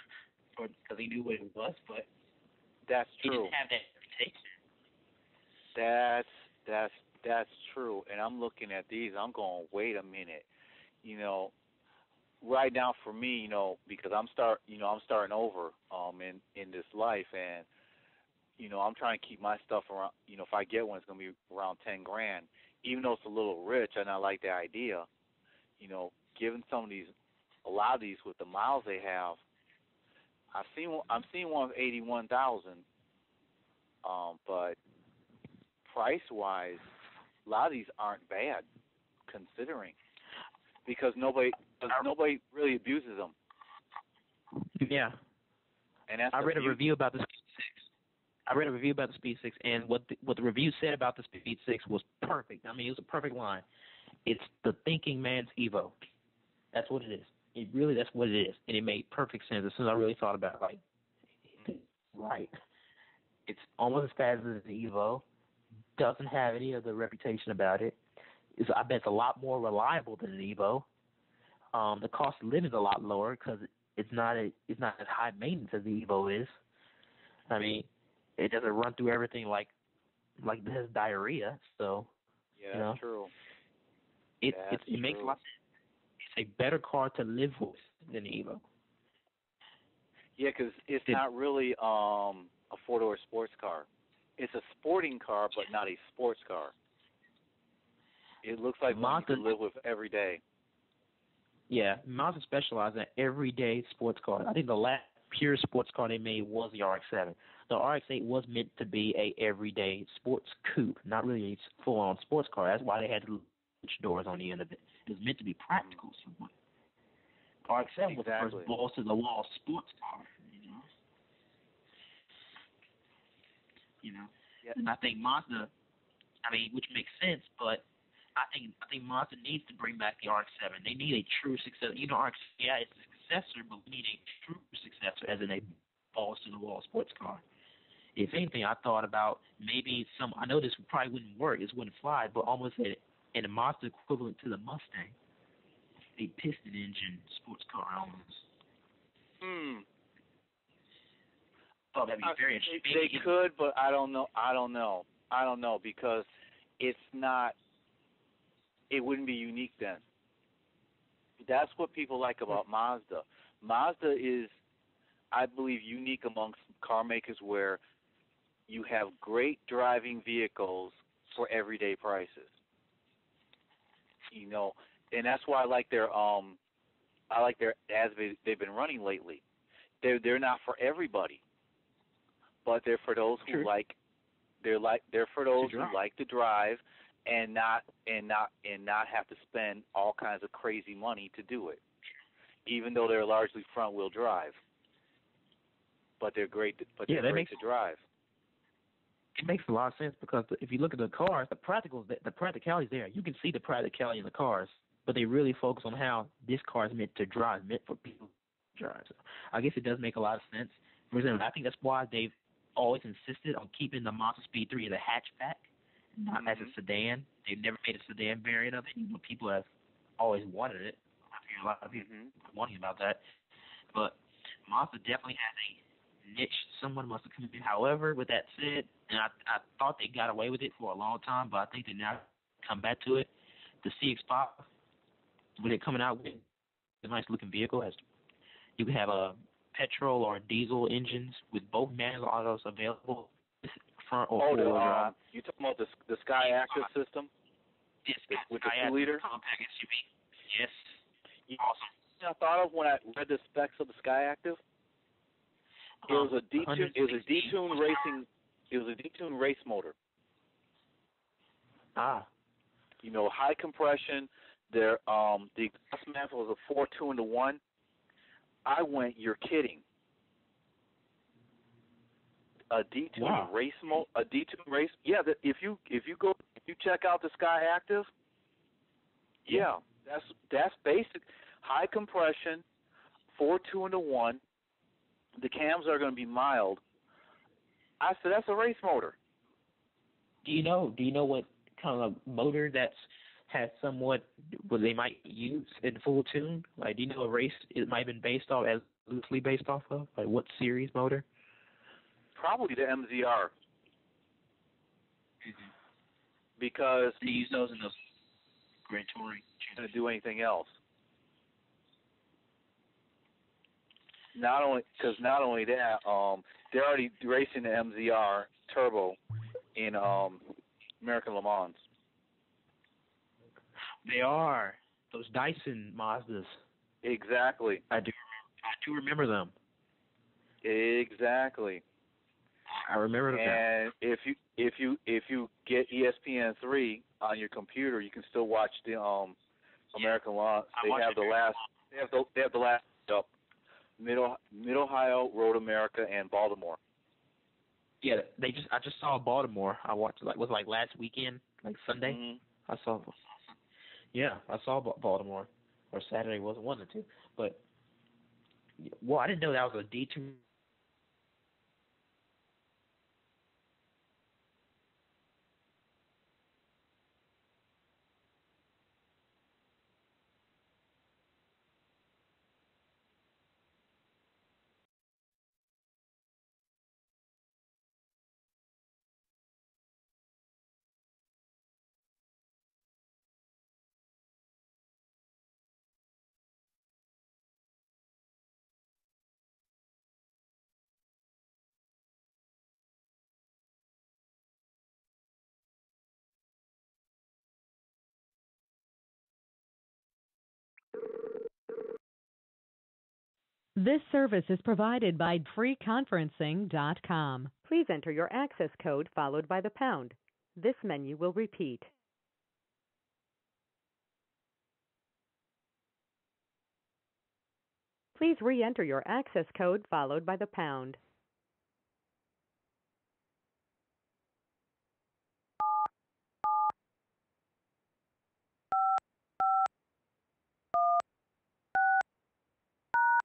because he knew what it was. But that's true. He didn't have that reputation. That's true. And I'm looking at these. I'm going, wait a minute. You know, right now for me, you know, because I'm starting over in this life, and you know, I'm trying to keep my stuff around. You know, if I get one, it's going to be around $10,000. Even though it's a little rich, and I like the idea. You know, given a lot of these with the miles they have, I'm seeing one of 81,000. But price-wise, a lot of these aren't bad, considering, because nobody really abuses them. Yeah. And that's I read a review about the Speed 6, and what the review said about the Speed 6 was perfect. I mean, it was a perfect line. It's the thinking man's Evo. That's what it is. That's what it is, and it made perfect sense as soon as I really thought about it. Like, right. It's almost as fast as the Evo. Doesn't have any of the reputation about it. I bet it's a lot more reliable than an Evo. The cost of living is a lot lower because it's not as high maintenance as the Evo is. I mean, it doesn't run through everything like it has diarrhea. So yeah, you know, that's true. It makes a lot of sense. It's a better car to live with than the Evo. Yeah, because it's not really a four-door sports car. It's a sporting car, but not a sports car. It looks like one you can live with every day. Yeah, Mazda specializes in everyday sports cars. I think the last pure sports car they made was the RX-7. The RX-8 was meant to be a everyday sports coupe, not really a full-on sports car. That's why they had the doors on the end of it. It was meant to be practical somewhat. RX-7 was the first balls-to-the-wall sports car, you know. Yep. And I think Mazda, which makes sense, but I think Mazda needs to bring back the RX-7. They need a true successor. You know, RX-8 is a successor, but we need a true successor, as in a balls-to-the-wall sports car. If anything, I thought about maybe I know this probably wouldn't work, this wouldn't fly, but almost a Mazda equivalent to the Mustang. A piston engine sports car almost. Oh, that'd be very interesting. They could, but I don't know because it's not. It wouldn't be unique then. That's what people like about Mazda. Mazda is, I believe, unique amongst car makers where you have great driving vehicles for everyday prices. You know, and that's why I like their ads they've been running lately. They're not for everybody, but they're for those who they're for those who like to drive and not have to spend all kinds of crazy money to do it. Even though they're largely front wheel drive. But they're great to drive. It makes a lot of sense because if you look at the cars, the practicality is there. You can see the practicality in the cars, but they really focus on how this car is meant to drive, meant for people to drive. So I guess it does make a lot of sense. For example, I think that's why they've always insisted on keeping the Mazda Speed 3 as a hatchback, not as a sedan. They've never made a sedan variant of it, even though people have always wanted it. I hear a lot of people wanting about that. But Mazda definitely has a niche. Someone must have come in. However, with that said, and I thought they got away with it for a long time, but I think they now come back to it. The CX-5, with it coming out with a nice looking vehicle, you can have a petrol or diesel engines with both manual autos available, front or four-wheel drive. You talking about the Sky Active system? Yes, with the 2-liter compact SUV. Yes, awesome. You know, I thought of when I read the specs of the Sky Active. It was a detuned racing. It was a detuned race motor. You know, high compression. The exhaust manifold was a 4.2-1. I went, you're kidding. A detuned race a detuned race. Yeah, if you check out the Sky Active, that's basic. High compression, 4.2-1. The cams are going to be mild. I said that's a race motor. Do you know what kind of motor has somewhat what they might use in full tune? Like, do you know a race it might have been based off, as loosely based off of? Like, what series motor? Probably the MZR. Because they use those in those Grand Touring. To do anything else. Not only that, they're already racing the MZR Turbo in American Le Mans. They are those Dyson Mazdas. Exactly. I do remember them. Exactly. I remember them. And if you get ESPN3 on your computer, you can still watch the American Le Mans. They have the last up. Mid-Ohio, Road America, and Baltimore. Yeah, I just saw Baltimore. I watched like last weekend, like Sunday. I saw Baltimore, or Saturday, wasn't one or two. But I didn't know that was a D2. This service is provided by freeconferencing.com. Please enter your access code followed by the pound. This menu will repeat. Please re-enter your access code followed by the pound.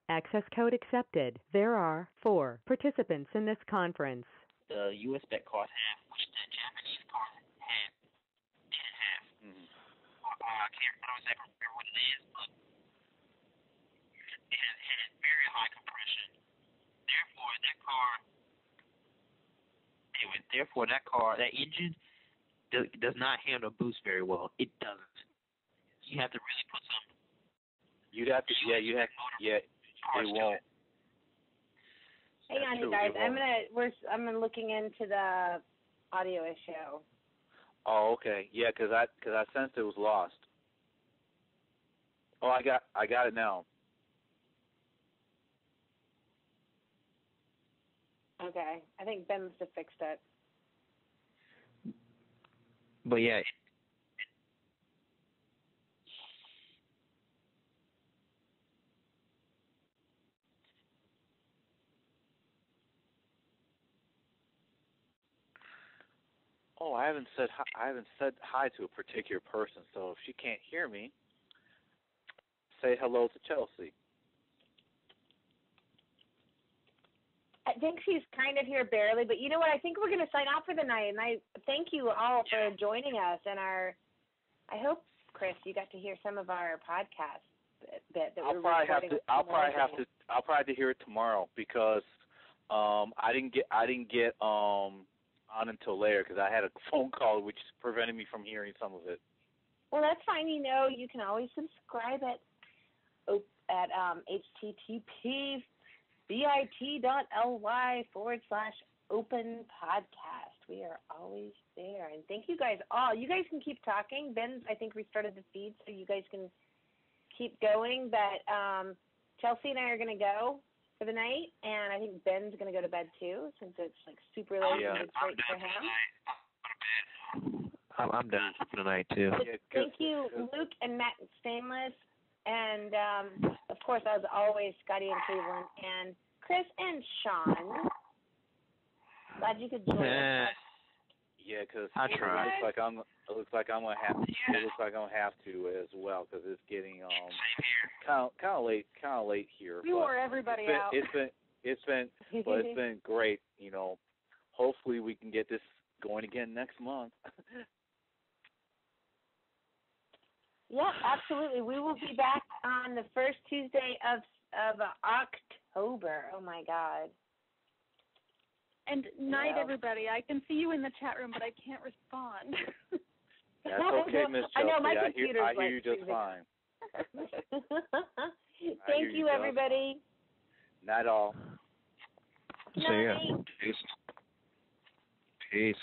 Access code accepted. There are 4 participants in this conference. The U.S. spec cars have, which the Japanese cars didn't have. I can't exactly remember what it is, but it had very high compression. Therefore, that engine does not handle boost very well. It doesn't. You have to really put some. It won't. Hang on, you guys. I'm looking into the audio issue. Oh, okay. Yeah, because I sensed it was lost. Oh, I got it now. Okay, I think Ben must have fixed it. But yeah. Oh, I haven't said hi to a particular person, so if she can't hear me, say hello to Chelsea. I think she's kind of here barely, but you know what? I think we're going to sign off for the night, and I thank you all for joining us. And I hope Chris, you got to hear some of our podcasts that I'll we're probably recording. I'll probably have to hear it tomorrow because I didn't get on until later because I had a phone call which prevented me from hearing some of it. Well, that's fine. You know, you can always subscribe at http://bit.ly/open podcast. We are always there. And thank you guys all. You guys can keep talking. Ben, I think, restarted the feed, so you guys can keep going. But Chelsea and I are going to go for the night, and I think Ben's going to go to bed, too, since it's, like, super late and it's late for him. I'm done for the night, too. Thank you, Luke and Matt Stainless, and, of course, as always, Scotty in Cleveland, and Chris and Sean. Glad you could join us. Yeah, because I tried. It looks like I'm gonna have to as well because it's getting kind of late here. We wore everybody out. It's been great. You know, hopefully we can get this going again next month. Yeah, absolutely. We will be back on the first Tuesday of October. Oh my God. And night, everybody. I can see you in the chat room, but I can't respond. That's okay, Miss Chelsea. I know, my computer's I hear you just fine. Thank you, everybody. Not all. See ya. Peace. Peace.